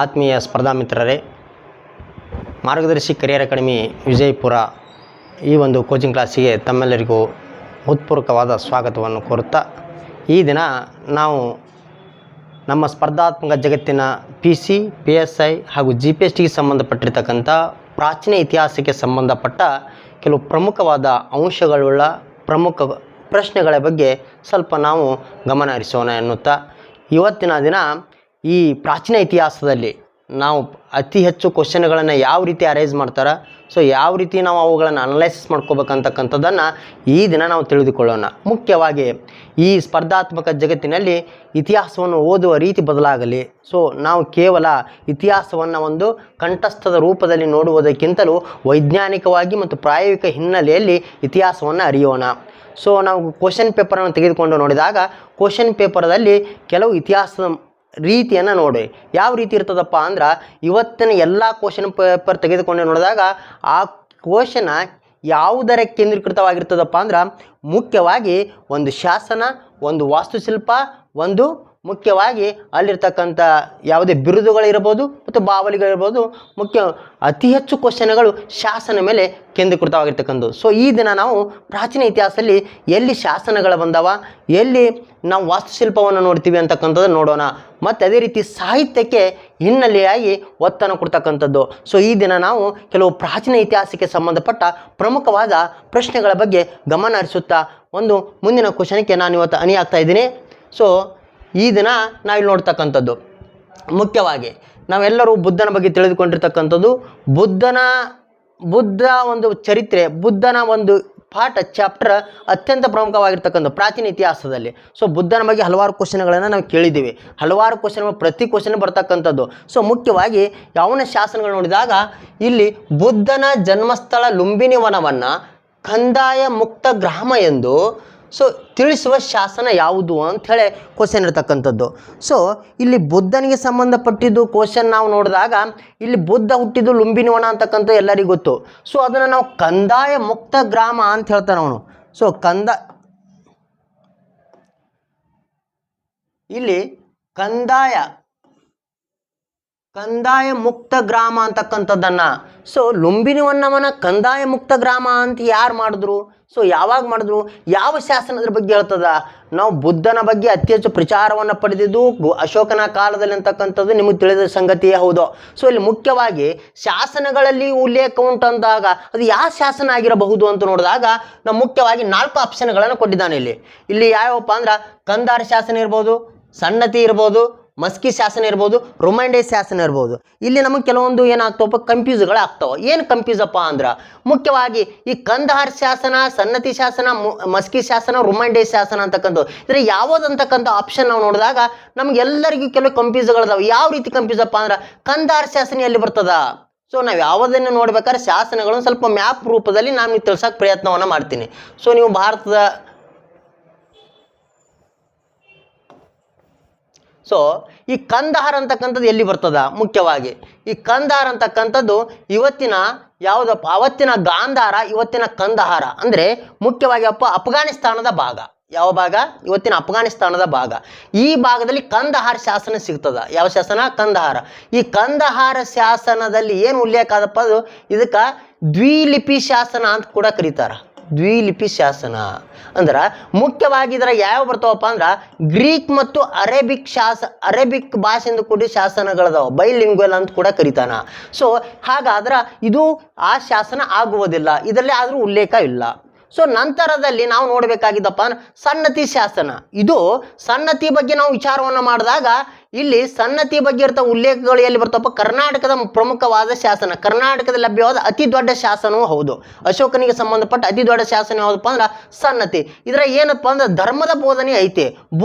ಆತ್ಮೀಯ ಸ್ಪರ್ಧಾ ಮಿತ್ರರೇ, ಮಾರ್ಗದರ್ಶಿ ಕರಿಯರ್ ಅಕಾಡೆಮಿ ವಿಜಯಪುರ ಈ ಒಂದು ಕೋಚಿಂಗ್ ಕ್ಲಾಸಿಗೆ ತಮ್ಮೆಲ್ಲರಿಗೂ ಹೃತ್ಪೂರ್ವಕವಾದ ಸ್ವಾಗತವನ್ನು ಕೋರುತ್ತಾ, ಈ ದಿನ ನಾವು ನಮ್ಮ ಸ್ಪರ್ಧಾತ್ಮಕ ಜಗತ್ತಿನ PC, PSI ಹಾಗೂ GPSTಗೆ ಸಂಬಂಧಪಟ್ಟಿರ್ತಕ್ಕಂಥ ಪ್ರಾಚೀನ ಇತಿಹಾಸಕ್ಕೆ ಸಂಬಂಧಪಟ್ಟ ಕೆಲವು ಪ್ರಮುಖವಾದ ಅಂಶಗಳುಳ್ಳ ಪ್ರಮುಖ ಪ್ರಶ್ನೆಗಳ ಬಗ್ಗೆ ಸ್ವಲ್ಪ ನಾವು ಗಮನ ಹರಿಸೋಣ ಎನ್ನುತ್ತಾ, ಇವತ್ತಿನ ದಿನ ಈ ಪ್ರಾಚೀನ ಇತಿಹಾಸದಲ್ಲಿ ನಾವು ಅತಿ ಹೆಚ್ಚು ಕ್ವಶನ್ಗಳನ್ನು ಯಾವ ರೀತಿ ಅರೇಂಜ್ ಮಾಡ್ತಾರೆ, ಸೊ ಯಾವ ರೀತಿ ನಾವು ಅವುಗಳನ್ನು ಅನಲೈಸಿಸ್ ಮಾಡ್ಕೋಬೇಕಂತಕ್ಕಂಥದ್ದನ್ನು ಈ ದಿನ ನಾವು ತಿಳಿದುಕೊಳ್ಳೋಣ. ಮುಖ್ಯವಾಗಿ ಈ ಸ್ಪರ್ಧಾತ್ಮಕ ಜಗತ್ತಿನಲ್ಲಿ ಇತಿಹಾಸವನ್ನು ಓದುವ ರೀತಿ ಬದಲಾಗಲಿ. ಸೊ ನಾವು ಕೇವಲ ಇತಿಹಾಸವನ್ನು ಒಂದು ಕಂಠಸ್ಥದ ರೂಪದಲ್ಲಿ ನೋಡುವುದಕ್ಕಿಂತಲೂ ವೈಜ್ಞಾನಿಕವಾಗಿ ಮತ್ತು ಪ್ರಾಯೋಗಿಕ ಹಿನ್ನೆಲೆಯಲ್ಲಿ ಇತಿಹಾಸವನ್ನು ಅರಿಯೋಣ. ಸೊ ನಾವು ಕ್ವಶನ್ ಪೇಪರನ್ನು ತೆಗೆದುಕೊಂಡು ನೋಡಿದಾಗ ಕ್ವಶನ್ ಪೇಪರ್ದಲ್ಲಿ ಕೆಲವು ಇತಿಹಾಸದ ರೀತಿಯನ್ನು ನೋಡಿ. ಯಾವ ರೀತಿ ಇರ್ತದಪ್ಪ ಅಂದ್ರೆ, ಇವತ್ತಿನ ಎಲ್ಲ ಕ್ವಶನ್ ಪೇಪರ್ ತೆಗೆದುಕೊಂಡು ನೋಡಿದಾಗ ಆ ಕ್ವಶನ ಯಾವುದರ ಕೇಂದ್ರೀಕೃತವಾಗಿರ್ತದಪ್ಪ ಅಂದ್ರೆ, ಮುಖ್ಯವಾಗಿ ಒಂದು ಶಾಸನ, ಒಂದು ವಾಸ್ತುಶಿಲ್ಪ, ಒಂದು ಮುಖ್ಯವಾಗಿ ಅಲ್ಲಿರ್ತಕ್ಕಂಥ ಯಾವುದೇ ಬಿರುದುಗಳಿರ್ಬೋದು ಮತ್ತು ಬಾವಲಿಗಳಿರ್ಬೋದು. ಅತಿ ಹೆಚ್ಚು ಕ್ವಶನ್ಗಳು ಶಾಸನ ಮೇಲೆ ಕೇಂದ್ರೀಕೃತವಾಗಿರ್ತಕ್ಕಂಥದ್ದು. ಸೊ ಈ ದಿನ ನಾವು ಪ್ರಾಚೀನ ಇತಿಹಾಸದಲ್ಲಿ ಎಲ್ಲಿ ಶಾಸನಗಳು ಬಂದವ, ಎಲ್ಲಿ ನಾವು ವಾಸ್ತುಶಿಲ್ಪವನ್ನು ನೋಡ್ತೀವಿ ಅಂತಕ್ಕಂಥದ್ದು ನೋಡೋಣ. ಮತ್ತು ಅದೇ ರೀತಿ ಸಾಹಿತ್ಯಕ್ಕೆ ಹಿನ್ನೆಲೆಯಾಗಿ ಒತ್ತನ್ನು ಕೊಡ್ತಕ್ಕಂಥದ್ದು. ಸೊ ಈ ದಿನ ನಾವು ಕೆಲವು ಪ್ರಾಚೀನ ಇತಿಹಾಸಕ್ಕೆ ಸಂಬಂಧಪಟ್ಟ ಪ್ರಮುಖವಾದ ಪ್ರಶ್ನೆಗಳ ಬಗ್ಗೆ ಗಮನ ಹರಿಸುತ್ತಾ ಒಂದು ಮುಂದಿನ ಕ್ವಶನ್ಗೆ ನಾನು ಇವತ್ತು ಅಣಿ ಆಗ್ತಾ ಇದ್ದೀನಿ. ಸೊ ಈ ದಿನ ನಾವಿಲ್ಲಿ ನೋಡ್ತಕ್ಕಂಥದ್ದು ಮುಖ್ಯವಾಗಿ ನಾವೆಲ್ಲರೂ ಬುದ್ಧನ ಬಗ್ಗೆ ತಿಳಿದುಕೊಂಡಿರ್ತಕ್ಕಂಥದ್ದು. ಬುದ್ಧ ಒಂದು ಚರಿತ್ರೆ, ಬುದ್ಧನ ಒಂದು ಪಾಠ ಚಾಪ್ಟರ್ ಅತ್ಯಂತ ಪ್ರಮುಖವಾಗಿರ್ತಕ್ಕಂಥ ಪ್ರಾಚೀನ ಇತಿಹಾಸದಲ್ಲಿ. ಸೊ ಬುದ್ಧನ ಬಗ್ಗೆ ಹಲವಾರು ಕ್ವಶನ್ಗಳನ್ನು ನಾವು ಕೇಳಿದ್ದೀವಿ, ಹಲವಾರು ಕ್ವಶನ್, ಪ್ರತಿ ಕ್ವಶನ್ ಬರ್ತಕ್ಕಂಥದ್ದು. ಸೊ ಮುಖ್ಯವಾಗಿ ಯಾವನ ಶಾಸನಗಳು ನೋಡಿದಾಗ ಇಲ್ಲಿ ಬುದ್ಧನ ಜನ್ಮಸ್ಥಳ ಲುಂಬಿನಿ ವನವನ್ನು ಕಂದಾಯ ಮುಕ್ತ ಗ್ರಾಮ ಎಂದು ಸೊ ತಿಳಿಸುವ ಶಾಸನ ಯಾವುದು ಅಂಥೇಳಿ ಕ್ವಶನ್ ಇರ್ತಕ್ಕಂಥದ್ದು. ಸೊ ಇಲ್ಲಿ ಬುದ್ಧನಿಗೆ ಸಂಬಂಧಪಟ್ಟಿದ್ದು ಕ್ವಶನ್ ನಾವು ನೋಡಿದಾಗ ಇಲ್ಲಿ ಬುದ್ಧ ಹುಟ್ಟಿದ್ದು ಲುಂಬಿನಿ ವನ ಅಂತಕ್ಕಂಥ ಎಲ್ಲರಿಗೂ ಗೊತ್ತು. ಸೊ ಅದನ್ನು ನಾವು ಕಂದಾಯ ಮುಕ್ತ ಗ್ರಾಮ ಅಂತ ಹೇಳ್ತಾನೆ ಅವನು. ಸೊ ಇಲ್ಲಿ ಕಂದಾಯ ಮುಕ್ತ ಗ್ರಾಮ ಅಂತಕ್ಕಂಥದ್ದನ್ನು, ಸೊ ಲುಂಬಿನಿ ವನವನ್ನ ಕಂದಾಯ ಮುಕ್ತ ಗ್ರಾಮ ಅಂತ ಯಾರು ಮಾಡಿದ್ರು, ಸೊ ಯಾವಾಗ ಮಾಡಿದ್ರು, ಯಾವ ಶಾಸನದ ಬಗ್ಗೆ ಹೇಳ್ತದ? ನಾವು ಬುದ್ಧನ ಬಗ್ಗೆ ಅತಿ ಹೆಚ್ಚು ಪ್ರಚಾರವನ್ನು ಪಡೆದಿದ್ದು ಅಶೋಕನ ಕಾಲದಲ್ಲಿ ಅಂತಕ್ಕಂಥದ್ದು ನಿಮಗೆ ತಿಳಿದ ಸಂಗತಿಯೇ ಹೌದು. ಸೊ ಇಲ್ಲಿ ಮುಖ್ಯವಾಗಿ ಶಾಸನಗಳಲ್ಲಿ ಉಲ್ಲೇಖ ಉಂಟಂದಾಗ ಅದು ಯಾವ ಶಾಸನ ಆಗಿರಬಹುದು ಅಂತ ನೋಡಿದಾಗ ನಾವು ಮುಖ್ಯವಾಗಿ 4 ಆಪ್ಷನ್ಗಳನ್ನು ಕೊಟ್ಟಿದ್ದಾನೆ. ಇಲ್ಲಿ ಯಾವಪ್ಪ ಅಂದ್ರೆ ಕಂದಾರ ಶಾಸನ ಇರ್ಬೋದು, ಸನ್ನತಿ ಇರ್ಬೋದು, ಮಸ್ಕಿ ಶಾಸನ ಇರ್ಬೋದು, ರೊಮ್ಯಾಂಡೇಸ್ ಶಾಸನ ಇರ್ಬೋದು. ಇಲ್ಲಿ ನಮಗೆ ಕೆಲವೊಂದು ಏನಾಗ್ತವಪ್ಪ, ಕನ್ಫ್ಯೂಸ್ಗಳು ಆಗ್ತಾವೆ. ಏನು ಕನ್ಫ್ಯೂಸಪ್ಪ ಅಂದ್ರೆ, ಮುಖ್ಯವಾಗಿ ಈ ಕಂದಹಾರ್ ಶಾಸನ, ಸನ್ನತಿ ಶಾಸನ, ಮಸ್ಕಿ ಶಾಸನ, ರೊಮ್ಯಾಂಡೇಸ್ ಶಾಸನ ಅಂತಕ್ಕಂಥ ಇದ್ರೆ ಯಾವುದಂತಕ್ಕಂಥ ಆಪ್ಷನ್ ನಾವು ನೋಡಿದಾಗ ನಮಗೆಲ್ಲರಿಗೂ ಕೆಲವು ಕನ್ಫ್ಯೂಸ್ಗಳಿದಾವೆ. ಯಾವ ರೀತಿ ಕನ್ಫ್ಯೂಸಪ್ಪ ಅಂದ್ರೆ, ಕಂದಹಾರ್ ಶಾಸನ ಎಲ್ಲಿ ಬರ್ತದ? ಸೊ ನಾವು ಯಾವುದನ್ನು ನೋಡ್ಬೇಕಾದ್ರೆ ಶಾಸನಗಳನ್ನು ಸ್ವಲ್ಪ ಮ್ಯಾಪ್ ರೂಪದಲ್ಲಿ ನಾನು ತಿಳ್ಸೋಕೆ ಪ್ರಯತ್ನವನ್ನು ಮಾಡ್ತೀನಿ. ಸೊ ನೀವು ಭಾರತದ ಸೊ ಈ ಕಂದಹಾರ್ ಅಂತಕ್ಕಂಥದ್ದು ಎಲ್ಲಿ ಬರ್ತದ? ಮುಖ್ಯವಾಗಿ ಈ ಕಂದಹಾರ್ ಅಂತಕ್ಕಂಥದ್ದು ಅವತ್ತಿನ ಗಾಂಧಾರ, ಇವತ್ತಿನ ಕಂದಹಾರ ಅಂದರೆ ಮುಖ್ಯವಾಗಿ ಅಫ್ಘಾನಿಸ್ತಾನದ ಭಾಗ. ಯಾವ ಭಾಗ? ಇವತ್ತಿನ ಅಫ್ಘಾನಿಸ್ತಾನದ ಭಾಗ. ಈ ಭಾಗದಲ್ಲಿ ಕಂದಹಾರ್ ಶಾಸನ ಸಿಗ್ತದ. ಯಾವ ಶಾಸನ? ಕಂದಹಾರ. ಈ ಕಂದಹಾರ ಶಾಸನದಲ್ಲಿ ಏನು ಉಲ್ಲೇಖ ಆದಪ್ಪ, ಅದು ಇದಕ್ಕೆ ದ್ವಿಲಿಪಿ ಶಾಸನ ಅಂತ ಕೂಡ ಕರೀತಾರೆ. ದ್ವಿಲಿಪಿ ಶಾಸನ ಅಂದ್ರೆ ಮುಖ್ಯವಾಗಿ ಇದರ ಯಾವ ಬರ್ತಾವಪ್ಪ ಅಂದ್ರೆ ಗ್ರೀಕ್ ಮತ್ತು ಅರೇಬಿಕ್ ಭಾಷೆಯಿಂದ ಕೂಡಿ ಶಾಸನಗಳದಾವ, ಬೈಲಿಂಗ್ವಲ್ ಅಂತ ಕೂಡ ಕರೀತಾನ. ಸೊ ಹಾಗಾದ್ರೆ ಇದು ಆ ಶಾಸನ ಆಗುವುದಿಲ್ಲ, ಇದರಲ್ಲಿ ಆದರೂ ಉಲ್ಲೇಖ ಇಲ್ಲ. ಸೊ ನಂತರದಲ್ಲಿ ನಾವು ನೋಡಬೇಕಾಗಿದ್ದಪ್ಪ ಅಂದ್ರೆ ಸನ್ನತಿ ಶಾಸನ. ಇದು ಸನ್ನತಿ ಬಗ್ಗೆ ನಾವು ವಿಚಾರವನ್ನು ಮಾಡಿದಾಗ ಇಲ್ಲಿ ಸನ್ನತಿ ಬಗ್ಗೆ ಇರ್ತ ಉಲ್ಲೇಖಗಳು ಎಲ್ಲಿ ಬರ್ತಾವಪ್ಪ? ಕರ್ನಾಟಕದ ಪ್ರಮುಖವಾದ ಶಾಸನ, ಕರ್ನಾಟಕದಲ್ಲಿ ಲಭ್ಯವಾದ ಅತಿ ದೊಡ್ಡ ಶಾಸನವೂ ಹೌದು. ಅಶೋಕನಿಗೆ ಸಂಬಂಧಪಟ್ಟ ಅತಿ ದೊಡ್ಡ ಶಾಸನ ಯಾವುದಪ್ಪ ಅಂದ್ರೆ ಸನ್ನತಿ. ಇದರ ಏನಪ್ಪ ಅಂದ್ರೆ ಧರ್ಮದ ಬೋಧನೆ ಐತಿ,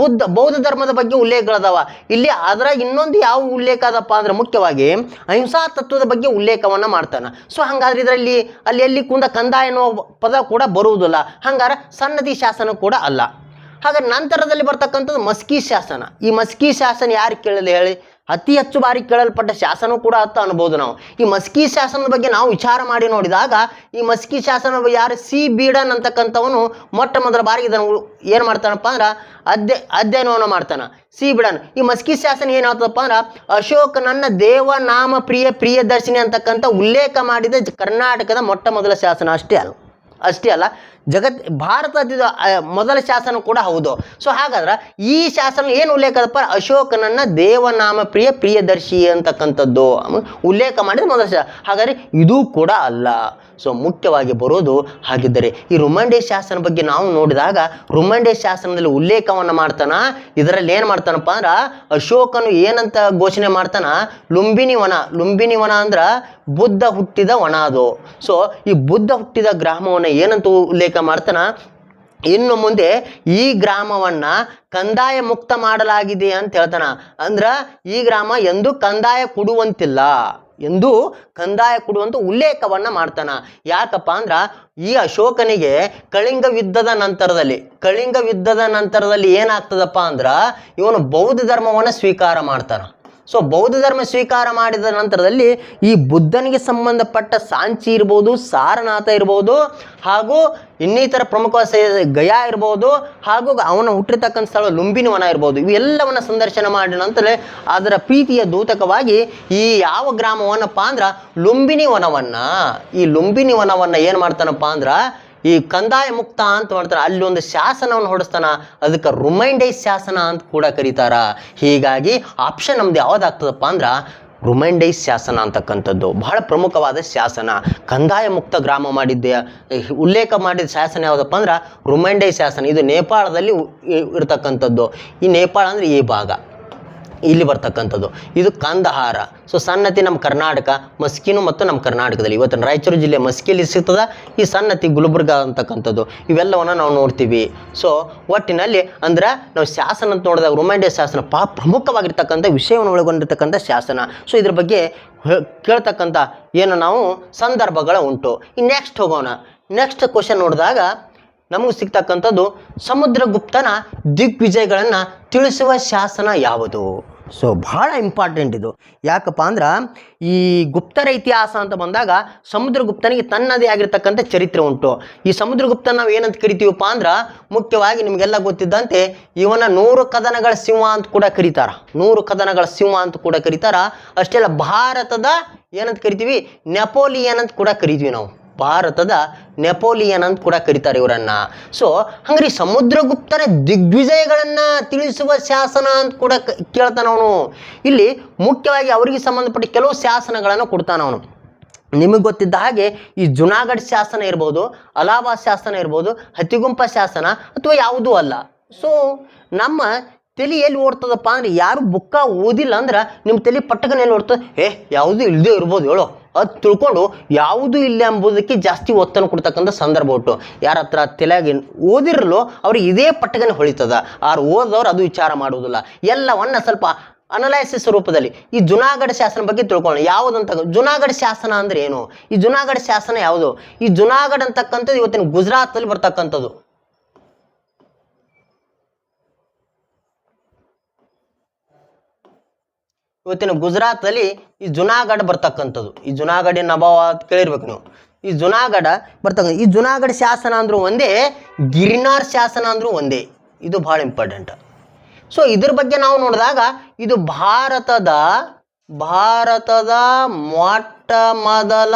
ಬೌದ್ಧ ಧರ್ಮದ ಬಗ್ಗೆ ಉಲ್ಲೇಖಗಳದಾವ ಇಲ್ಲಿ. ಅದರ ಇನ್ನೊಂದು ಯಾವ ಉಲ್ಲೇಖ ಅದಪ್ಪ ಅಂದ್ರೆ ಮುಖ್ಯವಾಗಿ ಅಹಿಂಸಾ ತತ್ವದ ಬಗ್ಗೆ ಉಲ್ಲೇಖವನ್ನು ಮಾಡ್ತಾನೆ. ಸೊ ಹಂಗಾದ್ರೆ ಇದರಲ್ಲಿ ಎಲ್ಲಿ ಕುಂದ ಕಂದಾಯ ಅನ್ನೋ ಪದ ಕೂಡ ಬರುವುದಿಲ್ಲ, ಹಂಗಾರೆ ಸನ್ನತಿ ಶಾಸನ ಕೂಡ ಅಲ್ಲ. ಹಾಗಾದ್ರೆ ನಂತರದಲ್ಲಿ ಬರ್ತಕ್ಕಂಥದ್ದು ಮಸ್ಕಿ ಶಾಸನ. ಈ ಮಸ್ಕಿ ಶಾಸನ ಯಾರು ಕೇಳಲಿ ಹೇಳಿ? ಅತಿ ಹೆಚ್ಚು ಬಾರಿ ಕೇಳಲ್ಪಟ್ಟ ಶಾಸನ ಕೂಡ ಅಂತ ಅನ್ಬೋದು ನಾವು. ಈ ಮಸ್ಕಿ ಶಾಸನದ ಬಗ್ಗೆ ನಾವು ವಿಚಾರ ಮಾಡಿ ನೋಡಿದಾಗ ಈ ಮಸ್ಕಿ ಶಾಸನ ಯಾರು ಸಿ ಬೀಡನ್ ಅಂತಕ್ಕಂಥವನು ಮೊಟ್ಟ ಮೊದಲ ಬಾರಿಗೆ ಇದನ್ನು ಏನು ಮಾಡ್ತಾನಪ್ಪ ಅಂದ್ರೆ ಅಧ್ಯಯನವನ್ನು ಮಾಡ್ತಾನೆ. ಸಿ ಬೀಡನ್ ಈ ಮಸ್ಕಿ ಶಾಸನ ಏನು ಹೇಳ್ತದಪ್ಪ ಅಂದ್ರೆ ಅಶೋಕನನ್ನ ದೇವನಾಮ ಪ್ರಿಯದರ್ಶಿನಿ ಅಂತಕ್ಕಂಥ ಉಲ್ಲೇಖ ಮಾಡಿದ ಕರ್ನಾಟಕದ ಮೊಟ್ಟ ಮೊದಲ ಶಾಸನ ಅಷ್ಟೇ ಅಲ್ಲ ಭಾರತದ ಮೊದಲ ಶಾಸನ ಕೂಡ ಹೌದು. ಸೊ ಹಾಗಾದ್ರೆ ಈ ಶಾಸನ ಏನು ಉಲ್ಲೇಖ ಅದಪ್ಪ, ಅಶೋಕನನ್ನ ದೇವನಾಮ ಪ್ರಿಯದರ್ಶಿ ಅಂತಕ್ಕಂಥದ್ದು ಉಲ್ಲೇಖ ಮಾಡಿದ ಮೊದಲ ಶಾಸನ. ಹಾಗಾದರೆ ಇದು ಕೂಡ ಅಲ್ಲ. ಸೊ ಮುಖ್ಯವಾಗಿ ಬರೋದು ಹಾಗಿದ್ದರೆ ಈ ರುಮಂಡೆ ಶಾಸನ ಬಗ್ಗೆ ನಾವು ನೋಡಿದಾಗ ರುಮಂಡೆ ಶಾಸನದಲ್ಲಿ ಉಲ್ಲೇಖವನ್ನು ಮಾಡ್ತಾನ. ಇದರಲ್ಲಿ ಏನು ಮಾಡ್ತಾನಪ್ಪ ಅಂದ್ರೆ ಅಶೋಕನು ಏನಂತ ಘೋಷಣೆ ಮಾಡ್ತಾನ, ಲುಂಬಿನಿ ವನ ಅಂದ್ರೆ ಬುದ್ಧ ಹುಟ್ಟಿದ ವನ ಅದು. ಸೊ ಈ ಬುದ್ಧ ಹುಟ್ಟಿದ ಗ್ರಾಮವನ್ನು ಏನಂತ ಉಲ್ಲೇಖ ಮಾಡ್ತಾನ, ಇನ್ನು ಮುಂದೆ ಈ ಗ್ರಾಮವನ್ನ ಕಂದಾಯ ಮುಕ್ತ ಮಾಡಲಾಗಿದೆ ಅಂತ ಹೇಳ್ತಾನ. ಅಂದ್ರ ಈ ಗ್ರಾಮ ಎಂದು ಕಂದಾಯ ಕೊಡುವಂತಿಲ್ಲ ಎಂದು ಕೊಡುವಂತ ಉಲ್ಲೇಖವನ್ನ ಮಾಡ್ತಾನ. ಯಾಕಪ್ಪ ಅಂದ್ರ ಈ ಅಶೋಕನಿಗೆ ಕಳಿಂಗ ಯುದ್ಧದ ನಂತರದಲ್ಲಿ ಏನಾಗ್ತದಪ್ಪ ಅಂದ್ರ ಇವನು ಬೌದ್ಧ ಧರ್ಮವನ್ನ ಸ್ವೀಕಾರ ಮಾಡ್ತಾನ. ಸೊ ಬೌದ್ಧ ಧರ್ಮ ಸ್ವೀಕಾರ ಮಾಡಿದ ನಂತರದಲ್ಲಿ ಈ ಬುದ್ಧನಿಗೆ ಸಂಬಂಧಪಟ್ಟ ಸಾಂಚಿ ಇರ್ಬೋದು, ಸಾರನಾಥ ಇರ್ಬೋದು, ಹಾಗೂ ಇನ್ನಿತರ ಪ್ರಮುಖ ಗಯಾ ಇರ್ಬೋದು, ಹಾಗೂ ಅವನ ಹುಟ್ಟಿರ್ತಕ್ಕಂಥ ಸ್ಥಳ ಲುಂಬಿನಿ ವನ ಇರ್ಬೋದು, ಇವೆಲ್ಲವನ್ನ ಸಂದರ್ಶನ ಮಾಡಿದ ನಂತರ ಅದರ ಪ್ರೀತಿಯ ದೂತಕವಾಗಿ ಈ ಯಾವ ಗ್ರಾಮವನ್ನಪ್ಪ ಅಂದ್ರ ಲುಂಬಿನಿ ವನವನ್ನ ಏನು ಮಾಡ್ತಾನಪ್ಪ ಅಂದ್ರ ಈ ಕಂದಾಯ ಮುಕ್ತ ಅಂತ ಮಾಡ್ತಾರ. ಅಲ್ಲಿ ಒಂದು ಶಾಸನವನ್ನು ಹೊಡಿಸ್ತಾನ, ಅದಕ್ಕೆ ರುಮೈಂಡೈಸ್ ಶಾಸನ ಅಂತ ಕೂಡ ಕರೀತಾರ. ಹೀಗಾಗಿ ಆಪ್ಷನ್ ನಮ್ದು ಯಾವ್ದಾಗ್ತದಪ್ಪ ಅಂದ್ರ ರುಮೈಂಡೈಸ್ ಶಾಸನ ಅಂತಕ್ಕಂಥದ್ದು ಬಹಳ ಪ್ರಮುಖವಾದ ಶಾಸನ. ಕಂದಾಯ ಮುಕ್ತ ಗ್ರಾಮ ಉಲ್ಲೇಖ ಮಾಡಿದ ಶಾಸನ ಯಾವುದಪ್ಪ ಅಂದ್ರೆ ರುಮೈಂಡೈಸ್ ಶಾಸನ. ಇದು ನೇಪಾಳದಲ್ಲಿ ಇರ್ತಕ್ಕಂಥದ್ದು. ಈ ನೇಪಾಳ ಅಂದ್ರೆ ಈ ಭಾಗ ಇಲ್ಲಿ ಬರ್ತಕ್ಕಂಥದ್ದು. ಇದು ಕಂದಹಾರ. ಸೊ ಸನ್ನತಿ ನಮ್ಮ ಕರ್ನಾಟಕ, ಮಸ್ಕಿನು ಮತ್ತು ನಮ್ಮ ಕರ್ನಾಟಕದಲ್ಲಿ ಇವತ್ತು ರಾಯಚೂರು ಜಿಲ್ಲೆ ಮಸ್ಕಿಯಲ್ಲಿ ಸಿಗ್ತದ. ಈ ಸನ್ನತಿ ಗುಲ್ಬರ್ಗ ಅಂತಕ್ಕಂಥದ್ದು ಇವೆಲ್ಲವನ್ನ ನಾವು ನೋಡ್ತೀವಿ. ಸೊ ಒಟ್ಟಿನಲ್ಲಿ ಅಂದ್ರೆ ನಾವು ಶಾಸನ ಅಂತ ನೋಡಿದಾಗ ರುಮೈಂಡೈಸ್ ಶಾಸನ ಪ್ರಮುಖವಾಗಿರ್ತಕ್ಕಂಥ ವಿಷಯವನ್ನು ಒಳಗೊಂಡಿರ್ತಕ್ಕಂಥ ಶಾಸನ. ಸೊ ಇದ್ರ ಬಗ್ಗೆ ಕೇಳ್ತಕ್ಕಂಥ ಏನು ನಾವು ಸಂದರ್ಭಗಳ ಉಂಟು. ಈ ನೆಕ್ಸ್ಟ್ ಕ್ವಶನ್ ನೋಡಿದಾಗ ನಮಗೆ ಸಿಗ್ತಕ್ಕಂಥದ್ದು ಸಮುದ್ರಗುಪ್ತನ ದಿಗ್ವಿಜಯಗಳನ್ನು ತಿಳಿಸುವ ಶಾಸನ ಯಾವುದು? ಸೊ ಬಹಳ ಇಂಪಾರ್ಟೆಂಟ್ ಇದು. ಯಾಕಪ್ಪ ಅಂದ್ರೆ ಈ ಗುಪ್ತರ ಇತಿಹಾಸ ಅಂತ ಬಂದಾಗ ಸಮುದ್ರಗುಪ್ತನಿಗೆ ತನ್ನದೇ ಆಗಿರ್ತಕ್ಕಂಥ ಚರಿತ್ರೆ ಉಂಟು. ಈ ಸಮುದ್ರಗುಪ್ತನ ನಾವು ಏನಂತ ಕರಿತೀವಪ್ಪ ಅಂದ್ರೆ ಮುಖ್ಯವಾಗಿ ನಿಮಗೆಲ್ಲ ಗೊತ್ತಿದ್ದಂತೆ ಇವನ 100 ಕದನಗಳ ಸಿಂಹ ಅಂತ ಕೂಡ ಕರೀತಾರ. 100 ಕದನಗಳ ಸಿಂಹ ಅಂತ ಕೂಡ ಕರೀತಾರ. ಅಷ್ಟೇ ಅಲ್ಲ, ಭಾರತದ ಏನಂತ ಕರಿತೀವಿ, ನೆಪೋಲಿಯನ್ ಅಂತ ಕೂಡ ಕರಿತೀವಿ ನಾವು. ಭಾರತದ ನೆಪೋಲಿಯನ್ ಅಂತ ಕೂಡ ಕರೀತಾರೆ ಇವರನ್ನ. ಸೊ ಹಂಗ್ರಿ ಸಮುದ್ರಗುಪ್ತನ ದಿಗ್ವಿಜಯಗಳನ್ನ ತಿಳಿಸುವ ಶಾಸನ ಅಂತ ಕೂಡ ಕೇಳ್ತಾನ ಅವನು. ಇಲ್ಲಿ ಮುಖ್ಯವಾಗಿ ಅವರಿಗೆ ಸಂಬಂಧಪಟ್ಟ ಕೆಲವು ಶಾಸನಗಳನ್ನು ಕೊಡ್ತಾನ ಅವನು. ನಿಮಗೆ ಗೊತ್ತಿದ್ದ ಹಾಗೆ ಈ ಜುನಾಗಢ ಶಾಸನ ಇರ್ಬೋದು, ಅಲಹಾಬಾದ್ ಶಾಸನ ಇರ್ಬೋದು, ಹತ್ತಿಗುಂಪ ಶಾಸನ ಅಥವಾ ಯಾವುದೂ ಅಲ್ಲ. ಸೊ ನಮ್ಮ ತಲೆ ಎಲ್ಲಿ ಓಡ್ತದಪ್ಪ ಅಂದ್ರೆ ಯಾರು ಬುಕ್ಕ ಓದಿಲ್ಲ ಅಂದ್ರೆ ನಿಮ್ಮ ತಲೆ ಪಟ್ಟಕನ ಎಲ್ಲಿ ಓಡ್ತದೆ, ಯಾವುದು ಇಲ್ಲದೆ ಇರ್ಬೋದು ಹೇಳೋ ಅದು ತಿಳ್ಕೊಂಡು ಯಾವುದೂ ಇಲ್ಲ ಎಂಬುದಕ್ಕೆ ಜಾಸ್ತಿ ಒತ್ತನ್ನು ಕೊಡ್ತಕ್ಕಂಥ ಸಂದರ್ಭ ಉಂಟು. ಯಾರ ಹತ್ರ ತಲೆಯಾಗಿ ಓದಿರಲು ಅವ್ರಿಗೆ ಇದೇ ಪಟ್ಟಕನೇ ಹೊಳಿತದ. ಆರು ಓದೋರು ಅದು ವಿಚಾರ ಮಾಡುವುದಿಲ್ಲ. ಎಲ್ಲವನ್ನ ಸ್ವಲ್ಪ ಅನಲೈಸಿಸ್ ರೂಪದಲ್ಲಿ ಈ ಜುನಾಗಢ ಶಾಸನ ಬಗ್ಗೆ ತಿಳ್ಕೊಳ್ಳೋಣ. ಯಾವುದಂತ ಜುನಾಗಢ ಶಾಸನ ಅಂದ್ರೆ ಏನು? ಈ ಜುನಾಗಢ ಶಾಸನ ಯಾವುದು? ಈ ಜುನಾಗಢ ಅಂತಕ್ಕಂಥದ್ದು ಇವತ್ತಿನ ಗುಜರಾತಲ್ಲಿ ಬರ್ತಕ್ಕಂಥದ್ದು. ಇವತ್ತಿನ ಗುಜರಾತಲ್ಲಿ ಈ ಜುನಾಗಢ ಬರ್ತಕ್ಕಂಥದ್ದು. ಈ ಜುನಾಗಢ ನವಾಬ ಅಂತ ಕೇಳಿರ್ಬೇಕು ನೀವು. ಈ ಜುನಾಗಢ ಬರ್ತಕ್ಕಂಥ ಈ ಜುನಾಗಢ ಶಾಸನ ಅಂದ್ರೂ ಒಂದೇ, ಗಿರಿನಾರ್ ಶಾಸನ ಅಂದ್ರೂ ಒಂದೇ. ಇದು ಬಹಳ ಇಂಪಾರ್ಟೆಂಟ್. ಸೊ ಇದ್ರ ಬಗ್ಗೆ ನಾವು ನೋಡಿದಾಗ ಇದು ಭಾರತದ ಮೊಟ್ಟ ಮೊದಲ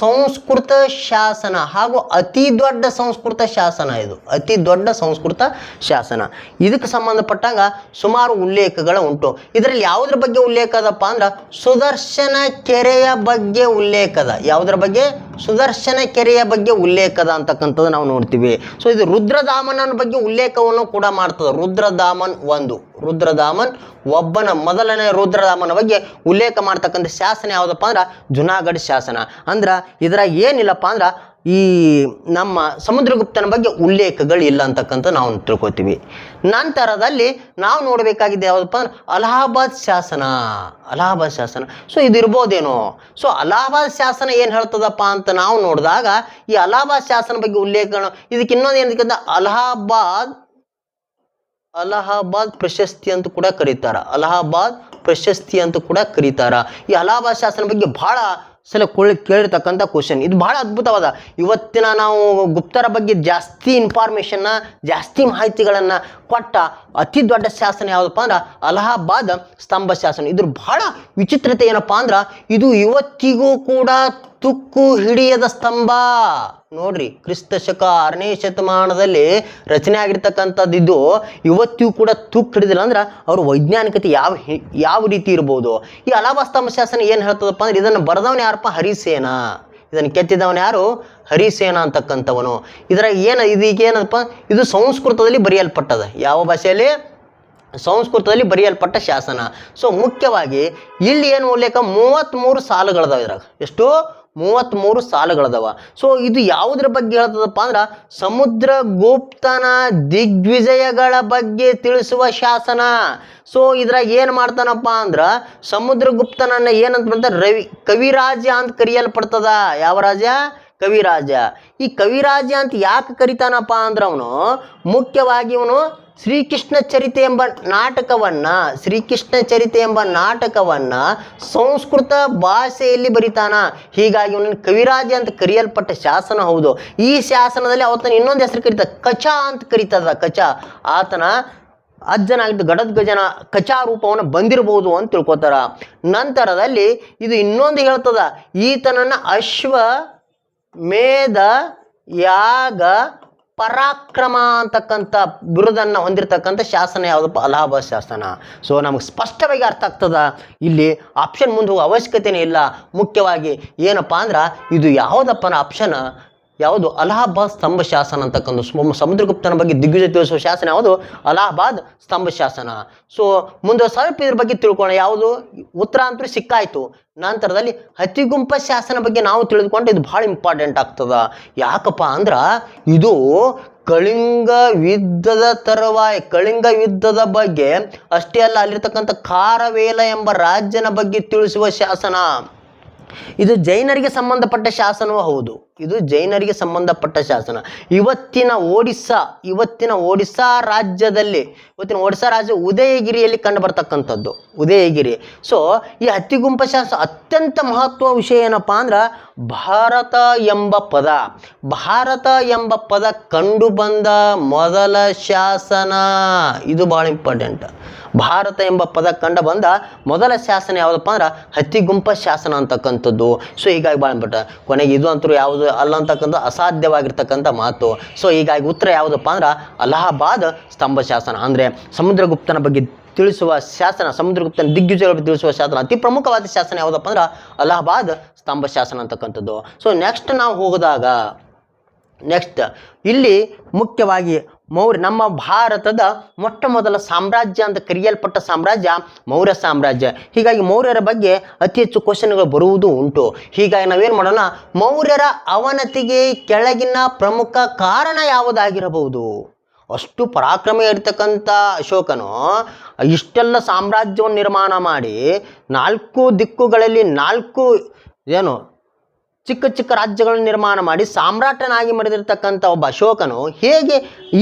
ಸಂಸ್ಕೃತ ಶಾಸನ ಹಾಗೂ ಅತಿ ದೊಡ್ಡ ಸಂಸ್ಕೃತ ಶಾಸನ. ಇದು ಅತಿ ದೊಡ್ಡ ಸಂಸ್ಕೃತ ಶಾಸನ. ಇದಕ್ಕೆ ಸಂಬಂಧಪಟ್ಟಾಗ ಸುಮಾರು ಉಲ್ಲೇಖಗಳ ಉಂಟು. ಇದರಲ್ಲಿ ಯಾವುದ್ರ ಬಗ್ಗೆ ಉಲ್ಲೇಖ ಅದಪ್ಪ ಅಂದ್ರೆ ಸುದರ್ಶನ ಕೆರೆಯ ಬಗ್ಗೆ ಉಲ್ಲೇಖದ. ಯಾವುದ್ರ ಬಗ್ಗೆ? ಸುದರ್ಶನ ಕೆರೆಯ ಬಗ್ಗೆ ಉಲ್ಲೇಖದ ಅಂತಕ್ಕಂಥದ್ದು ನಾವು ನೋಡ್ತೀವಿ. ಸೊ ಇದು ರುದ್ರದಾಮನ ಬಗ್ಗೆ ಉಲ್ಲೇಖವನ್ನು ಕೂಡ ಮಾಡ್ತದೆ. ರುದ್ರದಾಮನ್ ಒಬ್ಬನ ಮೊದಲನೇ ರುದ್ರದಾಮನ ಬಗ್ಗೆ ಉಲ್ಲೇಖ ಮಾಡ್ತಕ್ಕಂಥ ಶಾಸನ ಯಾವುದಪ್ಪ ಅಂದ್ರೆ ಜುನಾಗಢ ಶಾಸನ. ಅಂದ್ರೆ ಇದರ ಏನಿಲ್ಲಪ್ಪ ಅಂದ್ರೆ ಈ ನಮ್ಮ ಸಮುದ್ರಗುಪ್ತನ ಬಗ್ಗೆ ಉಲ್ಲೇಖಗಳು ಇಲ್ಲ ಅಂತಕ್ಕಂಥ ನಾವು ತಿಳ್ಕೊತೀವಿ. ನಂತರದಲ್ಲಿ ನಾವು ನೋಡಬೇಕಾಗಿದೆ ಯಾವುದಪ್ಪ ಅಂದ್ರೆ ಅಲಹಾಬಾದ್ ಶಾಸನ. ಸೊ ಇದಿರ್ಬೋದೇನೋ. ಸೊ ಅಲಹಾಬಾದ್ ಶಾಸನ ಏನು ಹೇಳ್ತದಪ್ಪ ಅಂತ ನಾವು ನೋಡಿದಾಗ ಈ ಅಲಹಾಬಾದ್ ಶಾಸನ ಬಗ್ಗೆ ಉಲ್ಲೇಖಗಳು ಇದಕ್ಕೆ ಇನ್ನೊಂದು ಏನಂತ ಅಲಹಾಬಾದ್ ಪ್ರಶಸ್ತಿ ಅಂತ ಕೂಡ ಕರೀತಾರೆ. ಅಲಹಾಬಾದ್ ಪ್ರಶಸ್ತಿ ಅಂತ ಕೂಡ ಕರೀತಾರ. ಈ ಅಲಹಾಬಾದ್ ಶಾಸನ ಬಗ್ಗೆ ಭಾಳ ಸಲ ಕೇಳಿರ್ತಕ್ಕಂಥ ಕ್ವಶನ್. ಇದು ಭಾಳ ಅದ್ಭುತವಾದ. ಇವತ್ತಿನ ನಾವು ಗುಪ್ತರ ಬಗ್ಗೆ ಜಾಸ್ತಿ ಇನ್ಫಾರ್ಮೇಷನ್ನ, ಜಾಸ್ತಿ ಮಾಹಿತಿಗಳನ್ನು ಕೊಟ್ಟ ಅತಿ ದೊಡ್ಡ ಶಾಸನ ಯಾವುದಪ್ಪ ಅಂದ್ರೆ ಅಲಹಾಬಾದ್ ಸ್ತಂಭ ಶಾಸನ. ಇದ್ರ ಭಾಳ ವಿಚಿತ್ರತೆ ಏನಪ್ಪ ಅಂದ್ರೆ ಇದು ಇವತ್ತಿಗೂ ಕೂಡ ತುಕ್ಕು ಹಿಡಿಯದ ಸ್ತಂಭ. ನೋಡ್ರಿ, ಕ್ರಿಸ್ತ ಶಕ 6ನೇ ಶತಮಾನದಲ್ಲಿ ರಚನೆ ಆಗಿರ್ತಕ್ಕಂಥದ್ದು ಇದು ಇವತ್ತಿಗೂ ಕೂಡ ತುಕ್ಕು ಹಿಡಿದಿಲ್ಲ ಅಂದ್ರೆ ಅವ್ರ ವೈಜ್ಞಾನಿಕತೆ ಯಾವ ರೀತಿ ಇರ್ಬೋದು. ಈ ಅಲಹಾಬಾದ್ ಸ್ತಂಭ ಶಾಸನ ಏನು ಹೇಳ್ತದಪ್ಪ ಅಂದ್ರೆ ಇದನ್ನು ಬರೆದವನು ಯಾರಪ್ಪ? ಹರಿಸೇನ. ಇದನ್ನು ಕೆತ್ತಿದವನು ಯಾರು? ಹರಿಸೇನ ಅಂತಕ್ಕಂಥವನು. ಇದರ ಇದೀಗೇನಪ್ಪ, ಇದು ಸಂಸ್ಕೃತದಲ್ಲಿ ಬರೆಯಲ್ಪಟ್ಟದ. ಯಾವ ಭಾಷೆಯಲ್ಲಿ? ಸಂಸ್ಕೃತದಲ್ಲಿ ಬರೆಯಲ್ಪಟ್ಟ ಶಾಸನ. ಸೊ ಮುಖ್ಯವಾಗಿ ಇಲ್ಲಿ ಏನು ಉಲ್ಲೇಖ? 33 ಸಾಲುಗಳದಾವ. ಇದ್ರಾಗ ಎಷ್ಟು? 33 ಸಾಲುಗಳದಾವ. ಸೊ ಇದು ಯಾವುದ್ರ ಬಗ್ಗೆ ಹೇಳ್ತದಪ್ಪ ಅಂದ್ರೆ ಸಮುದ್ರಗುಪ್ತನ ದಿಗ್ವಿಜಯಗಳ ಬಗ್ಗೆ ತಿಳಿಸುವ ಶಾಸನ. ಸೊ ಇದ್ರಾಗ ಏನು ಮಾಡ್ತಾನಪ್ಪ ಅಂದ್ರೆ ಸಮುದ್ರಗುಪ್ತನನ್ನ ಏನಂತ ಮಾಡ್ತಾರೆ? ಕವಿರಾಜ ಅಂತ ಕರೆಯಲ್ಪಡ್ತದ. ಯಾವ ರಾಜ? ಕವಿರಾಜ. ಈ ಕವಿರಾಜ ಅಂತ ಯಾಕೆ ಕರಿತಾನಪ್ಪ ಅಂದ್ರೆ ಅವನು ಮುಖ್ಯವಾಗಿ ಇವನು ಶ್ರೀಕೃಷ್ಣ ಚರಿತೆ ಎಂಬ ನಾಟಕವನ್ನು ಸಂಸ್ಕೃತ ಭಾಷೆಯಲ್ಲಿ ಬರಿತಾನ. ಹೀಗಾಗಿ ಇವನನ್ನು ಕವಿರಾಜ ಅಂತ ಕರೆಯಲ್ಪಟ್ಟ ಶಾಸನ ಹೌದು. ಈ ಶಾಸನದಲ್ಲಿ ಅವತ್ತನ ಇನ್ನೊಂದು ಹೆಸರು ಕರೀತಾರೆ, ಕಚ ಅಂತ ಕರೀತದ. ಕಚ ಆತನ ಅಜ್ಜನಾಗಿದ್ದು ಗಡದ್ಗಜನ ಕಚಾ ರೂಪವನ್ನು ಬಂದಿರಬಹುದು ಅಂತ ತಿಳ್ಕೊತಾರ. ನಂತರದಲ್ಲಿ ಇದು ಇನ್ನೊಂದು ಹೇಳ್ತದ, ಈತನನ್ನ ಅಶ್ವ ಮೇಧ ಯಾಗ ಪರಾಕ್ರಮ ಅಂತಕ್ಕಂಥ ಬಿರುದನ್ನು ಹೊಂದಿರತಕ್ಕಂಥ ಶಾಸನ ಯಾವುದಪ್ಪ? ಅಲಹಾಬಾದ್ ಶಾಸನ. ಸೊ ನಮಗೆ ಸ್ಪಷ್ಟವಾಗಿ ಅರ್ಥ ಆಗ್ತದ. ಇಲ್ಲಿ ಆಪ್ಷನ್ ಮುಂದೆ ಹೋಗೋ ಅವಶ್ಯಕತೆಯೇ ಇಲ್ಲ. ಮುಖ್ಯವಾಗಿ ಏನಪ್ಪ ಅಂದ್ರೆ ಇದು ಯಾವುದಪ್ಪ ಆಪ್ಷನ್ ಯಾವುದು? ಅಲಹಾಬಾದ್ ಸ್ತಂಭ ಶಾಸನ ಅಂತಕ್ಕಂಥ ಸಮುದ್ರಗುಪ್ತನ ಬಗ್ಗೆ ದಿಗ್ವಿಜಯ ತಿಳಿಸುವ ಶಾಸನ ಯಾವುದು? ಅಲಹಾಬಾದ್ ಸ್ತಂಭ ಶಾಸನ. ಸೊ ಮುಂದೆ ಸ್ವಲ್ಪ ಇದ್ರ ಬಗ್ಗೆ ತಿಳ್ಕೊಳ್ಳೋಣ. ಯಾವುದು? ಉತ್ತರ ಅಂತೂ ಸಿಕ್ಕಾಯ್ತು. ನಂತರದಲ್ಲಿ ಹತಿಗುಂಪ ಶಾಸನ ಬಗ್ಗೆ ನಾವು ತಿಳಿದುಕೊಂಡು ಇದು ಭಾಳ ಇಂಪಾರ್ಟೆಂಟ್ ಆಗ್ತದ. ಯಾಕಪ್ಪ ಅಂದ್ರೆ ಇದು ಕಳಿಂಗ ಯುದ್ಧದ ಬಗ್ಗೆ ಅಷ್ಟೇ ಅಲ್ಲ, ಅಲ್ಲಿರ್ತಕ್ಕಂಥ ಖಾರವೇಲ ಎಂಬ ರಾಜ್ಯನ ಬಗ್ಗೆ ತಿಳಿಸುವ ಶಾಸನ. ಇದು ಜೈನರಿಗೆ ಸಂಬಂಧಪಟ್ಟ ಶಾಸನವೂ ಹೌದು. ಇವತ್ತಿನ ಒಡಿಸ್ಸಾ ರಾಜ್ಯದಲ್ಲಿ ಉದಯಗಿರಿಯಲ್ಲಿ ಕಂಡು ಬರ್ತಕ್ಕಂಥದ್ದು. ಉದಯಗಿರಿ. ಸೊ ಈ ಹತ್ತಿಗುಂಪ ಶಾಸನ ಅತ್ಯಂತ ಮಹತ್ವ ವಿಷಯ ಏನಪ್ಪ ಅಂದ್ರೆ ಭಾರತ ಎಂಬ ಪದ ಕಂಡು ಬಂದ ಮೊದಲ ಶಾಸನ. ಇದು ಭಾಳ ಇಂಪಾರ್ಟೆಂಟ್. ಭಾರತ ಎಂಬ ಪದ ಕಂಡು ಬಂದ ಮೊದಲ ಶಾಸನ ಯಾವುದಪ್ಪ ಅಂದ್ರೆ ಹತ್ತಿಗುಂಪ ಶಾಸನ ಅಂತಕ್ಕಂಥದ್ದು. ಸೊ ಹೀಗಾಗಿ ಭಾಳ ಇಂಪಾರ್ಟೆಂಟ್. ಕೊನೆಗೆ ಇದು ಅಂತೂ ಯಾವುದು ಅಲ್ಲ ಅಂತಕ್ಕಂಥ ಅಸಾಧ್ಯವಾಗಿರ್ತಕ್ಕಂಥ ಮಾತು. ಸೊ ಹೀಗಾಗಿ ಉತ್ತರ ಯಾವುದಪ್ಪ ಅಂದ್ರೆ ಅಲಹಾಬಾದ್ ಸ್ತಂಭ ಶಾಸನ. ಅಂದರೆ ಸಮುದ್ರಗುಪ್ತನ ಬಗ್ಗೆ ತಿಳಿಸುವ ಶಾಸನ, ಸಮುದ್ರಗುಪ್ತನ ದಿಗ್ವಿಜಯಗಳ ಬಗ್ಗೆ ತಿಳಿಸುವ ಶಾಸನ. ಅತಿ ಪ್ರಮುಖವಾದ ಶಾಸನ ಯಾವುದಪ್ಪ ಅಂದ್ರೆ ಅಲಹಾಬಾದ್ ಸ್ತಂಭ ಶಾಸನ ಅಂತಕ್ಕಂಥದ್ದು. ಸೊ ನೆಕ್ಸ್ಟ್ ನಾವು ಹೋಗಿದಾಗ ಇಲ್ಲಿ ಮುಖ್ಯವಾಗಿ ನಮ್ಮ ಭಾರತದ ಮೊಟ್ಟ ಮೊದಲ ಸಾಮ್ರಾಜ್ಯ ಅಂತ ಕರೆಯಲ್ಪಟ್ಟ ಸಾಮ್ರಾಜ್ಯ ಮೌರ್ಯ ಸಾಮ್ರಾಜ್ಯ. ಹೀಗಾಗಿ ಮೌರ್ಯರ ಬಗ್ಗೆ ಅತಿ ಹೆಚ್ಚು ಕ್ವಶನ್ಗಳು ಬರುವುದು ಉಂಟು. ಹೀಗಾಗಿ ನಾವೇನು ಮಾಡೋಣ, ಮೌರ್ಯರ ಅವನತಿಗೆ ಕೆಳಗಿನ ಪ್ರಮುಖ ಕಾರಣ ಯಾವುದಾಗಿರಬಹುದು? ಅಷ್ಟು ಪರಾಕ್ರಮ ಇರ್ತಕ್ಕಂಥ ಅಶೋಕನು ಇಷ್ಟೆಲ್ಲ ಸಾಮ್ರಾಜ್ಯವನ್ನು ನಿರ್ಮಾಣ ಮಾಡಿ 4 ದಿಕ್ಕುಗಳಲ್ಲಿ 4 ಚಿಕ್ಕ ರಾಜ್ಯಗಳನ್ನು ನಿರ್ಮಾಣ ಮಾಡಿ ಸಾಮ್ರಾಟನಾಗಿ ಮಡಿದಿರ್ತಕ್ಕಂಥ ಒಬ್ಬ ಅಶೋಕನು ಹೇಗೆ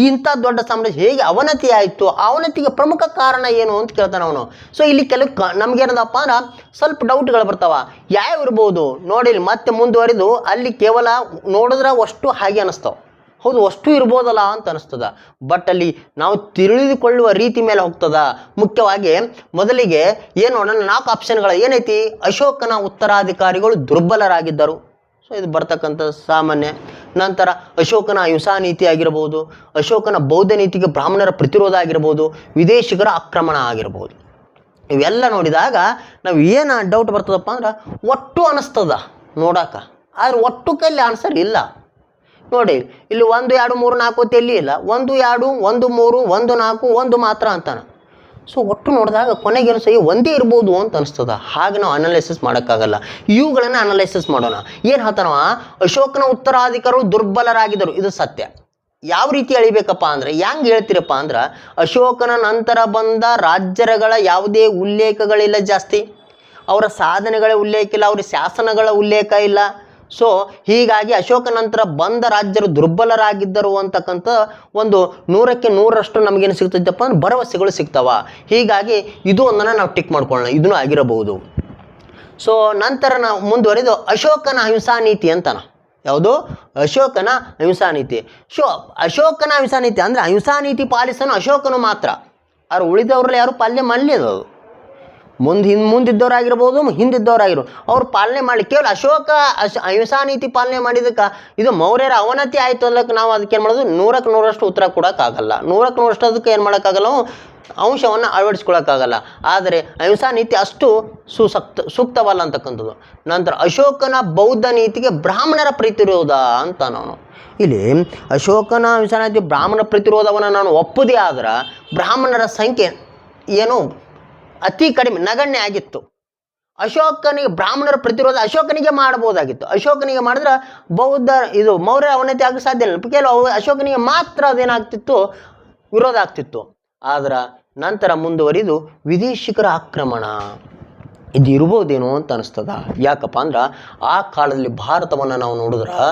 ಇಂಥ ದೊಡ್ಡ ಸಾಮ್ರಾಜ್ಯ ಹೇಗೆ ಅವನತಿ ಆಯಿತು? ಅವನತಿಗೆ ಪ್ರಮುಖ ಕಾರಣ ಏನು ಅಂತ ಕೇಳ್ತಾನೆ ಅವನು. ಸೊ ಇಲ್ಲಿ ಕೆಲವು ನಮಗೇನದಪ್ಪ ಅಂದ್ರೆ ಸ್ವಲ್ಪ ಡೌಟ್ಗಳು ಬರ್ತಾವ. ಯಾವ ಇರ್ಬೋದು ನೋಡಿ. ಮತ್ತೆ ಮುಂದುವರಿದು ಅಲ್ಲಿ ಕೇವಲ ನೋಡಿದ್ರೆ ಅಷ್ಟು ಹಾಗೆ ಅನ್ನಿಸ್ತಾವೆ. ಹೌದು, ಅಷ್ಟು ಇರ್ಬೋದಲ್ಲ ಅಂತ ಅನಿಸ್ತದ. ಬಟ್ ಅಲ್ಲಿ ನಾವು ತಿಳಿದುಕೊಳ್ಳುವ ರೀತಿ ಮೇಲೆ ಹೋಗ್ತದ. ಮುಖ್ಯವಾಗಿ ಮೊದಲಿಗೆ ಏನು ನೋಡೋಣ, 4 ಆಪ್ಷನ್ಗಳು ಏನೈತಿ? ಅಶೋಕನ ಉತ್ತರಾಧಿಕಾರಿಗಳು ದುರ್ಬಲರಾಗಿದ್ದರು. ಸೊ ಇದು ಬರ್ತಕ್ಕಂಥ ಸಾಮಾನ್ಯ. ನಂತರ ಅಶೋಕನ ಅಹಿಂಸಾ ನೀತಿ ಆಗಿರ್ಬೋದು, ಅಶೋಕನ ಬೌದ್ಧ ನೀತಿಗೆ ಬ್ರಾಹ್ಮಣರ ಪ್ರತಿರೋಧ ಆಗಿರ್ಬೋದು, ವಿದೇಶಿಗರ ಆಕ್ರಮಣ ಆಗಿರ್ಬೋದು. ಇವೆಲ್ಲ ನೋಡಿದಾಗ ನಾವು ಏನು ಡೌಟ್ ಬರ್ತದಪ್ಪ ಅಂದ್ರೆ ಒಟ್ಟು ಅನ್ನಿಸ್ತದ ನೋಡೋಕೆ. ಆದರೆ ಒಟ್ಟು ಕೈಲಿ ಆನ್ಸರ್ ಇಲ್ಲ ನೋಡಿ. ಇಲ್ಲಿ 1 2 3 4 ತೆಲ್ಲಿ ಇಲ್ಲ. 1 2 1 3 1 4 1 ಮಾತ್ರ ಅಂತಾನೆ. ಸೊ ಒಟ್ಟು ನೋಡಿದಾಗ ಕೊನೆಗೇನು ಸಹ ಒಂದೇ ಇರ್ಬೋದು ಅಂತ ಅನಿಸ್ತದ. ಹಾಗೆ ನಾವು ಅನಲೈಸಿಸ್ ಮಾಡೋಕ್ಕಾಗಲ್ಲ. ಇವುಗಳನ್ನು ಅನಲೈಸಿಸ್ ಮಾಡೋಣ. ಏನು ಹೇಳ್ತಾನವ? ಅಶೋಕನ ಉತ್ತರಾಧಿಕಾರಿಗಳು ದುರ್ಬಲರಾಗಿದ್ದರು. ಇದು ಸತ್ಯ. ಯಾವ ರೀತಿ ಎಳಿಬೇಕಪ್ಪ ಅಂದರೆ, ಹೆಂಗೆ ಹೇಳ್ತೀರಪ್ಪ ಅಂದ್ರೆ, ಅಶೋಕನ ನಂತರ ಬಂದ ರಾಜ್ಯಗಳ ಯಾವುದೇ ಉಲ್ಲೇಖಗಳಿಲ್ಲ ಜಾಸ್ತಿ. ಅವರ ಸಾಧನೆಗಳ ಉಲ್ಲೇಖ ಇಲ್ಲ, ಅವ್ರ ಶಾಸನಗಳ ಉಲ್ಲೇಖ ಇಲ್ಲ. ಸೊ ಹೀಗಾಗಿ ಅಶೋಕ ನಂತರ ಬಂದ ರಾಜ್ಯರು ದುರ್ಬಲರಾಗಿದ್ದರು ಅಂತಕ್ಕಂಥ ಒಂದು 100ಕ್ಕೆ 100ರಷ್ಟು ನಮಗೇನು ಸಿಗ್ತೈತಪ್ಪ ಅಂದ್ರೆ ಭರವಸೆಗಳು ಸಿಗ್ತಾವ. ಹೀಗಾಗಿ ಇದು ಒಂದನ್ನು ನಾವು ಟಿಕ್ ಮಾಡ್ಕೊಳ್ಳೋಣ, ಇದನ್ನು ಆಗಿರಬಹುದು. ಸೊ ನಂತರ ನಾವು ಮುಂದುವರಿದು ಅಶೋಕನ ಅಹಿಂಸಾ ನೀತಿ ಅಂತಾನ. ಯಾವುದು? ಅಶೋಕನ ಅಹಿಂಸಾ ನೀತಿ. ಅಶೋಕನ ಅಹಿಂಸಾ ನೀತಿ ಅಂದರೆ ಅಹಿಂಸಾ ನೀತಿ ಪಾಲಿಸೋನು ಅಶೋಕನು ಮಾತ್ರ, ಅವ್ರು ಉಳಿದವ್ರಲ್ಲಿ ಯಾರು ಪಾಲನೆ ಮಾಡಲಿಲ್ಲ. ಅದು ಮುಂದಿದ್ದವರಾಗಿರ್ಬೋದು, ಹಿಂದಿದ್ದವರಾಗಿರ್ಬೋದು, ಅವ್ರು ಪಾಲನೆ ಮಾಡಲಿ. ಕೇವಲ ಅಶೋಕ ಅಹಿಂಸಾ ನೀತಿ ಪಾಲನೆ ಮಾಡಿದಕ್ಕೆ ಇದು ಮೌರ್ಯರ ಅವನತಿ ಆಯಿತು ಅನ್ನೋಕ್ಕೆ ನಾವು ಅದಕ್ಕೆ ಏನು ಮಾಡೋದು, 100ಕ್ಕೆ 100ರಷ್ಟು ಉತ್ತರ ಕೊಡೋಕ್ಕಾಗಲ್ಲ. 100ಕ್ಕೆ 100ರಷ್ಟು ಅದಕ್ಕೆ ಏನು ಮಾಡೋಕ್ಕಾಗಲ್ಲ, ಅಂಶವನ್ನು ಅಳವಡಿಸ್ಕೊಳ್ಳೋಕ್ಕಾಗಲ್ಲ. ಆದರೆ ಅಹಿಂಸಾ ನೀತಿ ಅಷ್ಟು ಸೂಕ್ತವಲ್ಲ ಅಂತಕ್ಕಂಥದ್ದು. ನಂತರ ಅಶೋಕನ ಬೌದ್ಧ ನೀತಿಗೆ ಬ್ರಾಹ್ಮಣರ ಪ್ರತಿರೋಧ ಅಂತ ನಾನು ಇಲ್ಲಿ ಅಶೋಕನ ಅಹಿಂಸಾ ನೀತಿ ಬ್ರಾಹ್ಮಣ ಪ್ರತಿರೋಧವನ್ನು ನಾನು ಒಪ್ಪುದೇ ಆದ್ರೆ ಬ್ರಾಹ್ಮಣರ ಸಂಖ್ಯೆ ಏನು ಅತಿ ಕಡಿಮೆ, ನಗಣ್ಯ ಆಗಿತ್ತು. ಅಶೋಕನಿಗೆ ಬ್ರಾಹ್ಮಣರ ಪ್ರತಿರೋಧ ಅಶೋಕನಿಗೆ ಮಾಡಬಹುದಾಗಿತ್ತು. ಅಶೋಕನಿಗೆ ಮಾಡಿದ್ರೆ ಬೌದ್ಧ ಇದು ಮೌರ್ಯ ಅವನತಿ ಆಗಕ್ಕೆ ಸಾಧ್ಯ ಇಲ್ಲ. ಕೆಲವು ಅಶೋಕನಿಗೆ ಮಾತ್ರ ಅದೇನಾಗ್ತಿತ್ತು, ವಿರೋಧ ಆಗ್ತಿತ್ತು. ಆದ್ರೆ ನಂತರ ಮುಂದುವರಿದು ವಿದೇಶಿಗರ ಆಕ್ರಮಣ ಇದು ಇರ್ಬೋದೇನೋ ಅಂತ ಅನಿಸ್ತದ. ಯಾಕಪ್ಪ ಅಂದ್ರೆ ಆ ಕಾಲದಲ್ಲಿ ಭಾರತವನ್ನು ನಾವು ನೋಡಿದ್ರೆ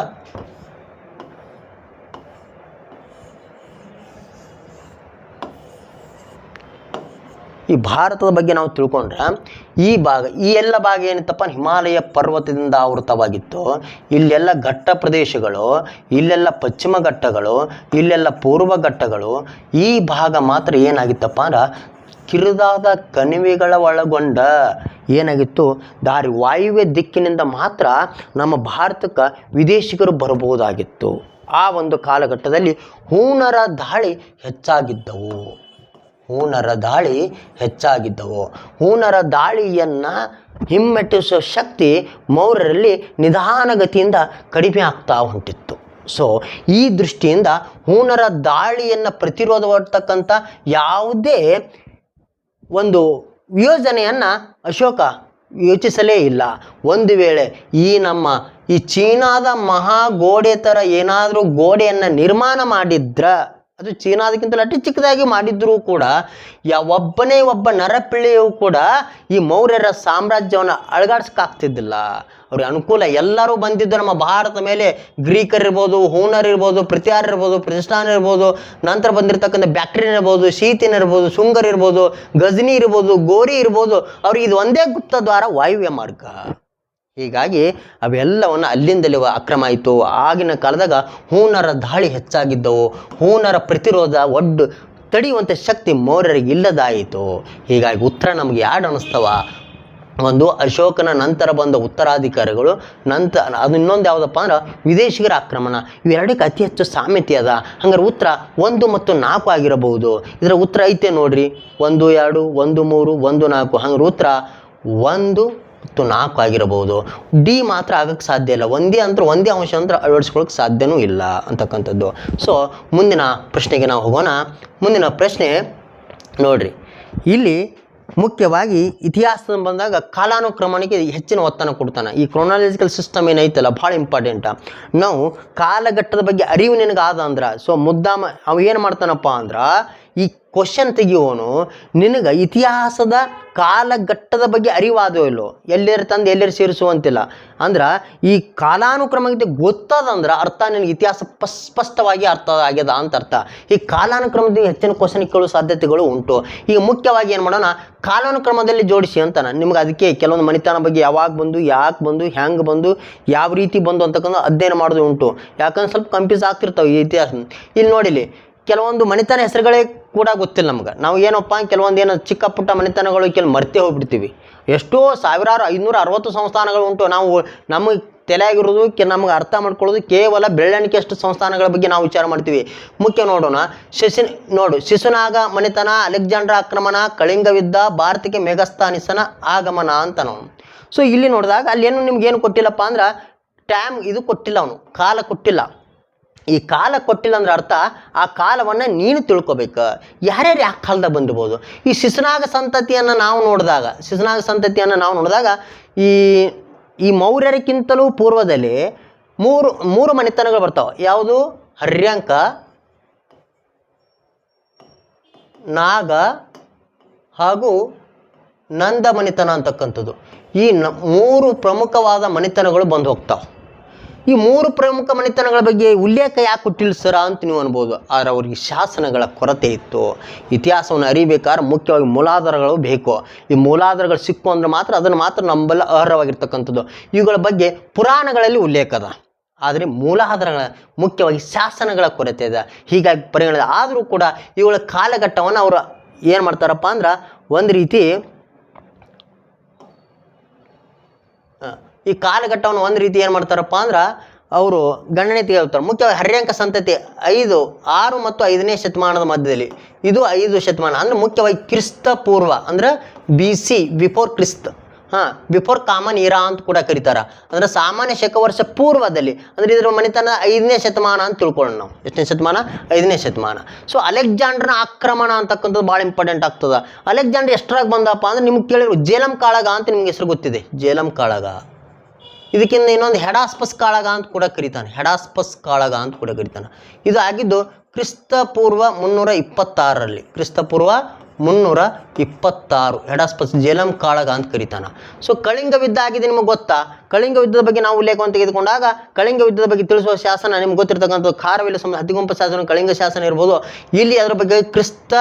ಈ ಭಾರತದ ಬಗ್ಗೆ ನಾವು ತಿಳ್ಕೊಂಡ್ರೆ ಈ ಎಲ್ಲ ಭಾಗ ಏನಿತ್ತಪ್ಪ, ಹಿಮಾಲಯ ಪರ್ವತದಿಂದ ಆವೃತವಾಗಿತ್ತು. ಇಲ್ಲೆಲ್ಲ ಘಟ್ಟ ಪ್ರದೇಶಗಳು, ಇಲ್ಲೆಲ್ಲ ಪಶ್ಚಿಮ ಘಟ್ಟಗಳು, ಇಲ್ಲೆಲ್ಲ ಪೂರ್ವ ಘಟ್ಟಗಳು. ಈ ಭಾಗ ಮಾತ್ರ ಏನಾಗಿತ್ತಪ್ಪ ಅಂದ್ರೆ ಕಿರಿದಾದ ಕಣಿವೆಗಳ ಒಳಗೊಂಡ ಏನಾಗಿತ್ತು, ವಾಯುವ್ಯ ದಿಕ್ಕಿನಿಂದ ಮಾತ್ರ ನಮ್ಮ ಭಾರತಕ್ಕೆ ವಿದೇಶಿಗರು ಬರಬಹುದಾಗಿತ್ತು. ಆ ಒಂದು ಕಾಲಘಟ್ಟದಲ್ಲಿ ಹೂಣರ ದಾಳಿ ಹೆಚ್ಚಾಗಿದ್ದವು. ಹೂಣರ ದಾಳಿಯನ್ನು ಹಿಮ್ಮೆಟ್ಟಿಸುವ ಶಕ್ತಿ ಮೌರ್ಯರಲ್ಲಿ ನಿಧಾನಗತಿಯಿಂದ ಕಡಿಮೆ ಆಗ್ತಾ ಹೊಂಟಿತ್ತು. ಸೊ ಈ ದೃಷ್ಟಿಯಿಂದ ಹೂಣರ ದಾಳಿಯನ್ನು ಪ್ರತಿರೋಧ ಮಾಡ್ತಕ್ಕಂಥ ಯಾವುದೇ ಒಂದು ಯೋಜನೆಯನ್ನು ಅಶೋಕ ಯೋಚಿಸಲೇ ಇಲ್ಲ. ಒಂದು ವೇಳೆ ಈ ಚೀನಾದ ಮಹಾಗೋಡೆ ಥರ ಏನಾದರೂ ಗೋಡೆಯನ್ನು ನಿರ್ಮಾಣ ಮಾಡಿದ್ರೆ, ಅದು ಚೀನಾದಕ್ಕಿಂತಲೂ ಅತಿ ಚಿಕ್ಕದಾಗಿ ಮಾಡಿದ್ರೂ ಕೂಡ ಒಬ್ಬ ನರಪಿಳ್ಳೆಯೂ ಕೂಡ ಈ ಮೌರ್ಯರ ಸಾಮ್ರಾಜ್ಯವನ್ನು ಅಳಗಾಡ್ಸಕ್ಕಾಗ್ತಿದ್ದಿಲ್ಲ. ಅವ್ರಿಗೆ ಅನುಕೂಲ ಎಲ್ಲರೂ ಬಂದಿದ್ದು ನಮ್ಮ ಭಾರತ ಮೇಲೆ. ಗ್ರೀಕರಿರ್ಬೋದು, ಹೂಣರ್ ಇರ್ಬೋದು, ಪ್ರತಿಹಾರ ಇರ್ಬೋದು, ಪ್ರತಿಷ್ಠಾನ ಇರ್ಬೋದು, ನಂತರ ಬಂದಿರತಕ್ಕಂಥ ಬ್ಯಾಕ್ಟ್ರಿಯನ್ ಇರ್ಬೋದು, ಶೀತಿನ್ ಇರ್ಬೋದು, ಶುಂಗರ್ ಇರ್ಬೋದು, ಗಜನಿ ಇರ್ಬೋದು, ಗೋರಿ ಇರ್ಬೋದು, ಅವ್ರಿಗೆ ಇದು ಒಂದೇ ಗುಪ್ತ ದ್ವಾರ ವಾಯುವ್ಯ ಮಾರ್ಗ. ಹೀಗಾಗಿ ಅವೆಲ್ಲವನ್ನು ಅಲ್ಲಿಂದಲೇ ಅಕ್ರಮ ಆಯಿತು. ಆಗಿನ ಕಾಲದಾಗ ಹೂಣರ ದಾಳಿ ಹೆಚ್ಚಾಗಿದ್ದವು. ಹೂಣರ ಪ್ರತಿರೋಧ ತಡೆಯುವಂಥ ಶಕ್ತಿ ಮೌರ್ಯರಿಗೆ ಇಲ್ಲದಾಯಿತು. ಹೀಗಾಗಿ ಉತ್ತರ ನಮಗೆ ಯಾರು ಅನ್ನಿಸ್ತವ, ಒಂದು ಅಶೋಕನ ನಂತರ ಬಂದ ಉತ್ತರಾಧಿಕಾರಿಗಳು, ನಂತರ ಅದು ಇನ್ನೊಂದು ಯಾವುದಪ್ಪ ಅಂದ್ರೆ ವಿದೇಶಿಗರ ಆಕ್ರಮಣ. ಇವೆರಡಕ್ಕೆ ಅತಿ ಹೆಚ್ಚು ಸಾಮ್ಯತೆ ಅದ. ಹಂಗಾರೆ ಉತ್ತರ 1 ಮತ್ತು 4 ಆಗಿರಬಹುದು. ಇದರ ಉತ್ತರ ಐತೆ ನೋಡ್ರಿ, 1, 2, 1, 3, 1, 4. ಹಂಗಾರೆ ಉತ್ತರ 1 ಮತ್ತು 4 ಆಗಿರಬಹುದು. ಡಿ ಮಾತ್ರ ಆಗಕ್ಕೆ ಸಾಧ್ಯ ಇಲ್ಲ. ಒಂದೇ ಅಂಶ ಅಂದ್ರೆ ಅಳವಡಿಸ್ಕೊಳ್ಳೋಕೆ ಸಾಧ್ಯನೂ ಇಲ್ಲ ಅಂತಕ್ಕಂಥದ್ದು. ಸೊ ಮುಂದಿನ ಪ್ರಶ್ನೆಗೆ ನಾವು ಹೋಗೋಣ. ಮುಂದಿನ ಪ್ರಶ್ನೆ ನೋಡ್ರಿ, ಇಲ್ಲಿ ಮುಖ್ಯವಾಗಿ ಇತಿಹಾಸದ ಬಂದಾಗ ಕಾಲಾನುಕ್ರಮಣಿಗೆ ಹೆಚ್ಚಿನ ಒತ್ತನ್ನು ಕೊಡ್ತಾನೆ. ಈ ಕ್ರೊನಾಲಜಿಕಲ್ ಸಿಸ್ಟಮ್ ಏನೈತಲ್ಲ ಭಾಳ ಇಂಪಾರ್ಟೆಂಟ. ನಾವು ಕಾಲಘಟ್ಟದ ಬಗ್ಗೆ ಅರಿವು ನಿನಗಾದ ಅಂದ್ರೆ, ಸೊ ಮುದ್ದಾಮ ಅವ ಏನು ಮಾಡ್ತಾನಪ್ಪ ಅಂದ್ರೆ ಈ ಕ್ವಶನ್ ತೆಗಿಯೋನು ನಿನಗೆ ಇತಿಹಾಸದ ಕಾಲಘಟ್ಟದ ಬಗ್ಗೆ ಅರಿವಾದೋ ಇಲ್ಲೋ, ಎಲ್ಲೇರು ತಂದು ಎಲ್ಲೇರು ಸೇರಿಸುವಂತಿಲ್ಲ. ಅಂದ್ರೆ ಈ ಕಾಲಾನುಕ್ರಮಕ್ಕೆ ಗೊತ್ತದಂದ್ರೆ ಅರ್ಥ ನಿನಗೆ ಇತಿಹಾಸ ಸ್ಪಷ್ಟವಾಗಿ ಅರ್ಥ ಆಗ್ಯದ ಅಂತ ಅರ್ಥ. ಈ ಕಾಲಾನುಕ್ರಮದಲ್ಲಿ ಹೆಚ್ಚಿನ ಕ್ವಶನ್ ಕೇಳೋ ಸಾಧ್ಯತೆಗಳು ಉಂಟು. ಈಗ ಮುಖ್ಯವಾಗಿ ಏನು ಮಾಡೋಣ, ಕಾಲಾನುಕ್ರಮದಲ್ಲಿ ಜೋಡಿಸಿ ಅಂತಾನೆ. ನಿಮ್ಗೆ ಅದಕ್ಕೆ ಕೆಲವೊಂದು ಮನೆತನ ಬಗ್ಗೆ ಯಾವಾಗ ಬಂದು, ಯಾಕೆ ಬಂದು, ಹೆಂಗೆ ಬಂದು, ಯಾವ ರೀತಿ ಬಂದು ಅಂತಕ್ಕಂಥ ಅಧ್ಯಯನ ಮಾಡೋದು ಉಂಟು. ಯಾಕಂದ್ರೆ ಸ್ವಲ್ಪ ಕನ್ಫ್ಯೂಸ್ ಆಗ್ತಿರ್ತಾವೆ ಈ ಇತಿಹಾಸ. ಇಲ್ಲಿ ನೋಡಿಲಿ, ಕೆಲವೊಂದು ಮನೆತನ ಹೆಸರುಗಳೇ ಕೂಡ ಗೊತ್ತಿಲ್ಲ ನಮ್ಗೆ. ನಾವು ಏನಪ್ಪ ಕೆಲವೊಂದು ಏನೋ ಚಿಕ್ಕ ಪುಟ್ಟ ಮನೆತನಗಳು ಮರ್ತೇ ಹೋಗ್ಬಿಡ್ತೀವಿ. ಎಷ್ಟೋ 1560 ಸಂಸ್ಥಾನಗಳು ಉಂಟು. ನಾವು ನಮಗೆ ತಲೆಯಾಗಿರೋದು ನಮ್ಗೆ ಅರ್ಥ ಮಾಡ್ಕೊಳ್ಳೋದು ಕೇವಲ ಬೆಳ್ಳಣಿಕೆಯಷ್ಟು ಸಂಸ್ಥಾನಗಳ ಬಗ್ಗೆ ನಾವು ವಿಚಾರ ಮಾಡ್ತೀವಿ. ಮುಖ್ಯ ನೋಡೋಣ, ಶಿಶುನಾಗ ಮನೆತನ, ಅಲೆಕ್ಸಾಂಡರ್ ಆಕ್ರಮಣ, ಕಳಿಂಗವಿದ್ದ, ಭಾರತಕ್ಕೆ ಮೆಗಸ್ತಾನಿಸನ ಆಗಮನ ಅಂತ ನಾವು. ಸೊ ಇಲ್ಲಿ ನೋಡಿದಾಗ ಅಲ್ಲೇನು ನಿಮ್ಗೇನು ಕೊಟ್ಟಿಲ್ಲಪ್ಪ ಅಂದ್ರೆ ಟೈಮ್ ಇದು ಕೊಟ್ಟಿಲ್ಲ, ಅವನು ಕಾಲ ಕೊಟ್ಟಿಲ್ಲ. ಈ ಕಾಲ ಕೊಟ್ಟಿಲ್ಲ ಅಂದ್ರೆ ಅರ್ಥ ಆ ಕಾಲವನ್ನು ನೀನು ತಿಳ್ಕೊಬೇಕು. ಯಾರ್ಯಾರು ಯಾವ ಕಾಲದಾಗ ಬಂದಿರ್ಬೋದು. ಈ ಶಿಶುನಾಗ ಸಂತತಿಯನ್ನು ನಾವು ನೋಡಿದಾಗ ಈ ಮೌರ್ಯರಿಗಿಂತಲೂ ಪೂರ್ವದಲ್ಲಿ ಮೂರು ಮನೆತನಗಳು ಬರ್ತಾವೆ. ಯಾವುದು? ಹರ್ಯಂಕ, ನಾಗ ಹಾಗೂ ನಂದ ಮನೆತನ ಅಂತಕ್ಕಂಥದ್ದು. ಈ 3 ಪ್ರಮುಖವಾದ ಮನೆತನಗಳು ಬಂದು ಹೋಗ್ತಾವೆ. ಈ 3 ಪ್ರಮುಖ ಮನೆತನಗಳ ಬಗ್ಗೆ ಉಲ್ಲೇಖ ಯಾಕೆ ಕೊಟ್ಟಿಲ್ಲ ಸರ ಅಂತ ನೀವು ಅನ್ಬೋದು. ಆದರೆ ಅವರಿಗೆ ಶಾಸನಗಳ ಕೊರತೆ ಇತ್ತು. ಇತಿಹಾಸವನ್ನು ಅರಿಬೇಕಾದ್ರೆ ಮುಖ್ಯವಾಗಿ ಮೂಲಾಧಾರಗಳು ಬೇಕು. ಈ ಮೂಲಾಧಾರಗಳು ಸಿಕ್ಕು ಅಂದ್ರೆ ಮಾತ್ರ ಅದನ್ನು ಮಾತ್ರ ನಂಬಲ್ಲ ಅರ್ಹವಾಗಿರ್ತಕ್ಕಂಥದ್ದು. ಇವುಗಳ ಬಗ್ಗೆ ಪುರಾಣಗಳಲ್ಲಿ ಉಲ್ಲೇಖ ಅದ, ಆದರೆ ಮೂಲಾಧಾರಗಳ ಮುಖ್ಯವಾಗಿ ಶಾಸನಗಳ ಕೊರತೆ ಇದೆ. ಹೀಗಾಗಿ ಪರಿಗಣನೆ ಆದರೂ ಕೂಡ ಇವುಗಳ ಕಾಲಘಟ್ಟವನ್ನು ಅವರು ಏನು ಮಾಡ್ತಾರಪ್ಪ ಅಂದ್ರೆ ಒಂದು ರೀತಿ ಈ ಕಾಲಘಟ್ಟವನ್ನು ಒಂದು ರೀತಿ ಏನು ಮಾಡ್ತಾರಪ್ಪ ಅಂದ್ರೆ ಅವರು ಗಣನೆ ತೆಗೆದುತ್ತಾರೆ. ಮುಖ್ಯವಾಗಿ ಹರ್ಯಾಂಕ ಸಂತತಿ 5, 6 ಮತ್ತು 5ನೇ ಶತಮಾನದ ಮಧ್ಯದಲ್ಲಿ, ಇದು 5 ಶತಮಾನ ಅಂದರೆ ಮುಖ್ಯವಾಗಿ ಕ್ರಿಸ್ತ ಪೂರ್ವ ಅಂದ್ರೆ BC ಬಿಫೋರ್ ಕ್ರಿಸ್ತ, ಬಿಫೋರ್ ಕಾಮನ್ ಇರಾ ಅಂತ ಕೂಡ ಕರೀತಾರೆ. ಅಂದರೆ ಸಾಮಾನ್ಯ ಶಕವರ್ಷ ಪೂರ್ವದಲ್ಲಿ, ಅಂದರೆ ಇದರ ಮನೆತನ 5ನೇ ಶತಮಾನ ಅಂತ ತಿಳ್ಕೊಳ್ಳೋಣ ನಾವು. ಎಷ್ಟನೇ ಶತಮಾನ? 5ನೇ ಶತಮಾನ. ಸೊ ಅಲೆಕ್ಸಾಂಡ್ರನ ಆಕ್ರಮಣ ಅಂತಕ್ಕಂಥದ್ದು ಭಾಳ ಇಂಪಾರ್ಟೆಂಟ್ ಆಗ್ತದೆ. ಅಲೆಕ್ಸಾಂಡರ್ ಎಷ್ಟರಾಗ ಬಂದಪ್ಪ ಅಂದ್ರೆ ನಿಮ್ಗೆ ಕೇಳಿದ್ರು ಜೇಲಂ ಕಾಳಗ ಅಂತ ನಿಮ್ಗೆ ಹೆಸರು ಗೊತ್ತಿದೆ, ಜೇಲಂ ಕಾಳಗ. ಇದಕ್ಕಿಂತ ಇನ್ನೊಂದು ಹೆಡಾಸ್ಪಸ್ ಕಾಳಗ ಅಂತ ಕೂಡ ಕರೀತಾನೆ, ಹೆಡಾಸ್ಪಸ್ ಕಾಳಗ ಅಂತ ಕೂಡ ಕರೀತಾನೆ. ಇದು ಆಗಿದ್ದು ಕ್ರಿಸ್ತ ಪೂರ್ವ 326ರಲ್ಲಿ, ಕ್ರಿಸ್ತ ಪೂರ್ವ 326 ಹೆಡಾಸ್ಪಸ್ ಜೇಲಂ ಕಾಳಗ ಅಂತ ಕರೀತಾನೆ. ಸೊ ಕಳಿಂಗ ಯುದ್ಧ ಆಗಿದೆ ನಿಮಗೆ ಗೊತ್ತಾ? ಕಳಿಂಗ ಯುದ್ಧದ ಬಗ್ಗೆ ನಾವು ಉಲ್ಲೇಖವನ್ನು ತೆಗೆದುಕೊಂಡಾಗ ಕಳಿಂಗ ಯುದ್ಧದ ಬಗ್ಗೆ ತಿಳಿಸುವ ಶಾಸನ ನಿಮ್ಗೆ ಗೊತ್ತಿರ್ತಕ್ಕಂಥದ್ದು ಖಾರವಿಲ್ಲ ಹತ್ತಿಗುಂಪ ಶಾಸನ, ಕಳಿಂಗ ಶಾಸನ ಇರ್ಬೋದು. ಇಲ್ಲಿ ಅದರ ಬಗ್ಗೆ ಕ್ರಿಸ್ತ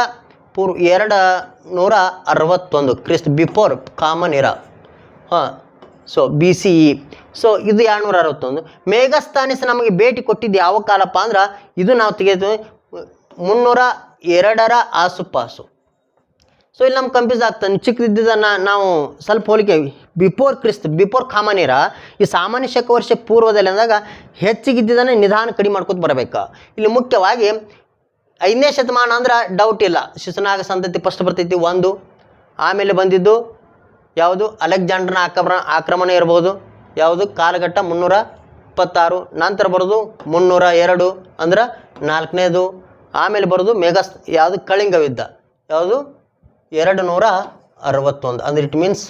ಪೂರ್ವ 261 ಕ್ರಿಸ್ತ ಬಿಫೋರ್ ಕಾಮನ್ ಇರಾ, ಸೊ BCE. ಸೊ ಇದು 261. ಮೇಘಸ್ತಾನಿಸ್ ನಮಗೆ ಭೇಟಿ ಕೊಟ್ಟಿದ್ದು ಯಾವ ಕಾಲಪ್ಪ ಅಂದ್ರೆ ಇದು ನಾವು ತೆಗೆದು 302ರ ಆಸುಪಾಸು. ಸೊ ಇಲ್ಲಿ ನಮ್ಗೆ ಕನ್ಫ್ಯೂಸ್ ಆಗ್ತದೆ. ಚಿಕ್ಕದಿದ್ದನ್ನು ನಾವು ಸ್ವಲ್ಪ ಹೋಲಿಕೆ ಬಿಫೋರ್ ಕ್ರಿಸ್ತ ಬಿಫೋರ್ ಕಾಮನ್ ಇರಾ ಈ ಸಾಮಾನ್ಯ ಶಕವರ್ಷ ಪೂರ್ವದಲ್ಲಿ ಅಂದಾಗ ಹೆಚ್ಚಿಗಿದ್ದದನ್ನು ನಿಧಾನ ಕಡಿಮೆ ಮಾಡ್ಕೊತ ಬರಬೇಕು. ಇಲ್ಲಿ ಮುಖ್ಯವಾಗಿ 5ನೇ ಶತಮಾನ ಅಂದ್ರೆ ಡೌಟ್ ಇಲ್ಲ, ಶಿಶುನಾಗ ಸಂತತಿ ಫಸ್ಟ್ ಬರ್ತೈತಿ 1. ಆಮೇಲೆ ಬಂದಿದ್ದು ಯಾವುದು? ಅಲೆಕ್ಸಾಂಡರ್ನ ಆಕ್ರಮಣ ಇರ್ಬೋದು. ಯಾವುದು? ಕಾಲಘಟ್ಟ 326. ನಂತರ ಬರೋದು 302 ಅಂದ್ರೆ 4ನೇದು. ಆಮೇಲೆ ಬರೋದು ಯಾವುದು? ಕಳಿಂಗ ಯುದ್ಧ. ಯಾವುದು? 261 ಅಂದ್ರೆ ಇಟ್ ಮೀನ್ಸ್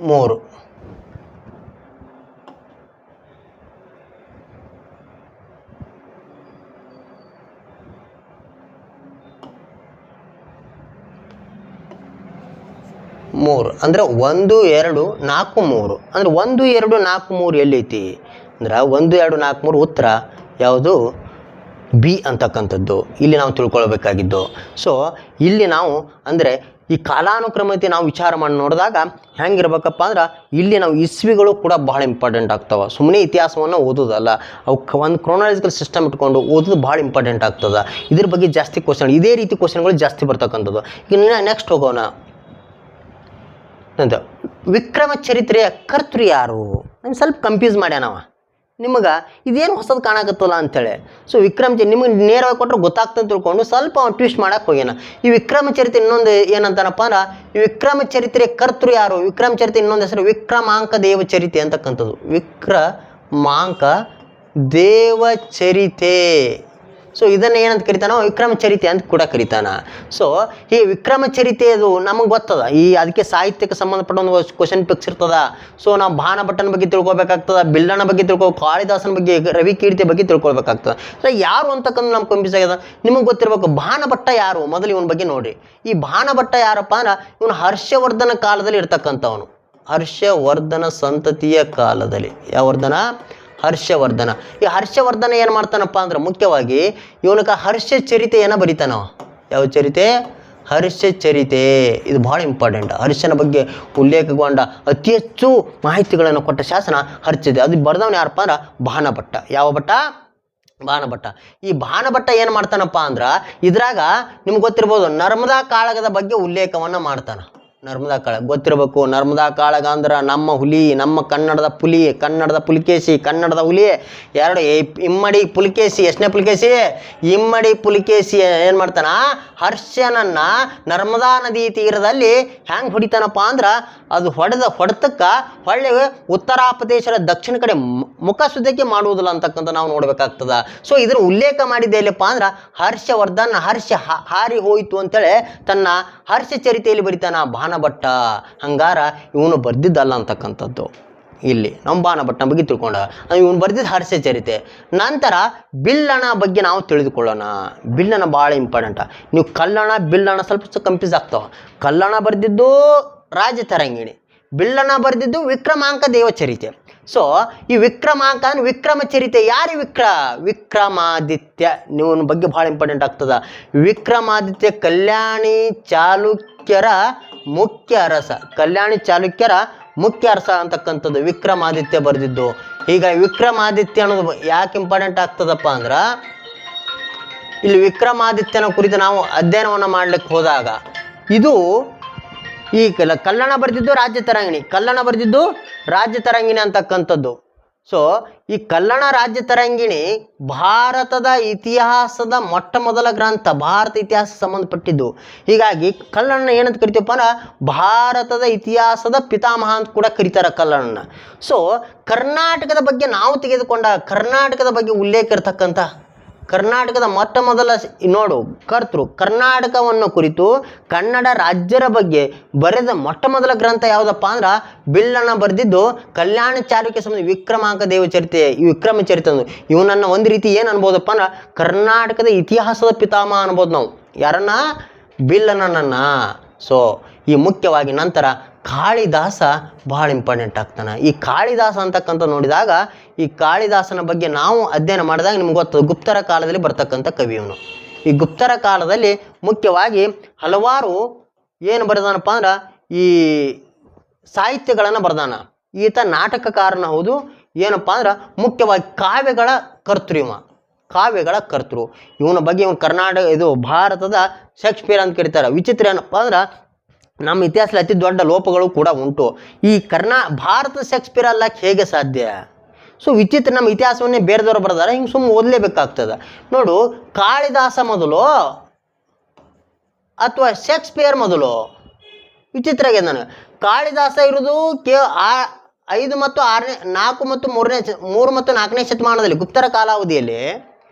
3. ಅಂದರೆ 1, 2, 4, 3 ಅಂದರೆ 1, 2, 4, 3 ಎಲ್ಲೈತಿ ಅಂದ್ರೆ 1, 2, 4, 3 ಉತ್ತರ ಯಾವುದು? B ಅಂತಕ್ಕಂಥದ್ದು ಇಲ್ಲಿ ನಾವು ತಿಳ್ಕೊಳ್ಬೇಕಾಗಿದ್ದು. ಸೊ ಇಲ್ಲಿ ನಾವು ಅಂದರೆ ಈ ಕಾಲಾನುಕ್ರಮತೆ ನಾವು ವಿಚಾರ ಮಾಡಿ ನೋಡಿದಾಗ ಹೆಂಗಿರ್ಬೇಕಪ್ಪ ಅಂದ್ರೆ ಇಲ್ಲಿ ನಾವು ಇಸ್ವಿಗಳು ಕೂಡ ಬಹಳ ಇಂಪಾರ್ಟೆಂಟ್ ಆಗ್ತವೆ. ಸುಮ್ಮನೆ ಇತಿಹಾಸವನ್ನು ಓದೋದಲ್ಲ, ಅವಕ್ಕೆ ಒಂದು ಕ್ರೋನಾಲಜಿಕಲ್ ಸಿಸ್ಟಮ್ ಇಟ್ಕೊಂಡು ಓದೋದು ಭಾಳ ಇಂಪಾರ್ಟೆಂಟ್ ಆಗ್ತದೆ. ಇದ್ರ ಬಗ್ಗೆ ಜಾಸ್ತಿ ಕ್ವಶನ್, ಇದೇ ರೀತಿ ಕ್ವಶನ್ಗಳು ಜಾಸ್ತಿ ಬರ್ತಕ್ಕಂಥದ್ದು. ಈಗ ನೆಕ್ಸ್ಟ್ ಹೋಗೋಣ ಅಂತ. ವಿಕ್ರಮ ಚರಿತ್ರೆಯ ಕರ್ತೃ ಯಾರು? ನಂಗೆ ಸ್ವಲ್ಪ ಕನ್ಫ್ಯೂಸ್ ಮಾಡ್ಯಾನವ. ನಿಮಗೆ ಇದೇನು ಹೊಸದು ಕಾಣಕತ್ತಲ್ಲ ಅಂಥೇಳಿ. ಸೊ ನಿಮಗೆ ನೇರವಾಗಿ ಕೊಟ್ಟರೆ ಗೊತ್ತಾಗ್ತಂತ ತಿಳ್ಕೊಂಡು ಸ್ವಲ್ಪ ಟ್ವಿಸ್ಟ್ ಮಾಡಕ್ಕೆ ಹೋಗ್ಯಾನ. ಈ ವಿಕ್ರಮ ಚರಿತ್ರೆ ಇನ್ನೊಂದು ಏನಂತಾನಪ್ಪ ಅಂದ್ರೆ ಈ ವಿಕ್ರಮ ಚರಿತ್ರೆಯ ಕರ್ತೃ ಯಾರು? ವಿಕ್ರಮ ಚರಿತ್ರೆ ಇನ್ನೊಂದು ಹೆಸರು ವಿಕ್ರಮಾಂಕ ದೇವಚರಿತೆ ಅಂತಕ್ಕಂಥದ್ದು. ವಿಕ್ರಮಾಂಕ ದೇವಚರಿತೆ. ಸೊ ಇದನ್ನು ಏನಂತ ಕರಿತಾನೋ ವಿಕ್ರಮ ಚರಿತೆ ಅಂತ ಕೂಡ ಕರಿತಾನ. ಸೊ ಈ ವಿಕ್ರಮ ಚರಿತೆ ಅದು ನಮಗೆ ಗೊತ್ತದ. ಅದಕ್ಕೆ ಸಾಹಿತ್ಯಕ್ಕೆ ಸಂಬಂಧಪಟ್ಟ ಒಂದು ಕ್ವಶನ್ ಪಿಕ್ಸ್ ಇರ್ತದ. ಸೊ ನಾವು ಬಾಣಭಟ್ಟನ ಬಗ್ಗೆ ತಿಳ್ಕೊಬೇಕಾಗ್ತದೆ, ಬಿಲ್ಲಣ್ಣ ಬಗ್ಗೆ ಕಾಳಿದಾಸನ ಬಗ್ಗೆ, ರವಿಕೀರ್ತಿ ಬಗ್ಗೆ ತಿಳ್ಕೊಳ್ಬೇಕಾಗ್ತದೆ. ಸೊ ಯಾರು ಅಂತಕ್ಕಂಥ ನಮ್ಗೆ ಕನ್ಫ್ಯೂಸ್ ಆಗ್ಯದ. ನಿಮಗೆ ಗೊತ್ತಿರಬೇಕು ಬಾಣಭಟ್ಟ ಯಾರು. ಮೊದಲು ಇವನ ಬಗ್ಗೆ ನೋಡ್ರಿ. ಈ ಬಾಣಭಟ್ಟ ಯಾರಪ್ಪ ಅಂದ್ರೆ ಇವನು ಹರ್ಷವರ್ಧನ ಕಾಲದಲ್ಲಿ ಇರ್ತಕ್ಕಂಥವನು. ಹರ್ಷವರ್ಧನ ಸಂತತಿಯ ಕಾಲದಲ್ಲಿ. ಯಾವ ವರ್ಧನ? ಹರ್ಷವರ್ಧನ. ಈ ಹರ್ಷವರ್ಧನ ಏನು ಮಾಡ್ತಾನಪ್ಪ ಅಂದ್ರೆ ಮುಖ್ಯವಾಗಿ ಇವನಕ್ಕೆ ಹರ್ಷ ಚರಿತೆಯನ್ನು ಬರಿತಾನ. ಯಾವ ಚರಿತೆ? ಹರ್ಷ ಚರಿತೆ. ಇದು ಭಾಳ ಇಂಪಾರ್ಟೆಂಟ್. ಹರ್ಷನ ಬಗ್ಗೆ ಉಲ್ಲೇಖಗೊಂಡ ಅತಿ ಹೆಚ್ಚು ಮಾಹಿತಿಗಳನ್ನು ಕೊಟ್ಟ ಶಾಸನ ಹರ್ಷಿದೆ. ಅದು ಬರೆದವನು ಯಾರಪ್ಪ ಅಂದ್ರೆ ಬಾಣಭಟ್ಟ. ಯಾವ ಭಟ್ಟ? ಬಾಣಭಟ್ಟ. ಈ ಬಾಣಭಟ್ಟ ಏನು ಮಾಡ್ತಾನಪ್ಪ ಅಂದ್ರೆ ಇದ್ರಾಗ ನಿಮ್ಗೆ ಗೊತ್ತಿರ್ಬೋದು ನರ್ಮದಾ ಕಾಳಗದ ಬಗ್ಗೆ ಉಲ್ಲೇಖವನ್ನು ಮಾಡ್ತಾನೆ. ನರ್ಮದಾ ಕಾಳಗ ಗೊತ್ತಿರಬೇಕು. ನರ್ಮದಾ ಕಾಳಗ ಅಂದ್ರೆ ನಮ್ಮ ಹುಲಿ, ನಮ್ಮ ಕನ್ನಡದ ಪುಲಿ, ಕನ್ನಡದ ಪುಲಿಕೇಶಿ, ಕನ್ನಡದ ಹುಲಿ. ಇಮ್ಮಡಿ ಪುಲಿಕೇಶಿ. ಎಷ್ಟನೇ ಪುಲಿಕೇಶಿ? ಇಮ್ಮಡಿ ಪುಲಿಕೇಶಿ ಏನು ಮಾಡ್ತಾನ? ಹರ್ಷನನ್ನು ನರ್ಮದಾ ನದಿ ತೀರದಲ್ಲಿ ಹೆಂಗೆ ಹೊಡಿತಾನಪ್ಪ ಅಂದ್ರೆ ಅದು ಹೊಡೆತಕ್ಕೆ ಹೊಳ್ಳಿ ಉತ್ತರಾಪದೇಶದ ದಕ್ಷಿಣ ಕಡೆ ಮುಖಸುದ್ದಕ್ಕೆ ಮಾಡುವುದಿಲ್ಲ ಅಂತಕ್ಕಂಥ ನಾವು ನೋಡ್ಬೇಕಾಗ್ತದ. ಸೊ ಇದ್ರ ಉಲ್ಲೇಖ ಮಾಡಿದ್ದೆ ಎಲ್ಲಪ್ಪ ಅಂದ್ರೆ ಹರ್ಷವರ್ಧನ್ ಹರ್ಷ ಹಾರಿ ಹೋಯಿತು ಅಂತೇಳಿ ತನ್ನ ಹರ್ಷ ಚರಿತೆಯಲ್ಲಿ ಬರಿತಾನ ಬಾಣಭಟ್ಟ. ಹಂಗಾರ ಇವನು ಬರ್ದಿದ್ದಲ್ಲ ಅಂತಕ್ಕಂಥದ್ದು. ಇಲ್ಲಿ ನಮ್ಮ ಬಾಣಭಟ್ಟನ ಬಗ್ಗೆ ತಿಳ್ಕೊಂಡ ಇವನು ಬರೆದಿದ್ದ ಹರ್ಷ ಚರಿತೆ. ನಂತರ ಬಿಲ್ಲಣ ಬಗ್ಗೆ ನಾವು ತಿಳಿದುಕೊಳ್ಳೋಣ. ಬಿಲ್ಲಣ ಭಾಳ ಇಂಪಾರ್ಟೆಂಟ್. ನೀವು ಕಲ್ಲಣ ಬಿಲ್ಲಣ ಸ್ವಲ್ಪ ಕನ್ಫ್ಯೂಸ್ ಆಗ್ತಾವ. ಕಲ್ಲಣ ಬರೆದಿದ್ದು ರಾಜತರಂಗಿಣಿ, ಬಿಲ್ಲಣ ಬರೆದಿದ್ದು ವಿಕ್ರಮಾಂಕ ದೇವಚರಿತೆ. ಸೊ ಈ ವಿಕ್ರಮಾಂಕ ಅಂದ್ರೆ ವಿಕ್ರಮ ಚರಿತೆ. ಯಾರು ವಿಕ್ರಮಾದಿತ್ಯ. ನೀವು ಬಗ್ಗೆ ಭಾಳ ಇಂಪಾರ್ಟೆಂಟ್ ಆಗ್ತದ. ವಿಕ್ರಮಾದಿತ್ಯ ಕಲ್ಯಾಣಿ ಚಾಲುಕ್ಯರ ಮುಖ್ಯ ಅರಸ. ಕಲ್ಯಾಣಿ ಚಾಲುಕ್ಯರ ಮುಖ್ಯ ಅರಸ ಅಂತಕ್ಕಂಥದ್ದು ವಿಕ್ರಮಾದಿತ್ಯ ಬರೆದಿದ್ದು. ಈಗ ವಿಕ್ರಮಾದಿತ್ಯ ಅನ್ನೋದು ಯಾಕೆ ಇಂಪಾರ್ಟೆಂಟ್ ಆಗ್ತದಪ್ಪ ಅಂದ್ರೆ, ಇಲ್ಲಿ ವಿಕ್ರಮಾದಿತ್ಯನ ಕುರಿತು ನಾವು ಅಧ್ಯಯನವನ್ನು ಮಾಡ್ಲಿಕ್ಕೆ ಹೋದಾಗ ಇದು ಈ ಕಲ್ಲಣ ಬರೆದಿದ್ದು ರಾಜ್ಯತರಂಗಿಣಿ, ಕಲ್ಲಣ ಬರೆದಿದ್ದು ರಾಜ್ಯತರಂಗಿಣಿ ಅಂತಕ್ಕಂಥದ್ದು. ಸೊ ಈ ಕಲ್ಲಣ ರಾಜ್ಯತರಂಗಿಣಿ ಭಾರತದ ಇತಿಹಾಸದ ಮೊಟ್ಟ ಮೊದಲ ಗ್ರಂಥ, ಭಾರತ ಇತಿಹಾಸ ಸಂಬಂಧಪಟ್ಟಿದ್ದು. ಹೀಗಾಗಿ ಕಲ್ಲಣ್ಣ ಏನಂತ ಕರಿತೀವಪ್ಪ ಅಂದ್ರೆ ಭಾರತದ ಇತಿಹಾಸದ ಪಿತಾಮಹ ಅಂತ ಕೂಡ ಕರೀತಾರೆ ಕಲ್ಲಣ್ಣ. ಸೊ ಕರ್ನಾಟಕದ ಬಗ್ಗೆ ನಾವು ತೆಗೆದುಕೊಂಡ ಕರ್ನಾಟಕದ ಬಗ್ಗೆ ಉಲ್ಲೇಖ ಇರತಕ್ಕಂಥ ಕರ್ನಾಟಕದ ಮೊಟ್ಟ ಮೊದಲ ನೋಡು ಕರ್ತೃ ಕರ್ನಾಟಕವನ್ನು ಕುರಿತು ಕನ್ನಡ ರಾಜ್ಯರ ಬಗ್ಗೆ ಬರೆದ ಮೊಟ್ಟ ಮೊದಲ ಗ್ರಂಥ ಯಾವುದಪ್ಪ ಅಂದ್ರೆ ಬಿಲ್ಲಣ ಬರೆದಿದ್ದು ಕಲ್ಯಾಣ ಚಾಲುಕ್ಯ ಸಂಬಂಧ ವಿಕ್ರಮಾಂಕ ದೇವಚರಿತೆ. ಈ ವಿಕ್ರಮ ಚರಿತೆ ಅಂದು ಇವನನ್ನು ಒಂದು ರೀತಿ ಏನು ಅನ್ಬೋದಪ್ಪ ಅಂದ್ರೆ ಕರ್ನಾಟಕದ ಇತಿಹಾಸದ ಪಿತಾಮಹ ಅನ್ಬೋದು ನಾವು. ಯಾರನ್ನ? ಬಿಲ್ಲಣ್ಣನನ್ನ. ಸೊ ಈ ಮುಖ್ಯವಾಗಿ ನಂತರ ಕಾಳಿದಾಸ ಭಾಳ ಇಂಪಾರ್ಟೆಂಟ್ ಆಗ್ತಾನೆ. ಈ ಕಾಳಿದಾಸ ಅಂತಕ್ಕಂಥ ನೋಡಿದಾಗ ಈ ಕಾಳಿದಾಸನ ಬಗ್ಗೆ ನಾವು ಅಧ್ಯಯನ ಮಾಡಿದಾಗ ನಿಮ್ಗೆ ಗೊತ್ತು, ಗುಪ್ತರ ಕಾಲದಲ್ಲಿ ಬರ್ತಕ್ಕಂಥ ಕವಿ ಇವನು. ಈ ಗುಪ್ತರ ಕಾಲದಲ್ಲಿ ಮುಖ್ಯವಾಗಿ ಹಲವಾರು ಏನು ಬರೆದಾನಪ್ಪ ಅಂದ್ರೆ ಈ ಸಾಹಿತ್ಯಗಳನ್ನು ಬರೆದಾನ. ಈತ ನಾಟಕಕಾರನ ಹೌದು. ಏನಪ್ಪ ಅಂದ್ರೆ ಮುಖ್ಯವಾಗಿ ಕಾವ್ಯಗಳ ಕರ್ತೃ ಇವ, ಕಾವ್ಯಗಳ ಕರ್ತೃ. ಇವನ ಬಗ್ಗೆ ಇವನು ಕರ್ನಾಟಕ ಇದು ಭಾರತದ ಶೇಕ್ಸ್ಪಿಯರ್ ಅಂತ ಕರೀತಾರೆ. ವಿಚಿತ್ರ ಏನಪ್ಪ ಅಂದ್ರೆ ನಮ್ಮ ಇತಿಹಾಸದಲ್ಲಿ ಅತಿ ದೊಡ್ಡ ಲೋಪಗಳು ಕೂಡ ಉಂಟು. ಈ ಭಾರತದ ಶೇಕ್ಸ್ಪಿಯರ್ ಅಲ್ಲಕ್ಕೆ ಹೇಗೆ ಸಾಧ್ಯ? ಸೊ ವಿಚಿತ್ರ, ನಮ್ಮ ಇತಿಹಾಸವನ್ನೇ ಬೇರೆದವರು ಬರೆದಾರೆ, ಹಿಂಗೆ ಸುಮ್ಮನೆ ಓದಲೇಬೇಕಾಗ್ತದೆ. ನೋಡು, ಕಾಳಿದಾಸ ಮೊದಲು ಅಥವಾ ಶೇಕ್ಸ್ಪಿಯರ್ ಮೊದಲು? ವಿಚಿತ್ರ ಆಗಿದೆ ನನಗೆ. ಕಾಳಿದಾಸ ಇರೋದು 5 ಮತ್ತು 6ನೇ 4 ಮತ್ತು 3 ಮತ್ತು 4ನೇ ಶತಮಾನದಲ್ಲಿ ಗುಪ್ತರ ಕಾಲಾವಧಿಯಲ್ಲಿ.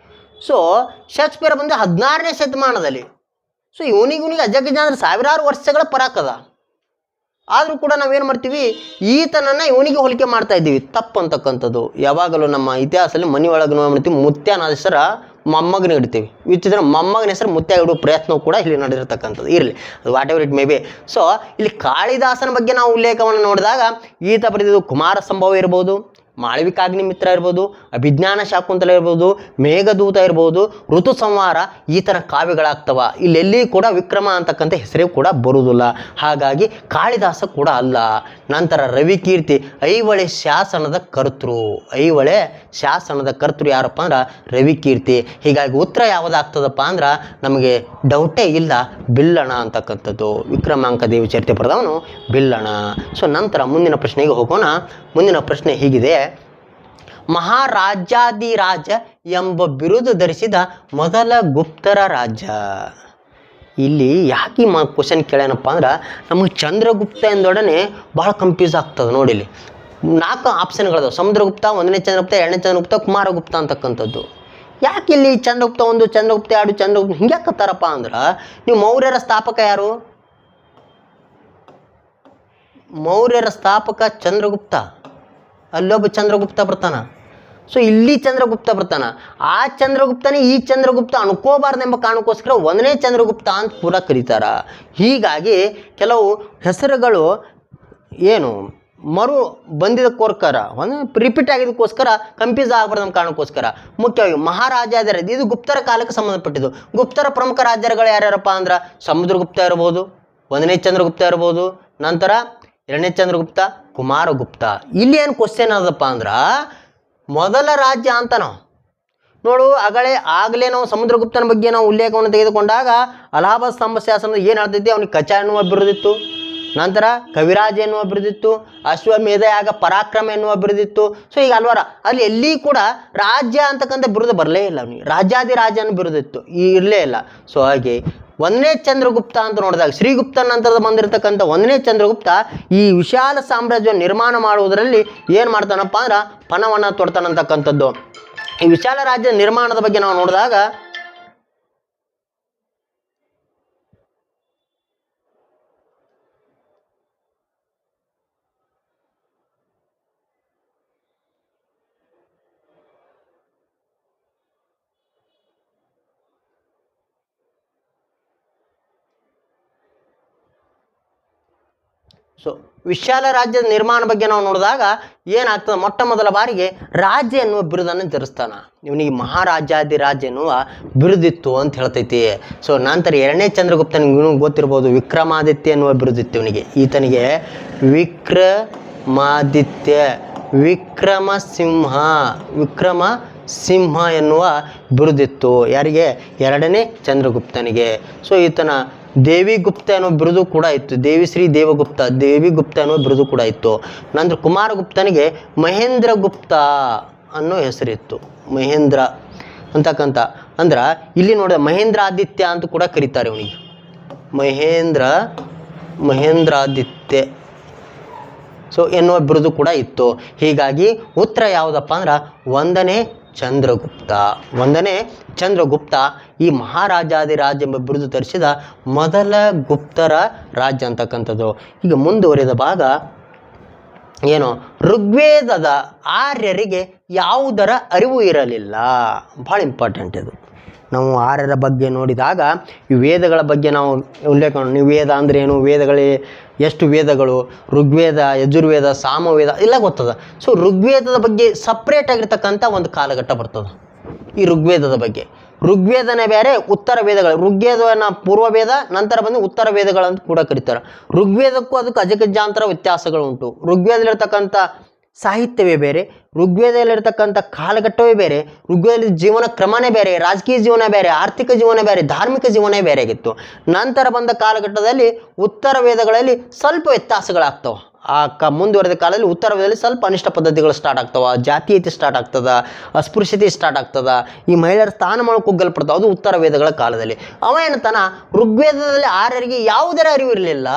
ಸೊ ಶೇಕ್ಸ್ಪಿಯರ್ ಬಂದು 16ನೇ ಶತಮಾನದಲ್ಲಿ. ಸೊ ಇವನಿಗೆ ಅಜಗಜ ಅಂದ್ರೆ ಸಾವಿರಾರು ವರ್ಷಗಳ ಪರಾಕದ. ಆದರೂ ಕೂಡ ನಾವೇನು ಮಾಡ್ತೀವಿ, ಈತನನ್ನು ಇವನಿಗೆ ಹೋಲಿಕೆ ಮಾಡ್ತಾ ಇದ್ದೀವಿ. ತಪ್ಪು ಅಂತಕ್ಕಂಥದ್ದು. ಯಾವಾಗಲೂ ನಮ್ಮ ಇತಿಹಾಸದಲ್ಲಿ ಮನೆ ಒಳಗೆ ನಾವು ಮಾಡ್ತೀವಿ ಮುತ್ಯನ ಹೆಸರು ಮೊಮ್ಮಗನ ಇಡ್ತೀವಿ. ವಿಚಿತ್ರ ಮೊಮ್ಮಗನ ಹೆಸರು ಮುತ್ಯ ಇಡುವ ಪ್ರಯತ್ನವೂ ಕೂಡ ಇಲ್ಲಿ ನಡೆದಿರ್ತಕ್ಕಂಥದ್ದು. ಇರಲಿ, ಅದು what ever it may be. So ಇಲ್ಲಿ ಕಾಳಿದಾಸನ ಬಗ್ಗೆ ನಾವು ಉಲ್ಲೇಖವನ್ನು ನೋಡಿದಾಗ ಈತ ಬರೆದಿದ್ದು ಕುಮಾರ ಸಂಭವ ಇರ್ಬೋದು, ಮಾಳವಿಕಾಗ್ನಿಮಿತ್ರ ಇರ್ಬೋದು, ಅಭಿಜ್ಞಾನ ಶಾಕುಂತಲ ಇರ್ಬೋದು, ಮೇಘದೂತ ಇರ್ಬೋದು, ಋತು ಸಂಹಾರ, ಈ ಥರ ಕಾವ್ಯಗಳಾಗ್ತವ. ಇಲ್ಲೆಲ್ಲಿ ಕೂಡ ವಿಕ್ರಮ ಅಂತಕ್ಕಂಥ ಹೆಸರೇ ಕೂಡ ಬರುವುದಿಲ್ಲ. ಹಾಗಾಗಿ ಕಾಳಿದಾಸ ಕೂಡ ಅಲ್ಲ. ನಂತರ ರವಿಕೀರ್ತಿ ಐಹೊಳೆ ಶಾಸನದ ಕರ್ತೃ. ಐಹೊಳೆ ಶಾಸನದ ಕರ್ತೃ ಯಾರಪ್ಪ ಅಂದ್ರೆ ರವಿಕೀರ್ತಿ. ಹೀಗಾಗಿ ಉತ್ತರ ಯಾವುದಾಗ್ತದಪ್ಪ ಅಂದ್ರೆ ನಮಗೆ ಡೌಟೇ ಇಲ್ಲ, ಬಿಲ್ಲಣ ಅಂತಕ್ಕಂಥದ್ದು. ವಿಕ್ರಮಾಂಕ ದೇವಚರಿತೆ ಬರೆದವನು ಬಿಲ್ಲಣ. ಸೊ ನಂತರ ಮುಂದಿನ ಪ್ರಶ್ನೆಗೆ ಹೋಗೋಣ. ಮುಂದಿನ ಪ್ರಶ್ನೆ ಹೀಗಿದೆ: ಮಹಾರಾಜ್ಯಾಧಿರಾಜ ಎಂಬ ಬಿರುದು ಧರಿಸಿದ ಮೊದಲ ಗುಪ್ತರ ರಾಜ. ಇಲ್ಲಿ ಯಾಕೆ ಕ್ವಶನ್ ಕೇಳ್ಯಾನಪ್ಪ ಅಂದ್ರೆ ನಮಗೆ ಚಂದ್ರಗುಪ್ತ ಎಂದೊಡನೆ ಭಾಳ ಕನ್ಫ್ಯೂಸ್ ಆಗ್ತದೆ. ನೋಡಿ, ಇಲ್ಲಿ 4 ಆಪ್ಷನ್ಗಳದಾವೆ. ಸಮುದ್ರಗುಪ್ತ, 1ನೇ ಚಂದ್ರಗುಪ್ತ, 2ನೇ ಚಂದ್ರಗುಪ್ತ, ಕುಮಾರಗುಪ್ತ ಅಂತಕ್ಕಂಥದ್ದು. ಯಾಕೆ ಇಲ್ಲಿ ಚಂದ್ರಗುಪ್ತ 1, ಚಂದ್ರಗುಪ್ತ 2, ಚಂದ್ರಗುಪ್ತ ಹಿಂಗೆ ಯಾಕತ್ತಾರಪ್ಪ ಅಂದ್ರೆ, ನೀವು ಮೌರ್ಯರ ಸ್ಥಾಪಕ ಯಾರು? ಮೌರ್ಯರ ಸ್ಥಾಪಕ ಚಂದ್ರಗುಪ್ತ. ಅಲ್ಲೊಬ್ಬ ಚಂದ್ರಗುಪ್ತ ಬರ್ತಾನ. ಸೊ ಇಲ್ಲಿ ಚಂದ್ರಗುಪ್ತ ಬರ್ತಾನ. ಆ ಚಂದ್ರಗುಪ್ತನೇ ಈ ಚಂದ್ರಗುಪ್ತ ಅನ್ಕೋಬಾರ್ದೆಂಬ ಕಾರಣಕ್ಕೋಸ್ಕರ 1ನೇ ಚಂದ್ರಗುಪ್ತ ಅಂತ ಕೂಡ ಕರೀತಾರ. ಹೀಗಾಗಿ ಕೆಲವು ಹೆಸರುಗಳು ಏನು ಮರು ಬಂದಿದ್ದಕ್ಕೋಸ್ಕರ ರಿಪೀಟ್ ಆಗಿದ್ದಕ್ಕೋಸ್ಕರ ಕನ್ಫ್ಯೂಸ್ ಆಗಬಾರ್ದು ನಮ್ಮ ಕಾರಣಕ್ಕೋಸ್ಕರ ಮುಖ್ಯವಾಗಿ ಮಹಾರಾಜಾದಿರಾಜ ಇದು ಗುಪ್ತರ ಕಾಲಕ್ಕೆ ಸಂಬಂಧಪಟ್ಟಿದ್ದು. ಗುಪ್ತರ ಪ್ರಮುಖ ರಾಜ್ಯಗಳು ಯಾರ್ಯಾರಪ್ಪ ಅಂದ್ರೆ ಸಮುದ್ರಗುಪ್ತ ಇರ್ಬೋದು, 1ನೇ ಚಂದ್ರಗುಪ್ತ ಇರ್ಬೋದು, ನಂತರ 2ನೇ ಚಂದ್ರಗುಪ್ತ, ಕುಮಾರಗುಪ್ತ. ಇಲ್ಲಿ ಏನು ಕ್ವಶನ್ ಅದಪ್ಪ ಅಂದ್ರೆ ಮೊದಲ ರಾಜ್ಯ ಅಂತ ನಾವು ನೋಡು. ಆಗಲೇ ನಾವು ಸಮುದ್ರಗುಪ್ತನ ಬಗ್ಗೆ ನಾವು ಉಲ್ಲೇಖವನ್ನು ತೆಗೆದುಕೊಂಡಾಗ ಅಲಹಾಬಾದ್ ಸ್ತಂಭ ಶಾಸನದ ಏನು ಹೇಳ್ತೈತಿ, ಅವನಿಗೆ ಕಚ ಎನ್ನುವ ಬಿರುದಿತ್ತು, ನಂತರ ಕವಿರಾಜ ಎನ್ನುವ ಬಿರುದಿತ್ತು, ಅಶ್ವಮೇಧ ಯಾಗ ಪರಾಕ್ರಮ ಎನ್ನುವ ಬಿರುದಿತ್ತು. ಸೊ ಈಗ ಅಲ್ವಾರ ಅಲ್ಲಿ ಎಲ್ಲಿ ಕೂಡ ರಾಜ್ಯ ಅಂತಕ್ಕಂಥ ಬಿರುದು ಬರಲೇ ಇಲ್ಲ. ಅವನಿಗೆ ರಾಜ್ಯಾಧಿರಾಜನ ಬಿರುದಿತ್ತು, ಇರಲೇ ಇಲ್ಲ. ಸೊ ಹಾಗೆ 1ನೇ ಚಂದ್ರಗುಪ್ತ ಅಂತ ನೋಡಿದಾಗ ಶ್ರೀಗುಪ್ತ ನಂತರದ ಬಂದಿರತಕ್ಕಂಥ 1ನೇ ಚಂದ್ರಗುಪ್ತ ಈ ವಿಶಾಲ ಸಾಮ್ರಾಜ್ಯವನ್ನು ನಿರ್ಮಾಣ ಮಾಡುವುದರಲ್ಲಿ ಏನು ಮಾಡ್ತಾನಪ್ಪ ಅಂದ್ರೆ ಪಣವನ್ನು ತೊಡ್ತಾನಂತಕ್ಕಂಥದ್ದು. ಈ ವಿಶಾಲ ರಾಜ್ಯ ನಿರ್ಮಾಣದ ಬಗ್ಗೆ ನಾವು ನೋಡಿದಾಗ ಸೊ ವಿಶಾಲ ರಾಜ್ಯದ ನಿರ್ಮಾಣ ಬಗ್ಗೆ ನಾವು ನೋಡಿದಾಗ ಏನಾಗ್ತದೆ, ಮೊಟ್ಟ ಮೊದಲ ಬಾರಿಗೆ ರಾಜ್ಯ ಎನ್ನುವ ಬಿರುದನ್ನು ಧರಿಸ್ತಾನ. ಇವನಿಗೆ ಮಹಾರಾಜಾದಿರಾಜ ಎನ್ನುವ ಬಿರುದಿತ್ತು ಅಂತ ಹೇಳ್ತೈತಿ. ಸೊ ನಂತರ ಎರಡನೇ ಚಂದ್ರಗುಪ್ತನಿಗೆ ಗೊತ್ತಿರ್ಬೋದು, ವಿಕ್ರಮಾದಿತ್ಯ ಎನ್ನುವ ಬಿರುದಿತ್ತು ಇವನಿಗೆ. ಈತನಿಗೆ ವಿಕ್ರಮಾದಿತ್ಯ, ವಿಕ್ರಮ ಸಿಂಹ ಎನ್ನುವ ಬಿರುದಿತ್ತು. ಯಾರಿಗೆ? ಎರಡನೇ ಚಂದ್ರಗುಪ್ತನಿಗೆ. ಸೊ ಈತನ ದೇವಿಗುಪ್ತ ಅನ್ನೋ ಬಿರುದು ಕೂಡ ಇತ್ತು. ದೇವಿಶ್ರೀ ದೇವಿಗುಪ್ತ ಅನ್ನೋ ಬಿರುದು ಕೂಡ ಇತ್ತು. ನಂತರ ಕುಮಾರಗುಪ್ತನಿಗೆ ಮಹೇಂದ್ರಗುಪ್ತ ಅನ್ನೋ ಹೆಸರಿತ್ತು. ಮಹೇಂದ್ರ ಅಂತಕ್ಕಂಥ ಅಂದ್ರೆ ಇಲ್ಲಿ ನೋಡಿದ ಮಹೇಂದ್ರಾದಿತ್ಯ ಅಂತ ಕೂಡ ಕರೀತಾರೆ ಇವನಿಗೆ. ಮಹೇಂದ್ರಾದಿತ್ಯ ಸೊ ಎನ್ನುವ ಬಿರುದು ಕೂಡ ಇತ್ತು. ಹೀಗಾಗಿ ಉತ್ತರ ಯಾವುದಪ್ಪ ಅಂದ್ರೆ ಒಂದನೇ ಚಂದ್ರಗುಪ್ತ ಈ ಮಹಾರಾಜಾದಿರಾಜ ಎಂಬ ಬಿರುದು ಧರಿಸಿದ ಮೊದಲ ಗುಪ್ತರ ರಾಜ್ಯ ಅಂತಕ್ಕಂಥದ್ದು. ಈಗ ಮುಂದುವರಿದ ಭಾಗ ಏನು, ಋಗ್ವೇದದ ಆರ್ಯರಿಗೆ ಯಾವುದರ ಅರಿವು ಇರಲಿಲ್ಲ. ಭಾಳ ಇಂಪಾರ್ಟೆಂಟ್ ಇದು. ನಾವು ಆರ್ಯರ ಬಗ್ಗೆ ನೋಡಿದಾಗ ಈ ವೇದಗಳ ಬಗ್ಗೆ ನಾವು ಉಲ್ಲೇಖ ನೀವು ವೇದ ಅಂದರೆ ಏನು, ವೇದಗಳೇ ಎಷ್ಟು ವೇದಗಳು, ಋಗ್ವೇದ, ಯಜುರ್ವೇದ, ಸಾಮವೇದ ಎಲ್ಲ ಗೊತ್ತದ. ಸೊ ಋಗ್ವೇದದ ಬಗ್ಗೆ ಸಪ್ರೇಟ್ ಆಗಿರ್ತಕ್ಕಂಥ ಒಂದು ಕಾಲಘಟ್ಟ ಬರ್ತದೆ ಈ ಋಗ್ವೇದದ ಬಗ್ಗೆ. ಋಗ್ವೇದನೇ ಬೇರೆ, ಉತ್ತರ ವೇದಗಳು. ಋಗ್ವೇದವನ್ನು ಪೂರ್ವ ವೇದ, ನಂತರ ಬಂದು ಉತ್ತರ ವೇದಗಳಂತ ಕೂಡ ಕರೀತಾರೆ. ಋಗ್ವೇದಕ್ಕೂ ಅದಕ್ಕೆ ಅಜಗಜಾಂತರ ವ್ಯತ್ಯಾಸಗಳು ಉಂಟು. ಋಗ್ವೇದದಲ್ಲಿರ್ತಕ್ಕಂಥ ಸಾಹಿತ್ಯವೇ ಬೇರೆ, ಋಗ್ವೇದದಲ್ಲಿರ್ತಕ್ಕಂಥ ಕಾಲಘಟ್ಟವೇ ಬೇರೆ, ಋಗ್ವೇದದಲ್ಲಿ ಜೀವನ ಕ್ರಮನೇ ಬೇರೆ, ರಾಜಕೀಯ ಜೀವನ ಬೇರೆ, ಆರ್ಥಿಕ ಜೀವನ ಬೇರೆ, ಧಾರ್ಮಿಕ ಜೀವನೇ ಬೇರೆ ಆಗಿತ್ತು. ನಂತರ ಬಂದ ಕಾಲಘಟ್ಟದಲ್ಲಿ ಉತ್ತರ ವೇದಗಳಲ್ಲಿ ಸ್ವಲ್ಪ ವ್ಯತ್ಯಾಸಗಳಾಗ್ತವೆ. ಮುಂದುವರೆದ ಕಾಲದಲ್ಲಿ ಉತ್ತರ ವೇದದಲ್ಲಿ ಸ್ವಲ್ಪ ಅನಿಷ್ಟ ಪದ್ಧತಿಗಳು ಸ್ಟಾರ್ಟ್ ಆಗ್ತವೆ, ಜಾತೀಯತೆ ಸ್ಟಾರ್ಟ್ ಆಗ್ತದೆ, ಅಸ್ಪೃಶ್ಯತೆ ಸ್ಟಾರ್ಟ್ ಆಗ್ತದೆ, ಈ ಮಹಿಳೆಯರ ಸ್ಥಾನಮಾನ ಕುಗ್ಗಲ್ಪಡ್ತಾವೆ. ಅದು ಉತ್ತರ ವೇದಗಳ ಕಾಲದಲ್ಲಿ. ಅವ ಏನಂತಾನ, ಋಗ್ವೇದದಲ್ಲಿ ಆರ್ಯರಿಗೆ ಯಾವುದರ ಅರಿವು ಇರಲಿಲ್ಲ.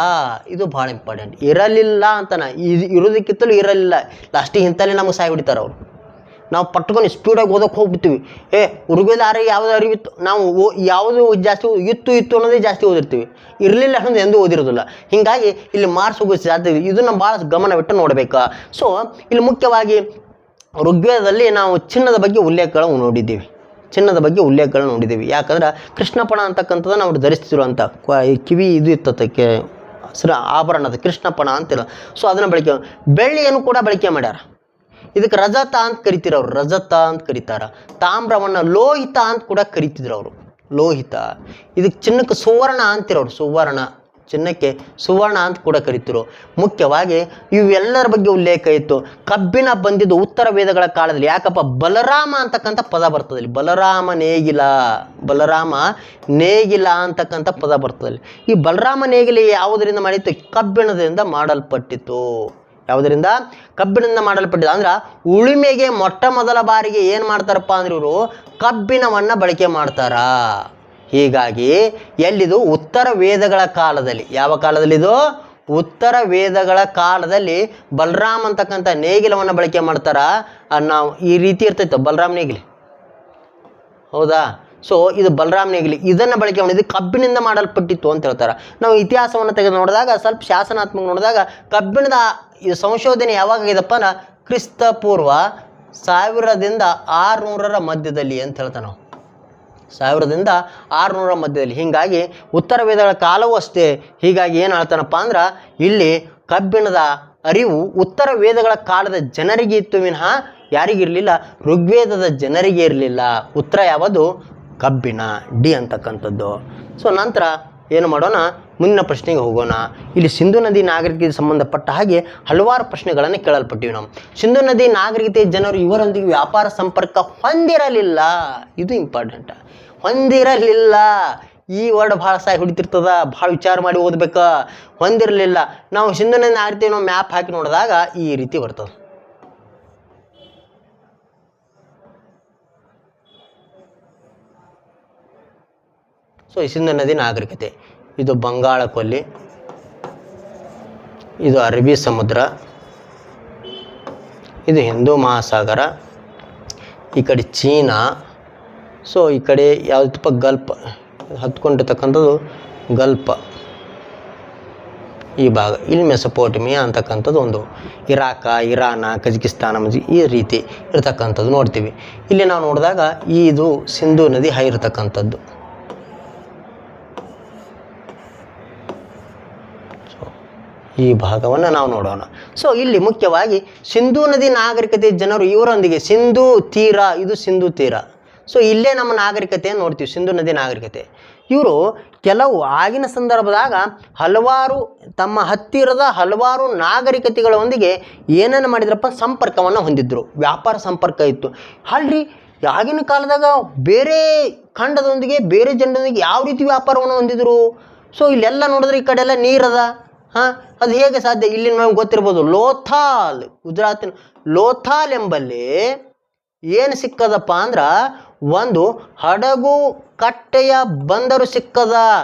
ಇದು ಭಾಳ ಇಂಪಾರ್ಟೆಂಟ್. ಇರಲಿಲ್ಲ ಅಂತಾನ, ಇರೋದಕ್ಕಿಂತಲೂ ಇರಲಿಲ್ಲ. ಲಾಸ್ಟಿಗೆ ಇಂಥಲ್ಲಿ ನಮಗೆ ಸಾಯಿ ಬಿಡ್ತಾರೆ ಅವರು. ನಾವು ಪಟ್ಕೊಂಡು ಸ್ಪೀಡಾಗಿ ಓದೋಕೆ ಹೋಗ್ಬಿಡ್ತೀವಿ. ಋಗ್ವೇದ ಆರ್ಯ ಯಾವುದು ಅರಿವಿತ್ತು, ನಾವು ಯಾವುದು ಜಾಸ್ತಿ ಇತ್ತು ಅನ್ನೋದೇ ಜಾಸ್ತಿ ಓದಿರ್ತೀವಿ. ಇರಲಿಲ್ಲ ಅನ್ನೋದು ಎಂದೂ ಓದಿರೋದಿಲ್ಲ. ಹೀಗಾಗಿ ಇಲ್ಲಿ ಮಾರ್ಕ್ಸ್ ಹೋಗೋ ಸಾಧ್ಯ. ಇದನ್ನು ಭಾಳ ಗಮನವಿಟ್ಟು ನೋಡಬೇಕು. ಸೊ ಇಲ್ಲಿ ಮುಖ್ಯವಾಗಿ ಋಗ್ವೇದದಲ್ಲಿ ನಾವು ಚಿನ್ನದ ಬಗ್ಗೆ ಉಲ್ಲೇಖಗಳನ್ನು ನೋಡಿದ್ದೀವಿ. ಯಾಕಂದ್ರೆ ಕೃಷ್ಣಪಣ ಅಂತಕ್ಕಂಥದ್ದು ನಾವು ಧರಿಸ್ತಿರೋ ಅಂತ ಕಿವಿ ಇದು ಇತ್ತಕ್ಕೆ ಆಭರಣದ ಕೃಷ್ಣಪಣ ಅಂತಿರೋ. ಸೊ ಅದನ್ನು ಬಳಕೆ, ಬೆಳ್ಳಿಯನ್ನು ಕೂಡ ಬಳಕೆ ಮಾಡ್ಯಾರ. ಇದಕ್ಕೆ ರಜತ ಅಂತ ಕರಿತಿರು ಅವರು, ರಜತ ಅಂತ ಕರೀತಾರ. ತಾಮ್ರವನ್ನು ಲೋಹಿತ ಅಂತ ಕೂಡ ಕರಿತಿದ್ರು ಅವರು, ಲೋಹಿತ. ಇದಕ್ಕೆ ಚಿನ್ನಕ್ಕೆ ಸುವರ್ಣ ಅಂತಿರೋರು, ಚಿನ್ನಕ್ಕೆ ಸುವರ್ಣ ಅಂತ ಕೂಡ ಕರಿತಿರು. ಮುಖ್ಯವಾಗಿ ಇವೆಲ್ಲರ ಬಗ್ಗೆ ಉಲ್ಲೇಖ ಇತ್ತು. ಕಬ್ಬಿಣ ಬಂದಿದ್ದು ಉತ್ತರ ವೇದಗಳ ಕಾಲದಲ್ಲಿ. ಯಾಕಪ್ಪ, ಬಲರಾಮ ಅಂತಕ್ಕಂಥ ಪದ ಬರ್ತದೆ ಇಲ್ಲಿ. ಬಲರಾಮ ನೇಗಿಲ ಅಂತಕ್ಕಂಥ ಪದ ಬರ್ತದೆ. ಈ ಬಲರಾಮ ನೇಗಿಲ ಯಾವುದರಿಂದ ಮಾಡಿತ್ತು? ಕಬ್ಬಿಣದಿಂದ ಮಾಡಲ್ಪಟ್ಟಿತ್ತು. ಯಾವುದರಿಂದ? ಕಬ್ಬಿಣದಿಂದ ಮಾಡಲ್ಪಟ್ಟಿದ್ದು. ಅಂದ್ರೆ ಉಳುಮೆಗೆ ಮೊಟ್ಟ ಮೊದಲ ಬಾರಿಗೆ ಏನು ಮಾಡ್ತಾರಪ್ಪ ಅಂದ್ರೆ ಇವರು ಕಬ್ಬಿಣವನ್ನು ಬಳಕೆ ಮಾಡ್ತಾರ. ಹೀಗಾಗಿ ಎಲ್ಲಿದು? ಉತ್ತರ ವೇದಗಳ ಕಾಲದಲ್ಲಿ. ಯಾವ ಕಾಲದಲ್ಲಿ ಇದು? ಉತ್ತರ ವೇದಗಳ ಕಾಲದಲ್ಲಿ ಬಲರಾಮ ಅಂತಕ್ಕಂಥ ನೇಗಿಲವನ್ನು ಬಳಕೆ ಮಾಡ್ತಾರ. ನಾವು ಈ ರೀತಿ ಇರ್ತೈತೆ ಬಲರಾಮ ನೇಗಿಲಿ, ಹೌದಾ? ಸೊ ಇದು ಬಲರಾಮ ನೇಗಿಲಿ, ಇದನ್ನು ಬಳಕೆ ಮಾಡಿದ್ದು ಕಬ್ಬಿಣಿಂದ ಮಾಡಲ್ಪಟ್ಟಿತ್ತು ಅಂತ ಹೇಳ್ತಾರೆ. ನಾವು ಇತಿಹಾಸವನ್ನು ತೆಗೆದು ನೋಡಿದಾಗ, ಸ್ವಲ್ಪ ಶಾಸನಾತ್ಮಕ ನೋಡಿದಾಗ, ಕಬ್ಬಿಣದ ಈ ಸಂಶೋಧನೆ ಯಾವಾಗ ಆಗಿದಪ್ಪ ಅಂದ್ರೆ ಕ್ರಿಸ್ತ ಪೂರ್ವ 1600 ಮಧ್ಯದಲ್ಲಿ ಅಂತ ಹೇಳ್ತಾವೆ ನಾವು. 1600 ಮಧ್ಯದಲ್ಲಿ. ಹೀಗಾಗಿ ಉತ್ತರ ವೇದಗಳ ಕಾಲವೂ ಅಷ್ಟೇ. ಹೀಗಾಗಿ ಏನು ಹೇಳ್ತಾನಪ್ಪ ಅಂದ್ರೆ ಇಲ್ಲಿ ಕಬ್ಬಿಣದ ಅರಿವು ಉತ್ತರ ವೇದಗಳ ಕಾಲದ ಜನರಿಗೆ ಇತ್ತು ವಿನಃ ಯಾರಿಗಿರಲಿಲ್ಲ? ಋಗ್ವೇದದ ಜನರಿಗೆ ಇರಲಿಲ್ಲ. ಉತ್ತರ ಯಾವುದು? ಕಬ್ಬಿಣ, ಡಿ ಅಂತಕ್ಕಂಥದ್ದು. ಸೊ ನಂತರ ಏನು ಮಾಡೋಣ, ಮುಂದಿನ ಪ್ರಶ್ನೆಗೆ ಹೋಗೋಣ. ಇಲ್ಲಿ ಸಿಂಧು ನದಿ ನಾಗರಿಕತೆಗೆ ಸಂಬಂಧಪಟ್ಟ ಹಾಗೆ ಹಲವಾರು ಪ್ರಶ್ನೆಗಳನ್ನು ಕೇಳಲ್ಪಟ್ಟಿವಿ ನಾವು. ಸಿಂಧು ನದಿ ನಾಗರಿಕತೆ ಜನರು ಇವರೊಂದಿಗೆ ವ್ಯಾಪಾರ ಸಂಪರ್ಕ ಹೊಂದಿರಲಿಲ್ಲ. ಇದು ಇಂಪಾರ್ಟೆಂಟ್, ಹೊಂದಿರಲಿಲ್ಲ. ಈ ವರ್ಡ್ ಭಾಳ ಸಾಯಿ ಹೊಡಿತಿರ್ತದ, ಭಾಳ ವಿಚಾರ ಮಾಡಿ ಓದ್ಬೇಕು. ಹೊಂದಿರಲಿಲ್ಲ. ನಾವು ಸಿಂಧು ನದಿ ನಾಗರಿಕತೆ ನಾವು ಮ್ಯಾಪ್ ಹಾಕಿ ನೋಡಿದಾಗ ಈ ರೀತಿ ಬರ್ತದೆ. ಸೊ ಈ ಸಿಂಧು ನದಿ ನಾಗರಿಕತೆ, ಇದು ಬಂಗಾಳ ಕೊಲ್ಲಿ, ಇದು ಅರಬ್ಬಿ ಸಮುದ್ರ, ಇದು ಹಿಂದೂ ಮಹಾಸಾಗರ, ಈ ಕಡೆ ಚೀನಾ. ಸೊ ಈ ಕಡೆ ಯಾವುದಪ್ಪ? ಗಲ್ಫ್ ಹತ್ಕೊಂಡಿರ್ತಕ್ಕಂಥದ್ದು ಗಲ್ಫ ಈ ಭಾಗ. ಇಲ್ಲಿ ಮೆಸೊಪೋಟಮಿಯಾ ಅಂತಕ್ಕಂಥದ್ದು ಒಂದು, ಇರಾಕ, ಇರಾನ, ಕಜಕಿಸ್ತಾನ ಈ ರೀತಿ ಇರ್ತಕ್ಕಂಥದ್ದು ನೋಡ್ತೀವಿ. ಇಲ್ಲಿ ನಾವು ನೋಡಿದಾಗ ಇದು ಸಿಂಧೂ ನದಿ ಇರತಕ್ಕಂಥದ್ದು. ಈ ಭಾಗವನ್ನು ನಾವು ನೋಡೋಣ. ಸೊ ಇಲ್ಲಿ ಮುಖ್ಯವಾಗಿ ಸಿಂಧೂ ನದಿ ನಾಗರಿಕತೆ ಜನರು ಇವರೊಂದಿಗೆ ಸಿಂಧೂ ತೀರ, ಇದು ಸಿಂಧೂ ತೀರ. ಸೊ ಇಲ್ಲೇ ನಮ್ಮ ನಾಗರಿಕತೆಯನ್ನು ನೋಡ್ತೀವಿ, ಸಿಂಧೂ ನದಿ ನಾಗರಿಕತೆ. ಇವರು ಕೆಲವು ಆಗಿನ ಸಂದರ್ಭದಾಗ ಹಲವಾರು ತಮ್ಮ ಹತ್ತಿರದ ಹಲವಾರು ನಾಗರಿಕತೆಗಳೊಂದಿಗೆ ಏನನ್ನು ಮಾಡಿದ್ರಪ್ಪ, ಸಂಪರ್ಕವನ್ನು ಹೊಂದಿದ್ರು, ವ್ಯಾಪಾರ ಸಂಪರ್ಕ ಇತ್ತು. ಅಲ್ರಿ ಆಗಿನ ಕಾಲದಾಗ ಬೇರೆ ಖಂಡದೊಂದಿಗೆ ಬೇರೆ ಜನರೊಂದಿಗೆ ಯಾವ ರೀತಿ ವ್ಯಾಪಾರವನ್ನು ಹೊಂದಿದ್ರು? ಸೊ ಇಲ್ಲೆಲ್ಲ ನೋಡಿದ್ರೆ ಈ ಕಡೆ ಎಲ್ಲ ನೀರದ, ಅದು ಹೇಗೆ ಸಾಧ್ಯ? ಇಲ್ಲಿ ನಮ್ಗೆ ಗೊತ್ತಿರ್ಬೋದು, ಲೋಥಾಲ್, ಗುಜರಾತಿನ ಲೋಥಾಲ್ ಎಂಬಲ್ಲಿ ಏನು ಸಿಕ್ಕದಪ್ಪ ಅಂದ್ರೆ ಒಂದು ಹಡಗು ಕಟ್ಟೆಯ ಬಂದರು ಸಿಕ್ಕದ.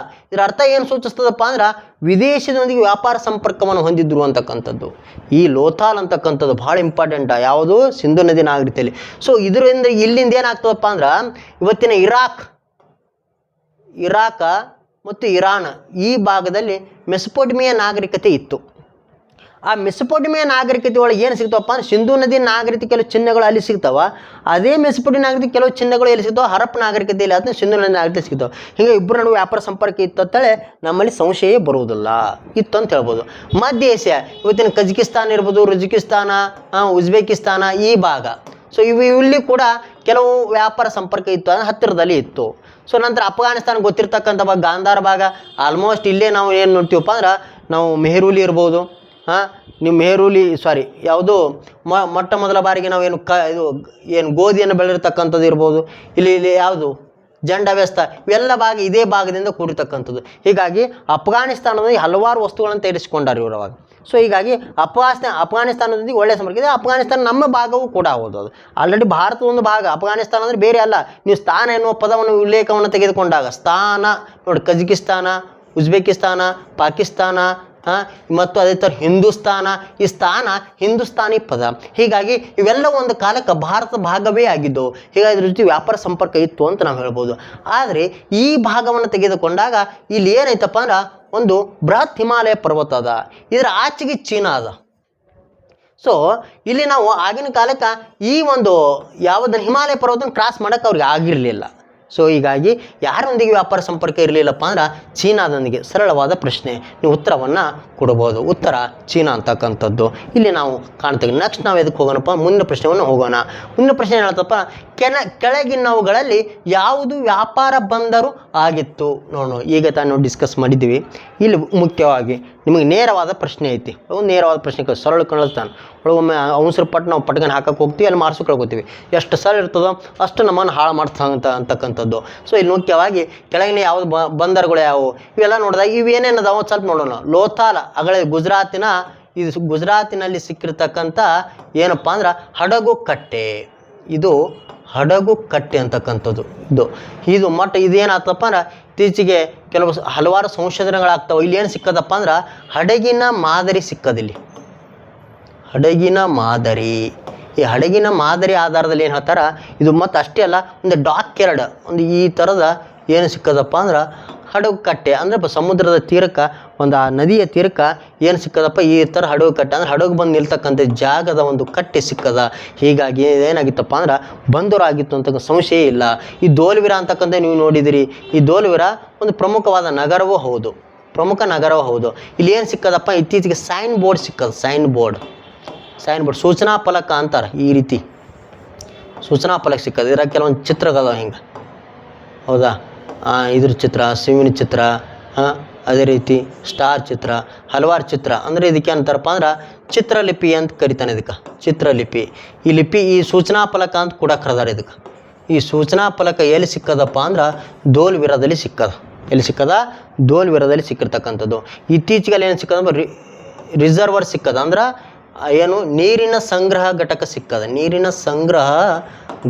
ಇದರ ಅರ್ಥ ಏನು ಸೂಚಿಸ್ತದಪ್ಪ ಅಂದ್ರೆ ವಿದೇಶದೊಂದಿಗೆ ವ್ಯಾಪಾರ ಸಂಪರ್ಕವನ್ನು ಹೊಂದಿದ್ರು ಅಂತಕ್ಕಂಥದ್ದು. ಈ ಲೋಥಾಲ್ ಅಂತಕ್ಕಂಥದ್ದು ಭಾಳ ಇಂಪಾರ್ಟೆಂಟ, ಯಾವುದು? ಸಿಂಧೂ ನದಿ ನಾಗರಿಕತೆಯಲ್ಲಿ. ಸೊ ಇದರಿಂದ ಇಲ್ಲಿಂದ ಏನಾಗ್ತದಪ್ಪ ಅಂದ್ರೆ ಇವತ್ತಿನ ಇರಾಕ ಮತ್ತು ಇರಾನ್ ಈ ಭಾಗದಲ್ಲಿ ಮೆಸೊಪೊಟೇಮಿಯಾ ನಾಗರಿಕತೆ ಇತ್ತು. ಆ ಮೆಸೊಪೊಟೇಮಿಯಾ ನಾಗರಿಕತೆ ಒಳಗೆ ಏನು ಸಿಗ್ತಾವಪ್ಪ ಅಂದ್ರೆ ಸಿಂಧೂ ನದಿ ನಾಗರಿಕತೆ ಕೆಲವು ಚಿಹ್ನೆಗಳು ಅಲ್ಲಿ ಸಿಗ್ತಾವ. ಅದೇ ಮೆಸೊಪೊಟೇಮಿಯಾ ನಾಗರಿಕತೆ ಕೆಲವು ಚಿಹ್ನೆಗಳು ಎಲ್ಲಿ ಸಿಗ್ತಾವೆ? ಹರಪ್ಪ ನಾಗರಿಕತೆಯಲ್ಲಿ ಅಥವಾ ಸಿಂಧೂ ನದಿ ನಾಗರಿಕತೆ ಸಿಗ್ತಾವೆ. ಹೀಗೆ ಇಬ್ಬರ ನಡುವೆ ವ್ಯಾಪಾರ ಸಂಪರ್ಕ ಇತ್ತು ಅಂತೇಳಿ ನಮ್ಮಲ್ಲಿ ಸಂಶಯ ಬರುವುದಿಲ್ಲ, ಇತ್ತು ಅಂತ ಹೇಳ್ಬೋದು. ಮಧ್ಯ ಏಷ್ಯಾ, ಇವತ್ತಿನ ಕಜಕಿಸ್ತಾನ ಇರ್ಬೋದು, ರುಜಿಕಿಸ್ತಾನ, ಉಜ್ಬೇಕಿಸ್ತಾನ ಈ ಭಾಗ. ಸೊ ಇಲ್ಲಿ ಕೂಡ ಕೆಲವು ವ್ಯಾಪಾರ ಸಂಪರ್ಕ ಇತ್ತು, ಅಂದರೆ ಹತ್ತಿರದಲ್ಲಿ ಇತ್ತು. ಸೊ ನಂತರ ಅಫ್ಘಾನಿಸ್ತಾನ ಗೊತ್ತಿರ್ತಕ್ಕಂಥ ಭಾಗ, ಗಾಂಧಾರ ಭಾಗ, ಆಲ್ಮೋಸ್ಟ್ ಇಲ್ಲೇ ನಾವು ಏನು ನೋಡ್ತೀವಪ್ಪ ಅಂದ್ರೆ ನಾವು ಮೆಹರೂಲಿ ಇರ್ಬೋದು. ನೀವು ಮೆಹರೂಲಿ ಯಾವುದು ಮೊಟ್ಟ ಮೊದಲ ಬಾರಿಗೆ ನಾವೇನು ಇದು ಏನು ಗೋಧಿಯನ್ನು ಬೆಳೆದಿರ್ತಕ್ಕಂಥದ್ದು ಇರ್ಬೋದು. ಇಲ್ಲಿ ಯಾವುದು ಜಂಡವ್ಯಸ್ತ, ಇವೆಲ್ಲ ಭಾಗ ಇದೇ ಭಾಗದಿಂದ ಕೂಡಿರ್ತಕ್ಕಂಥದ್ದು. ಹೀಗಾಗಿ ಅಫ್ಘಾನಿಸ್ತಾನದಲ್ಲಿ ಹಲವಾರು ವಸ್ತುಗಳನ್ನು ತೆಗೆಸಿಕೊಂಡಾರೆ ಇವರು ಅವಾಗ. ಸೊ ಹೀಗಾಗಿ ಅಫ್ಘಾನಿಸ್ತಾನದೊಂದಿಗೆ ಒಳ್ಳೆಯ ಸಂಪರ್ಕ ಇದೆ. ಅಫ್ಘಾನಿಸ್ತಾನ ನಮ್ಮ ಭಾಗವೂ ಕೂಡ ಹೌದು, ಅದು ಆಲ್ರೆಡಿ ಭಾರತದ ಒಂದು ಭಾಗ. ಅಫ್ಘಾನಿಸ್ತಾನ ಅಂದರೆ ಬೇರೆ ಅಲ್ಲ. ನೀವು ಸ್ಥಾನ ಎನ್ನುವ ಪದವನ್ನು ಉಲ್ಲೇಖವನ್ನು ತೆಗೆದುಕೊಂಡಾಗ ಸ್ಥಾನ ನೋಡಿ, ಕಜಕಿಸ್ತಾನ, ಉಜ್ಬೇಕಿಸ್ತಾನ, ಪಾಕಿಸ್ತಾನ ಮತ್ತು ಅದೇ ಥರ ಹಿಂದೂಸ್ತಾನ, ಈ ಸ್ಥಾನ ಹಿಂದೂಸ್ತಾನಿ ಪದ. ಹೀಗಾಗಿ ಇವೆಲ್ಲ ಒಂದು ಕಾಲಕ್ಕೆ ಭಾರತದ ಭಾಗವೇ ಆಗಿದ್ದು. ಹೀಗಾಗಿ ಇದ್ರ ಜೊತೆ ವ್ಯಾಪಾರ ಸಂಪರ್ಕ ಇತ್ತು ಅಂತ ನಾವು ಹೇಳ್ಬೋದು. ಆದರೆ ಈ ಭಾಗವನ್ನು ತೆಗೆದುಕೊಂಡಾಗ ಇಲ್ಲಿ ಏನೈತಪ್ಪ ಅಂದ್ರೆ ಒಂದು ಬೃಹತ್ ಹಿಮಾಲಯ ಪರ್ವತ ಅದ, ಇದರ ಆಚೆಗೆ ಚೀನಾ ಅದ. ಸೊ ಇಲ್ಲಿ ನಾವು ಆಗಿನ ಕಾಲಕ್ಕೆ ಈ ಒಂದು ಯಾವುದನ್ನು ಹಿಮಾಲಯ ಪರ್ವತನ ಕ್ರಾಸ್ ಮಾಡೋಕ್ಕೆ ಅವ್ರಿಗೆ ಆಗಿರಲಿಲ್ಲ. ಸೊ ಹೀಗಾಗಿ ಯಾರೊಂದಿಗೆ ವ್ಯಾಪಾರ ಸಂಪರ್ಕ ಇರಲಿಲ್ಲಪ್ಪ ಅಂದ್ರೆ ಚೀನಾದೊಂದಿಗೆ. ಸರಳವಾದ ಪ್ರಶ್ನೆ, ನೀವು ಉತ್ತರವನ್ನು ಕೊಡ್ಬೋದು. ಉತ್ತರ ಚೀನಾ ಅಂತಕ್ಕಂಥದ್ದು ಇಲ್ಲಿ ನಾವು ಕಾಣ್ತೇವೆ. ನೆಕ್ಸ್ಟ್ ನಾವು ಎದಕ್ಕೆ ಹೋಗೋಣಪ್ಪ, ಮುಂದಿನ ಪ್ರಶ್ನೆಯನ್ನು ಹೋಗೋಣ. ಮುಂದಿನ ಪ್ರಶ್ನೆ ಹೇಳ್ತಪ್ಪ, ಕೆಳಗಿನವುಗಳಲ್ಲಿ ಯಾವುದು ವ್ಯಾಪಾರ ಬಂದರು ಆಗಿತ್ತು? ನೋಡೋಣ, ಈಗ ತಾನು ಡಿಸ್ಕಸ್ ಮಾಡಿದ್ದೀವಿ. ಇಲ್ಲಿ ಮುಖ್ಯವಾಗಿ ನಿಮಗೆ ನೇರವಾದ ಪ್ರಶ್ನೆ ಐತಿ. ಒಂದು ನೇರವಾದ ಪ್ರಶ್ನೆ ಸರಳ ಕಳಿಸ್ತಾನೆ ಒಳಗೊಮ್ಮೆ ಅವಸರ ಪಟ್ಟು ನಾವು ಪಟ್ಕನ್ ಹಾಕಕ್ಕೆ ಹೋಗ್ತೀವಿ, ಅಲ್ಲಿ ಮಾರ್ಕ್ಸು ಕಳ್ಕೊತೀವಿ. ಎಷ್ಟು ಸರಳ ಇರ್ತದೋ ಅಷ್ಟು ನಮ್ಮನ್ನು ಹಾಳು ಮಾಡ್ತಾ ಅಂತಕ್ಕಂಥದ್ದು. ಸೊ ಇಲ್ಲಿ ಮುಖ್ಯವಾಗಿ ಕೆಳಗಿನ ಯಾವುದು ಬಂದರುಗಳು ಯಾವುವು ಇವೆಲ್ಲ ನೋಡಿದಾಗ ಇವೇನೇನದಾವ ಸ್ವಲ್ಪ ನೋಡೋಣ. ಲೋಥಾಲ ಗುಜರಾತಿನಲ್ಲಿ ಸಿಕ್ಕಿರ್ತಕ್ಕಂಥ ಏನಪ್ಪ ಅಂದ್ರೆ ಹಡಗು ಕಟ್ಟೆ. ಇದು ಹಡಗು ಕಟ್ಟೆ ಅಂತಕ್ಕಂಥದ್ದು. ಇದು ಇದೇನಾಗ್ತಪ್ಪ ಅಂದ್ರೆ ಇತ್ತೀಚೆಗೆ ಹಲವಾರು ಸಂಶೋಧನೆಗಳಾಗ್ತಾವೆ. ಇಲ್ಲಿ ಏನು ಸಿಕ್ಕದಪ್ಪ ಅಂದ್ರೆ ಹಡಗಿನ ಮಾದರಿ ಸಿಕ್ಕದಿಲ್ಲಿ. ಹಡಗಿನ ಮಾದರಿ, ಈ ಹಡಗಿನ ಮಾದರಿ ಆಧಾರದಲ್ಲಿ ಏನು ಹೇಳ್ತಾರ, ಇದು ಮತ್ತು ಅಷ್ಟೇ ಅಲ್ಲ, ಒಂದು ಡಾಕ್ಯಾರ್ಡ್, ಒಂದು ಈ ಥರದ ಏನು ಸಿಕ್ಕದಪ್ಪ ಅಂದ್ರೆ ಹಡಗು ಕಟ್ಟೆ. ಅಂದರೆ ಸಮುದ್ರದ ತೀರಕ್ಕೆ, ಒಂದು ಆ ನದಿಯ ತೀರಕ್ಕೆ ಏನು ಸಿಕ್ಕದಪ್ಪ, ಈ ಥರ ಹಡಗು ಕಟ್ಟೆ ಅಂದರೆ ಹಡಗು ಬಂದು ನಿಲ್ತಕ್ಕಂಥ ಜಾಗದ ಒಂದು ಕಟ್ಟೆ ಸಿಕ್ಕದ. ಹೀಗಾಗಿ ಏನಾಗಿತ್ತಪ್ಪ ಅಂದ್ರೆ ಬಂದೂರಾಗಿತ್ತು ಅಂತ ಸಂಶಯ ಇಲ್ಲ. ಈ ಧೋಲ್ವೀರ ಅಂತಕ್ಕಂಥ ನೀವು ನೋಡಿದಿರಿ. ಈ ಧೋಲ್ವೀರ ಒಂದು ಪ್ರಮುಖವಾದ ನಗರವೂ ಹೌದು, ಪ್ರಮುಖ ನಗರವೂ ಹೌದು. ಇಲ್ಲಿ ಏನು ಸಿಕ್ಕದಪ್ಪ, ಇತ್ತೀಚೆಗೆ ಸೈನ್ ಬೋರ್ಡ್ ಸಿಕ್ಕದು. ಸೈನ್ ಬೋರ್ಡ್ ಸೂಚನಾ ಫಲಕ ಅಂತಾರೆ. ಈ ರೀತಿ ಸೂಚನಾ ಫಲಕ ಸಿಕ್ಕದು. ಇದ್ರಾಗ ಕೆಲವೊಂದು ಚಿತ್ರಗಳವ ಹಿಂಗೆ, ಹೌದಾ? ಇದ್ರ ಚಿತ್ರ, ಶಿವನ ಚಿತ್ರ, ಅದೇ ರೀತಿ ಸ್ಟಾರ್ ಚಿತ್ರ, ಹಲವಾರು ಚಿತ್ರ. ಅಂದರೆ ಇದಕ್ಕೆ ಅಂತಾರಪ್ಪ ಅಂದ್ರೆ ಚಿತ್ರಲಿಪಿ ಅಂತ ಕರಿತಾನೆ. ಇದಕ್ಕೆ ಚಿತ್ರಲಿಪಿ. ಈ ಲಿಪಿ, ಈ ಸೂಚನಾ ಫಲಕ ಅಂತ ಕೂಡ ಕರೆದಾರೆ ಇದಕ್ಕೆ. ಈ ಸೂಚನಾ ಫಲಕ ಎಲ್ಲಿ ಸಿಕ್ಕದಪ್ಪ ಅಂದ್ರೆ ಧೋಲ್ವೀರದಲ್ಲಿ ಸಿಕ್ಕದ. ಎಲ್ಲಿ ಸಿಕ್ಕದ? ಧೋಲ್ವೀರದಲ್ಲಿ ಸಿಕ್ಕಿರ್ತಕ್ಕಂಥದ್ದು. ಇತ್ತೀಚೆಗೆ ಅಲ್ಲಿ ಏನು ಸಿಕ್ಕದ? ರಿಸರ್ವರ್ ಸಿಕ್ಕದ. ಅಂದ್ರೆ ಏನು, ನೀರಿನ ಸಂಗ್ರಹ ಘಟಕ ಸಿಕ್ಕದ. ನೀರಿನ ಸಂಗ್ರಹ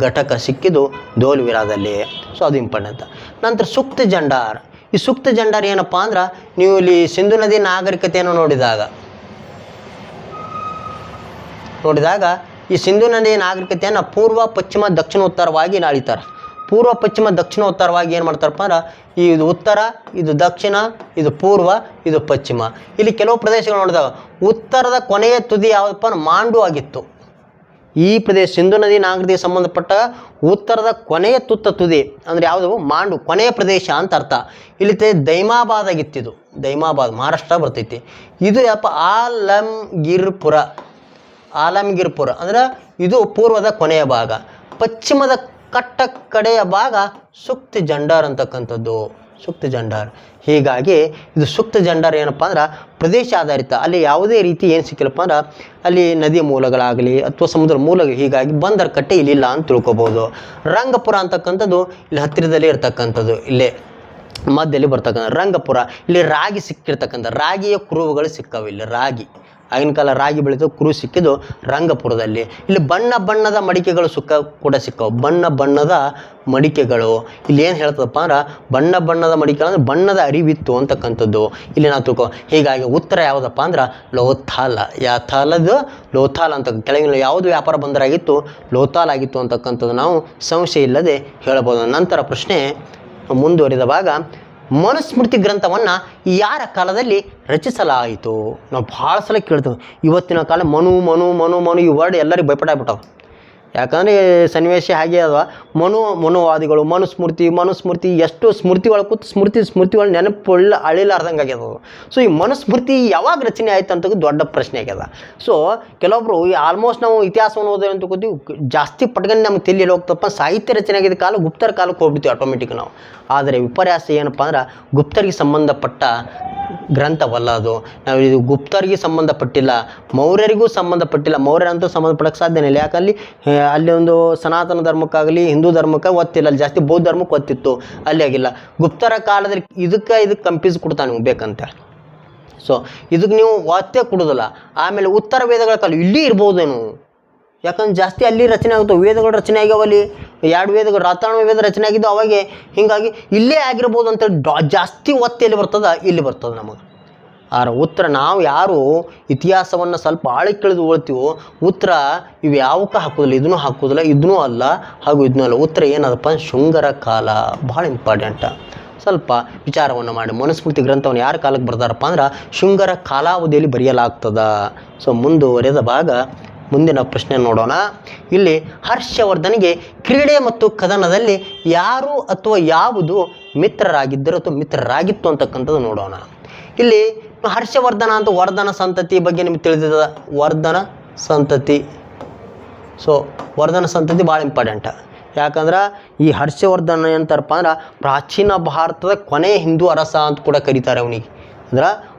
ಘಟಕ ಸಿಕ್ಕಿದ್ದು ಧೋಲ್ವೀರದಲ್ಲಿ. ಸೊ ಅದು ಇಂಪಾರ್ಟೆಂಟ್. ನಂತರ ಸುಕ್ತ ಜಂಡಾರ್. ಈ ಸುಕ್ತ ಜಂಡಾರ್ ಏನಪ್ಪ ಅಂದ್ರೆ ನೀವು ಇಲ್ಲಿ ಸಿಂಧು ನದಿ ನಾಗರಿಕತೆಯನ್ನು ನೋಡಿದಾಗ ಈ ಸಿಂಧು ನದಿ ನಾಗರಿಕತೆಯನ್ನು ಪೂರ್ವ ಪಶ್ಚಿಮ ದಕ್ಷಿಣ ಉತ್ತರವಾಗಿ ಆಳಿತಾರೆ. ಪೂರ್ವ ಪಶ್ಚಿಮ ದಕ್ಷಿಣ ಉತ್ತರವಾಗಿ ಏನು ಮಾಡ್ತಾರಪ್ಪ ಅಂದ್ರೆ ಇದು ಉತ್ತರ, ಇದು ದಕ್ಷಿಣ, ಇದು ಪೂರ್ವ, ಇದು ಪಶ್ಚಿಮ. ಇಲ್ಲಿ ಕೆಲವು ಪ್ರದೇಶಗಳು ನೋಡಿದಾಗ ಉತ್ತರದ ಕೊನೆಯ ತುದಿ ಯಾವುದಪ್ಪ ಅಂದ್ರೆ ಮಾಂಡು ಆಗಿತ್ತು. ಈ ಪ್ರದೇಶ ಸಿಂಧು ನದಿ ನಾಗರಿಕತೆಗೆ ಸಂಬಂಧಪಟ್ಟ ಉತ್ತರದ ಕೊನೆಯ ತುದಿ ಅಂದರೆ ಯಾವುದು? ಮಾಂಡು, ಕೊನೆಯ ಪ್ರದೇಶ ಅಂತ ಅರ್ಥ. ಇಲ್ಲಿ ದೈಮಾಬಾದ್ ಆಗಿತ್ತಿದು. ದೈಮಾಬಾದ್ ಮಹಾರಾಷ್ಟ್ರ ಬರ್ತೈತಿ. ಇದು ಯಪ್ಪ ಆಲಮ್ಗೀರ್ಪುರ ಅಂದ್ರೆ ಇದು ಪೂರ್ವದ ಕೊನೆಯ ಭಾಗ. ಪಶ್ಚಿಮದ ಕಡೆಯ ಭಾಗ ಸುಕ್ತ್ ಜಂಡಾರ್ ಅಂತಕ್ಕಂಥದ್ದು, ಸುಕ್ತ್ ಜಂಡಾರ್. ಹೀಗಾಗಿ ಇದು ಸುಕ್ತ್ ಜಂಡಾರ್ ಏನಪ್ಪ ಅಂದ್ರೆ ಪ್ರದೇಶ ಆಧಾರಿತ, ಅಲ್ಲಿ ಯಾವುದೇ ರೀತಿ ಏನು ಸಿಕ್ಕಿಲ್ಲಪ್ಪ ಅಂದ್ರೆ ಅಲ್ಲಿ ನದಿ ಮೂಲಗಳಾಗಲಿ ಅಥವಾ ಸಮುದ್ರ ಮೂಲಗಳು, ಹೀಗಾಗಿ ಬಂದರ್ ಕಟ್ಟೆ ಇಲ್ಲಿಲ್ಲ ಅಂತ ತಿಳ್ಕೊಬೋದು. ರಂಗಪುರ ಅಂತಕ್ಕಂಥದ್ದು ಇಲ್ಲಿ ಹತ್ತಿರದಲ್ಲಿ ಇರ್ತಕ್ಕಂಥದ್ದು, ಇಲ್ಲೇ ಮಧ್ಯದಲ್ಲಿ ಬರ್ತಕ್ಕಂಥ ರಂಗಪುರ. ಇಲ್ಲಿ ರಾಗಿ ಸಿಕ್ಕಿರ್ತಕ್ಕಂಥ ರಾಗಿಯ ಕುರುಹುಗಳು ಸಿಕ್ಕವು. ಇಲ್ಲಿ ರಾಗಿ, ಆಗಿನ ಕಾಲ ರಾಗಿ ಬೆಳೆದು ಕುರು ಸಿಕ್ಕಿದ್ದು ರಂಗಪುರದಲ್ಲಿ. ಇಲ್ಲಿ ಬಣ್ಣ ಬಣ್ಣದ ಮಡಿಕೆಗಳು ಕೂಡ ಸಿಕ್ಕವು. ಬಣ್ಣದ ಮಡಿಕೆಗಳು ಇಲ್ಲಿ ಏನು ಹೇಳ್ತದಪ್ಪ ಅಂದ್ರೆ ಬಣ್ಣ ಬಣ್ಣದ ಮಡಿಕೆಗಳು ಅಂದರೆ ಬಣ್ಣದ ಅರಿವಿತ್ತು ಅಂತಕ್ಕಂಥದ್ದು ಇಲ್ಲಿ ನಾವು ತಿಳ್ಕೊ. ಹೀಗಾಗಿ ಉತ್ತರ ಯಾವುದಪ್ಪ ಅಂದ್ರೆ ಲೋಥಾಲ. ಲೋಥಾಲ್ ಅಂತ ಕೆಳಗಿನ ಯಾವುದು ವ್ಯಾಪಾರ ಬಂದರಾಗಿತ್ತು, ಲೋಥಾಲ್ ಆಗಿತ್ತು ಅಂತಕ್ಕಂಥದ್ದು ನಾವು ಸಂಶಯ ಇಲ್ಲದೆ ಹೇಳಬಹುದು. ನಂತರ ಪ್ರಶ್ನೆ ಮುಂದುವರಿದ ಭಾಗ, ಮನುಸ್ಮೃತಿ ಗ್ರಂಥವನ್ನು ಯಾರ ಕಾಲದಲ್ಲಿ ರಚಿಸಲಾಯಿತು? ನಾವು ಭಾಳ ಸಲ ಕೇಳ್ತೇವೆ. ಇವತ್ತಿನ ಕಾಲ ಮನು ಈ ವರ್ಡ್ ಎಲ್ಲರಿಗೂ ಭಯಪಟ್ಟಾಗ್ಬಿಟ್ಟವು. ಯಾಕಂದರೆ ಸನ್ನಿವೇಶ ಹಾಗೆ ಅಲ್ವಾ, ಮನುವಾದಿಗಳು ಮನುಸ್ಮೃತಿ ಎಷ್ಟು ಸ್ಮೃತಿ ಒಳಗೆ ಕೂತು ಸ್ಮೃತಿಗಳು ನೆನಪು ಅಳಿಲಾರ್ದಂಗೆ ಆಗ್ಯದ. ಸೊ ಈ ಮನುಸ್ಮೃತಿ ಯಾವಾಗ ರಚನೆ ಆಯ್ತು ಅಂತ ದೊಡ್ಡ ಪ್ರಶ್ನೆ ಆಗ್ಯದ. ಸೊ ಕೆಲವೊಬ್ರು ಆಲ್ಮೋಸ್ಟ್ ನಾವು ಇತಿಹಾಸವನ್ನು ಓದೋದು ಅಂತ ಕೂತೀವಿ, ಜಾಸ್ತಿ ಪಟ್ಕೊಂಡು ನಮ್ಗೆ ತಿಳಿಯಲ್ಲಿ ಹೋಗ್ತಪ್ಪ ಸಾಹಿತ್ಯ ರಚನೆ ಆಗಿದ್ದ ಕಾಲ ಗುಪ್ತರ ಕಾಲಕ್ಕೆ ಹೋಗ್ಬಿಡ್ತೀವಿ ಆಟೋಮೆಟಿಕ್ ನಾವು. ಆದರೆ ವಿಪರ್ಯಾಸ ಏನಪ್ಪ ಅಂದ್ರೆ ಗುಪ್ತರಿಗೆ ಸಂಬಂಧಪಟ್ಟ ಗ್ರಂಥವಲ್ಲ ಅದು. ನಾವು ಇದು ಗುಪ್ತರಿಗೆ ಸಂಬಂಧಪಟ್ಟಿಲ್ಲ, ಮೌರ್ಯರಿಗೂ ಸಂಬಂಧಪಟ್ಟಿಲ್ಲ. ಮೌರ್ಯರಂತೂ ಸಂಬಂಧಪಡೋಕ್ಕೆ ಸಾಧ್ಯನೇ ಇಲ್ಲ. ಯಾಕಲ್ಲಿ ಅಲ್ಲಿ ಒಂದು ಸನಾತನ ಧರ್ಮಕ್ಕಾಗಲಿ ಹಿಂದೂ ಧರ್ಮಕ್ಕೆ ಒತ್ತಿಲ್ಲ, ಅಲ್ಲಿ ಜಾಸ್ತಿ ಬೌದ್ಧ ಧರ್ಮಕ್ಕೆ ಒತ್ತಿತ್ತು, ಅಲ್ಲಿ ಆಗಿಲ್ಲ. ಗುಪ್ತರ ಕಾಲದಲ್ಲಿ ಇದಕ್ಕೆ ಕನ್ಫ್ಯೂಸ್ ಕೊಡ್ತಾನೆ ನಿಮ್ಗೆ ಬೇಕಂತ. ಸೊ ಇದಕ್ಕೆ ನೀವು ಒತ್ತೇ ಕೊಡೋದಿಲ್ಲ. ಆಮೇಲೆ ಉತ್ತರ ವೇದಗಳ ಕಾಲ ಇಲ್ಲಿ ಇರ್ಬೋದೇನು, ಯಾಕಂದ್ರೆ ಜಾಸ್ತಿ ಅಲ್ಲಿ ರಚನೆ ಆಗುತ್ತೆ. ವೇದಗಳು ರಚನೆ ಆಗ್ಯಾವ, ಅಲ್ಲಿ 2 ವೇದಗಳು ರಾತಾಯಣ ವೇದ ರಚನೆ ಆಗಿದ್ದು ಅವಾಗೆ. ಹೀಗಾಗಿ ಇಲ್ಲೇ ಆಗಿರ್ಬೋದು ಅಂತೇಳಿ ಜಾಸ್ತಿ ಒತ್ತೆಯಲ್ಲಿ ಬರ್ತದೆ, ಇಲ್ಲಿ ಬರ್ತದೆ ನಮಗೆ. ಆದ್ರೆ ಉತ್ತರ ನಾವು ಯಾರು ಇತಿಹಾಸವನ್ನು ಸ್ವಲ್ಪ ಆಳಕ್ಕೆ ಇಳಿದು ಓಳ್ತೀವೋ ಉತ್ತರ ಇವು ಯಾವಕ್ಕೆ ಹಾಕೋದಿಲ್ಲ, ಇದನ್ನೂ ಹಾಕೋದಿಲ್ಲ, ಇದನ್ನೂ ಅಲ್ಲ ಹಾಗೂ ಇದನ್ನೂ ಅಲ್ಲ. ಉತ್ತರ ಏನದಪ್ಪ, ಶುಂಗರ ಕಾಲ. ಭಾಳ ಇಂಪಾರ್ಟೆಂಟ. ಸ್ವಲ್ಪ ವಿಚಾರವನ್ನು ಮಾಡಿ. ಮನುಸ್ಮೃತಿ ಗ್ರಂಥವನ್ನು ಯಾರ ಕಾಲಕ್ಕೆ ಬರ್ತಾರಪ್ಪ ಅಂದ್ರೆ ಶುಂಗರ ಕಾಲಾವಧಿಯಲ್ಲಿ ಬರೆಯಲಾಗ್ತದ. ಸೊ ಮುಂದುವರೆದ ಭಾಗ, ಮುಂದಿನ ಪ್ರಶ್ನೆ ನೋಡೋಣ. ಇಲ್ಲಿ ಹರ್ಷವರ್ಧನಿಗೆ ಕ್ರೀಡೆ ಮತ್ತು ಕದನದಲ್ಲಿ ಯಾರು ಅಥವಾ ಯಾವುದು ಮಿತ್ರರಾಗಿದ್ದರು ಅಥವಾ ಮಿತ್ರರಾಗಿತ್ತು ಅಂತಕ್ಕಂಥದ್ದು ನೋಡೋಣ. ಇಲ್ಲಿ ಹರ್ಷವರ್ಧನ ಅಂತ ವರ್ಧನ ಸಂತತಿ ಬಗ್ಗೆ ನಿಮ್ಗೆ ತಿಳಿದಿದೆ. ವರ್ಧನ ಸಂತತಿ. ಸೊ ವರ್ಧನ ಸಂತತಿ ಭಾಳ ಇಂಪಾರ್ಟೆಂಟ. ಯಾಕಂದ್ರೆ ಈ ಹರ್ಷವರ್ಧನ ಎಂತಾರಪ್ಪ ಅಂದ್ರೆ ಪ್ರಾಚೀನ ಭಾರತದ ಕೊನೆಯ ಹಿಂದೂ ಅರಸ ಅಂತ ಕೂಡ ಕರೀತಾರೆ ಅವನಿಗೆ. ಅಂದ್ರೆ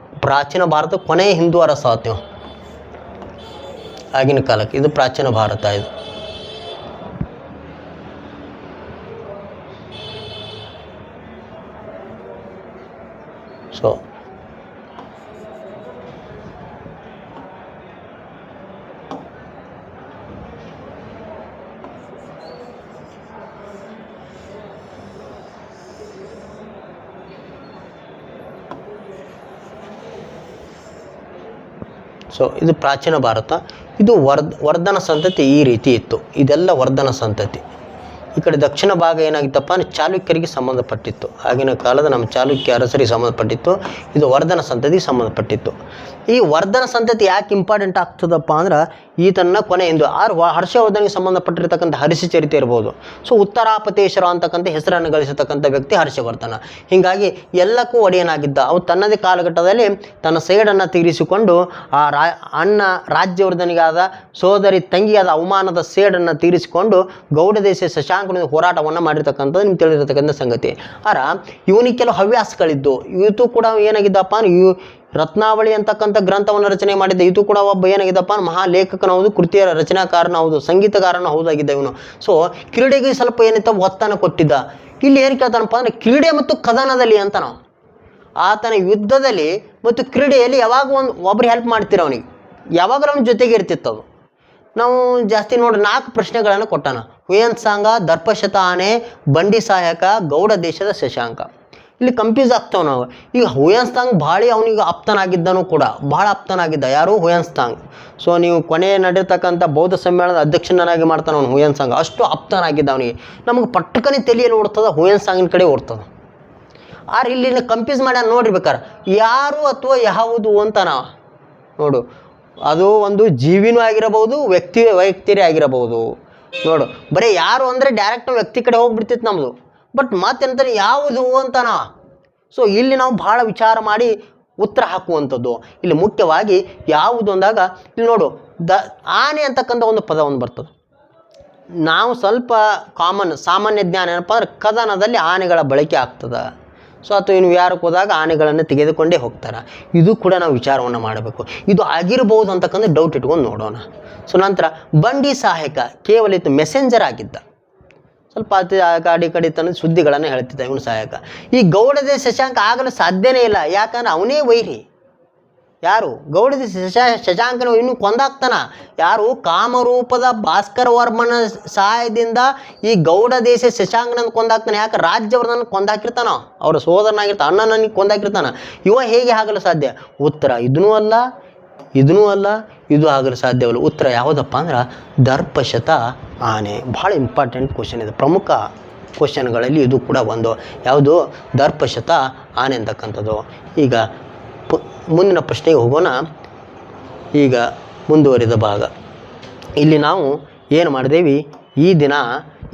ಪ್ರಾಚೀನ ಭಾರತದ ಕೊನೆಯ ಹಿಂದೂ ಅರಸ ಆತ ಆಗಿನ ಕಾಲಕ್ಕೆ. ಇದು ಪ್ರಾಚೀನ ಭಾರತ. ಇದು ಸೊ ಇದು ಪ್ರಾಚೀನ ಭಾರತ. ಇದು ವರ್ಧನ ಸಂತತಿ ಈ ರೀತಿ ಇತ್ತು. ಇದೆಲ್ಲ ವರ್ಧನ ಸಂತತಿ. ಈ ಕಡೆ ದಕ್ಷಿಣ ಭಾಗ ಏನಾಗಿತ್ತಪ್ಪ ಅಂದರೆ ಚಾಲುಕ್ಯರಿಗೆ ಸಂಬಂಧಪಟ್ಟಿತ್ತು. ಆಗಿನ ಕಾಲದ ನಮ್ಮ ಚಾಲುಕ್ಯ ಅರಸರಿಗೆ ಸಂಬಂಧಪಟ್ಟಿತ್ತು. ಇದು ವರ್ಧನ ಸಂತತಿಗೆ ಸಂಬಂಧಪಟ್ಟಿತ್ತು. ಈ ವರ್ಧನ ಸಂತತಿ ಯಾಕೆ ಇಂಪಾರ್ಟೆಂಟ್ ಆಗ್ತದಪ್ಪ ಅಂದ್ರೆ ಈತನ ಕೊನೆ ಎಂದು ಹರ್ಷವರ್ಧನಿಗೆ ಸಂಬಂಧಪಟ್ಟಿರ್ತಕ್ಕಂಥ ಹರ್ಷಚರಿತೆ ಇರ್ಬೋದು. ಸೊ ಉತ್ತರಾಪತೇಶ್ವರ ಅಂತಕ್ಕಂಥ ಹೆಸರನ್ನು ಗಳಿಸತಕ್ಕಂಥ ವ್ಯಕ್ತಿ ಹರ್ಷವರ್ಧನ. ಹೀಗಾಗಿ ಎಲ್ಲಕ್ಕೂ ಒಡೆಯನಾಗಿದ್ದ. ಅವು ತನ್ನದೇ ಕಾಲಘಟ್ಟದಲ್ಲಿ ತನ್ನ ಸೇಡನ್ನು ತೀರಿಸಿಕೊಂಡು ಆ ರಾಜ್ಯವರ್ಧನಿಗಾದ ಸೋದರಿ ತಂಗಿಯಾದ ಅವಮಾನದ ಸೇಡನ್ನು ತೀರಿಸಿಕೊಂಡು ಗೌಡ ದೇಶ ಶಶಾಂಕನಿಂದ ಹೋರಾಟವನ್ನು ಮಾಡಿರ್ತಕ್ಕಂಥದ್ದು ನಿಮ್ಗೆ ತಿಳಿದಿರ್ತಕ್ಕಂಥ ಸಂಗತಿ. ಇವನಿಗೆ ಕೆಲವು ಹವ್ಯಾಸಗಳಿದ್ದು. ಇವತ್ತು ಕೂಡ ಏನಾಗಿದ್ದಪ್ಪ ರತ್ನಾವಳಿ ಅಂತಕ್ಕಂಥ ಗ್ರಂಥವನ್ನು ರಚನೆ ಮಾಡಿದ್ದ. ಇದು ಕೂಡ ಒಬ್ಬ ಏನಾಗಿದ್ದಪ್ಪ ಮಹಾಲೇಖಕನೌದು, ಕೃತಿಯ ರಚನಾಕಾರನ ಹೌದು, ಸಂಗೀತಗಾರನ ಹೌದಾಗಿದ್ದ ಇವನು. ಸೊ ಕ್ರೀಡೆಗೆ ಸ್ವಲ್ಪ ಏನಿತ್ತ ಒತ್ತನ್ನು ಕೊಟ್ಟಿದ್ದ. ಇಲ್ಲಿ ಏನು ಕೇಳ್ತಾನಪ್ಪ ಅಂದರೆ ಕ್ರೀಡೆ ಮತ್ತು ಕದನದಲ್ಲಿ ಅಂತ ನಾವು ಆತನ ಯುದ್ಧದಲ್ಲಿ ಮತ್ತು ಕ್ರೀಡೆಯಲ್ಲಿ ಯಾವಾಗ ಒಬ್ರು ಹೆಲ್ಪ್ ಮಾಡ್ತೀರ ಅವನಿಗೆ, ಯಾವಾಗಲೂ ಅವನ ಜೊತೆಗೆ ಇರ್ತಿತ್ತು. ಅದು ನಾವು ಜಾಸ್ತಿ ನೋಡಿ 4 ಪ್ರಶ್ನೆಗಳನ್ನು ಕೊಟ್ಟಾನ. ಹುಯನ್ಸಾಂಗ, ದರ್ಪಶತ ಆನೆ, ಬಂಡಿ ಸಹಾಯಕ, ಗೌಡ ದೇಶದ ಶಶಾಂಕ. ಇಲ್ಲಿ ಕನ್ಫ್ಯೂಸ್ ಆಗ್ತಾವೆ ನಾವು. ಈಗ ಹುಯನ್ಸಾಂಗ್ ಭಾಳ ಅವನಿಗೆ ಆಪ್ತನಾಗಿದ್ದನು ಕೂಡ, ಭಾಳ ಆಪ್ತನಾಗಿದ್ದ. ಯಾರು? ಹುಯನ್ಸಾಂಗ್. ಸೊ ನೀವು ಕೊನೆ ನಡೆಯತಕ್ಕಂಥ ಬೌದ್ಧ ಸಮ್ಮೇಳನದ ಅಧ್ಯಕ್ಷನಾಗಿ ಮಾಡ್ತಾನೆ ಅವನು ಹುಯನ್ಸಾಂಗ್. ಅಷ್ಟು ಆಪ್ತನಾಗಿದ್ದ ಅವನಿಗೆ. ನಮಗೆ ಪಟ್ಟಕನೆ ತಲೆಯಲ್ಲಿ ಓಡ್ತದ ಹುಯನ್ಸಾಂಗಿನ ಕಡೆ ಓಡ್ತದೆ. ಆದ್ರೆ ಇಲ್ಲಿ ಕನ್ಫ್ಯೂಸ್ ಮಾಡ್ಯಾನ ನೋಡಿರ್ಬೇಕಾರೆ ಯಾರು ಅಥವಾ ಯಾವುದು ಅಂತ ನಾವು ನೋಡು. ಅದು ಒಂದು ಜೀವಿನೂ ಆಗಿರಬಹುದು, ವ್ಯಕ್ತಿಯೇ ಆಗಿರಬಹುದು. ನೋಡು ಬರೀ ಯಾರು ಅಂದರೆ ಡೈರೆಕ್ಟ್ ವ್ಯಕ್ತಿ ಕಡೆ ಹೋಗ್ಬಿಡ್ತಿತ್ತು ನಮ್ಮದು. ಬಟ್ ಮತ್ತೆಂತಾನೆ ಯಾವುದು ಅಂತ ನಾ. ಸೊ ಇಲ್ಲಿ ನಾವು ಭಾಳ ವಿಚಾರ ಮಾಡಿ ಉತ್ತರ ಹಾಕುವಂಥದ್ದು. ಇಲ್ಲಿ ಮುಖ್ಯವಾಗಿ ಯಾವುದು ಅಂದಾಗ ಇಲ್ಲಿ ನೋಡು, ಆನೆ ಅಂತಕ್ಕಂಥ ಒಂದು ಪದ ಒಂದು ಬರ್ತದೆ. ನಾವು ಸ್ವಲ್ಪ ಸಾಮಾನ್ಯ ಜ್ಞಾನ ಏನಪ್ಪ ಅಂದ್ರೆ ಕದನದಲ್ಲಿ ಆನೆಗಳ ಬಳಕೆ ಆಗ್ತದೆ. ಸೊ ಅಥವಾ ಇನ್ನು ವಿಹಾರಕ್ಕೆ ಹೋದಾಗ ಆನೆಗಳನ್ನು ತೆಗೆದುಕೊಂಡೇ ಹೋಗ್ತಾರೆ. ಇದು ಕೂಡ ನಾವು ವಿಚಾರವನ್ನು ಮಾಡಬೇಕು. ಇದು ಆಗಿರ್ಬೋದು ಅಂತಕ್ಕಂಥ ಡೌಟ್ ಇಟ್ಕೊಂಡು ನೋಡೋಣ. ಸೊ ನಂತರ ಬಂಡಿ ಸಹಾಯಕ ಕೇವಲ ಇತ್ತು ಮೆಸೆಂಜರ್ ಆಗಿದ್ದ, ಸ್ವಲ್ಪ ಗಾಡಿ ಕಡಿತನ ಸುದ್ದಿಗಳನ್ನು ಹೇಳ್ತಿದ್ದ ಇವನು ಸಹಾಯಕ. ಈ ಗೌಡದೆ ಶಶಾಂಕ ಆಗಲು ಸಾಧ್ಯನೇ ಇಲ್ಲ, ಯಾಕಂದ್ರೆ ಅವನೇ ವೈರಿ. ಯಾರು? ಗೌಡದ ಶಶಾಂಕನ ಇನ್ನೂ ಕೊಂದಾಗ್ತಾನ. ಯಾರು? ಕಾಮರೂಪದ ಭಾಸ್ಕರ ವರ್ಮನ ಸಹಾಯದಿಂದ ಈ ಗೌಡ ದೇಶ ಶಶಾಂಕನನ್ನು ಕೊಂದಾಗ್ತಾನೆ. ಯಾಕೆ? ರಾಜ್ಯವರ್ಧನ ಕೊಂದಾಕಿರ್ತಾನ, ಅವರ ಸೋದರನಾಗಿರ್ತಾನ, ಅಣ್ಣನಿಗೆ ಕೊಂದಾಕಿರ್ತಾನ. ಇವ ಹೇಗೆ ಆಗಲು ಸಾಧ್ಯ? ಉತ್ತರ ಇದೂ ಅಲ್ಲ, ಇದೂ ಅಲ್ಲ, ಇದು ಆಗಲು ಸಾಧ್ಯವಲ್ಲ. ಉತ್ತರ ಯಾವುದಪ್ಪ ಅಂದ್ರೆ ದರ್ಪಶತ ಆನೆ. ಭಾಳ ಇಂಪಾರ್ಟೆಂಟ್ ಕ್ವಶನ್ ಇದೆ, ಪ್ರಮುಖ ಕ್ವಶನ್ಗಳಲ್ಲಿ ಇದು ಕೂಡ ಒಂದು. ಯಾವುದು? ದರ್ಪಶತ ಆನೆ ಅಂತಕ್ಕಂಥದ್ದು. ಈಗ ಮುಂದಿನ ಪ್ರಶ್ನೆಗೆ ಹೋಗೋಣ. ಈಗ ಮುಂದುವರಿದ ಭಾಗ. ಇಲ್ಲಿ ನಾವು ಏನು ಮಾಡಿದೇವಿ, ಈ ದಿನ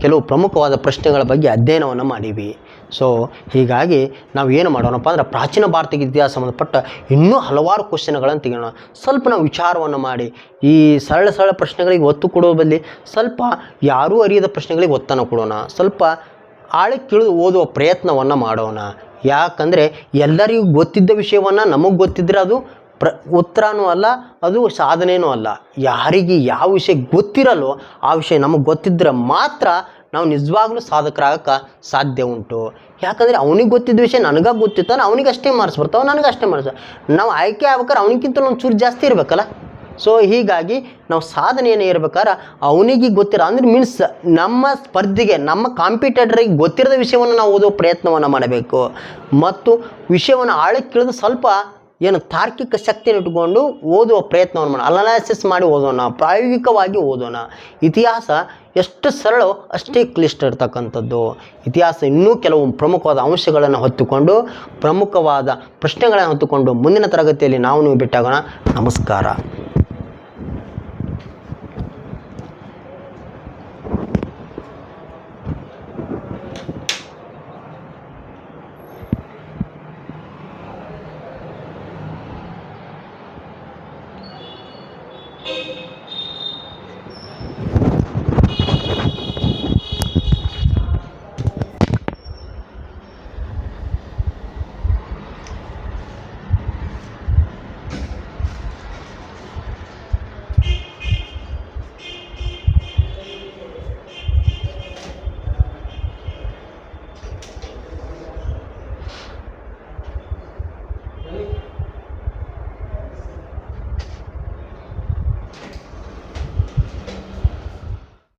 ಕೆಲವು ಪ್ರಮುಖವಾದ ಪ್ರಶ್ನೆಗಳ ಬಗ್ಗೆ ಅಧ್ಯಯನವನ್ನು ಮಾಡೀವಿ. ಸೊ ಹೀಗಾಗಿ ನಾವು ಏನು ಮಾಡೋಣಪ್ಪ ಅಂದ್ರೆ ಪ್ರಾಚೀನ ಭಾರತಕ್ಕೆ ಇತಿಹಾಸ ಸಂಬಂಧಪಟ್ಟ ಇನ್ನೂ ಹಲವಾರು ಕ್ವಶನ್ಗಳನ್ನು ತೆಗೆಯೋಣ. ಸ್ವಲ್ಪ ನಾವು ವಿಚಾರವನ್ನು ಮಾಡಿ ಈ ಸರಳ ಪ್ರಶ್ನೆಗಳಿಗೆ ಒತ್ತು ಕೊಡೋ ಬದಲಿ ಸ್ವಲ್ಪ ಯಾರೂ ಅರಿಯದ ಪ್ರಶ್ನೆಗಳಿಗೆ ಒತ್ತನ್ನು ಕೊಡೋಣ. ಸ್ವಲ್ಪ ಆಳಕ್ಕಿಳಿದು ಓದುವ ಪ್ರಯತ್ನವನ್ನು ಮಾಡೋಣ. ಯಾಕಂದರೆ ಎಲ್ಲರಿಗೂ ಗೊತ್ತಿದ್ದ ವಿಷಯವನ್ನು ನಮಗೆ ಗೊತ್ತಿದ್ದರೆ ಅದು ಉತ್ತರನೂ ಅಲ್ಲ, ಅದು ಸಾಧನೆಯೂ ಅಲ್ಲ. ಯಾರಿಗೆ ಯಾವ ವಿಷಯ ಗೊತ್ತಿರಲ್ಲೋ ಆ ವಿಷಯ ನಮಗೆ ಗೊತ್ತಿದ್ದರೆ ಮಾತ್ರ ನಾವು ನಿಜವಾಗ್ಲೂ ಸಾಧಕರಾಗಕ್ಕೆ ಸಾಧ್ಯ ಉಂಟು. ಯಾಕಂದರೆ ಅವನಿಗೆ ಗೊತ್ತಿದ್ದ ವಿಷಯ ನನಗೆ ಗೊತ್ತಿತ್ತಾನೆ, ಅವನಿಗೆ ಅಷ್ಟೇ ಮಾರ್ಕ್ಸ್ ಬರ್ತಾವೆ, ನನಗೆ ಅಷ್ಟೇ ಮಾರ್ಕ್ಸ್. ನಾವು ಆಯ್ಕೆ ಆಗ್ಬೇಕಾದ್ರೆ ಅವನಿಗಿಂತ ಒಂದು ಚೂರು ಜಾಸ್ತಿ ಇರಬೇಕಲ್ಲ. ಸೊ ಹೀಗಾಗಿ ನಾವು ಸಾಧನೆಯನ್ನು ಇರ್ಬೇಕಾದ್ರೆ ಅವನಿಗೆ ಗೊತ್ತಿರೋ ಅಂದರೆ ಮೀನ್ಸ್ ನಮ್ಮ ಸ್ಪರ್ಧೆಗೆ, ನಮ್ಮ ಕಾಂಪಿಟೇಟರಿಗೆ ಗೊತ್ತಿರದ ವಿಷಯವನ್ನು ನಾವು ಓದೋ ಪ್ರಯತ್ನವನ್ನು ಮಾಡಬೇಕು. ಮತ್ತು ವಿಷಯವನ್ನು ಆಳಕ್ಕಿಳಿದು ಸ್ವಲ್ಪ ಏನು ತಾರ್ಕಿಕ ಶಕ್ತಿಯನ್ನು ಇಟ್ಟುಕೊಂಡು ಓದುವ ಪ್ರಯತ್ನವನ್ನು ಮಾಡೋಣ. ಅನಾಲಿಸಿಸ್ ಮಾಡಿ ಓದೋಣ, ಪ್ರಾಯೋಗಿಕವಾಗಿ ಓದೋಣ. ಇತಿಹಾಸ ಎಷ್ಟು ಸರಳೋ ಅಷ್ಟೇ ಕ್ಲಿಷ್ಟ ಇರ್ತಕ್ಕಂಥದ್ದು. ಇತಿಹಾಸ ಇನ್ನೂ ಕೆಲವು ಪ್ರಮುಖವಾದ ಅಂಶಗಳನ್ನು ಹೊತ್ತುಕೊಂಡು, ಪ್ರಮುಖವಾದ ಪ್ರಶ್ನೆಗಳನ್ನು ಹೊತ್ತುಕೊಂಡು ಮುಂದಿನ ತರಗತಿಯಲ್ಲಿ ನಾವು ಭೇಟಿಯಾಗೋಣ. ನಮಸ್ಕಾರ.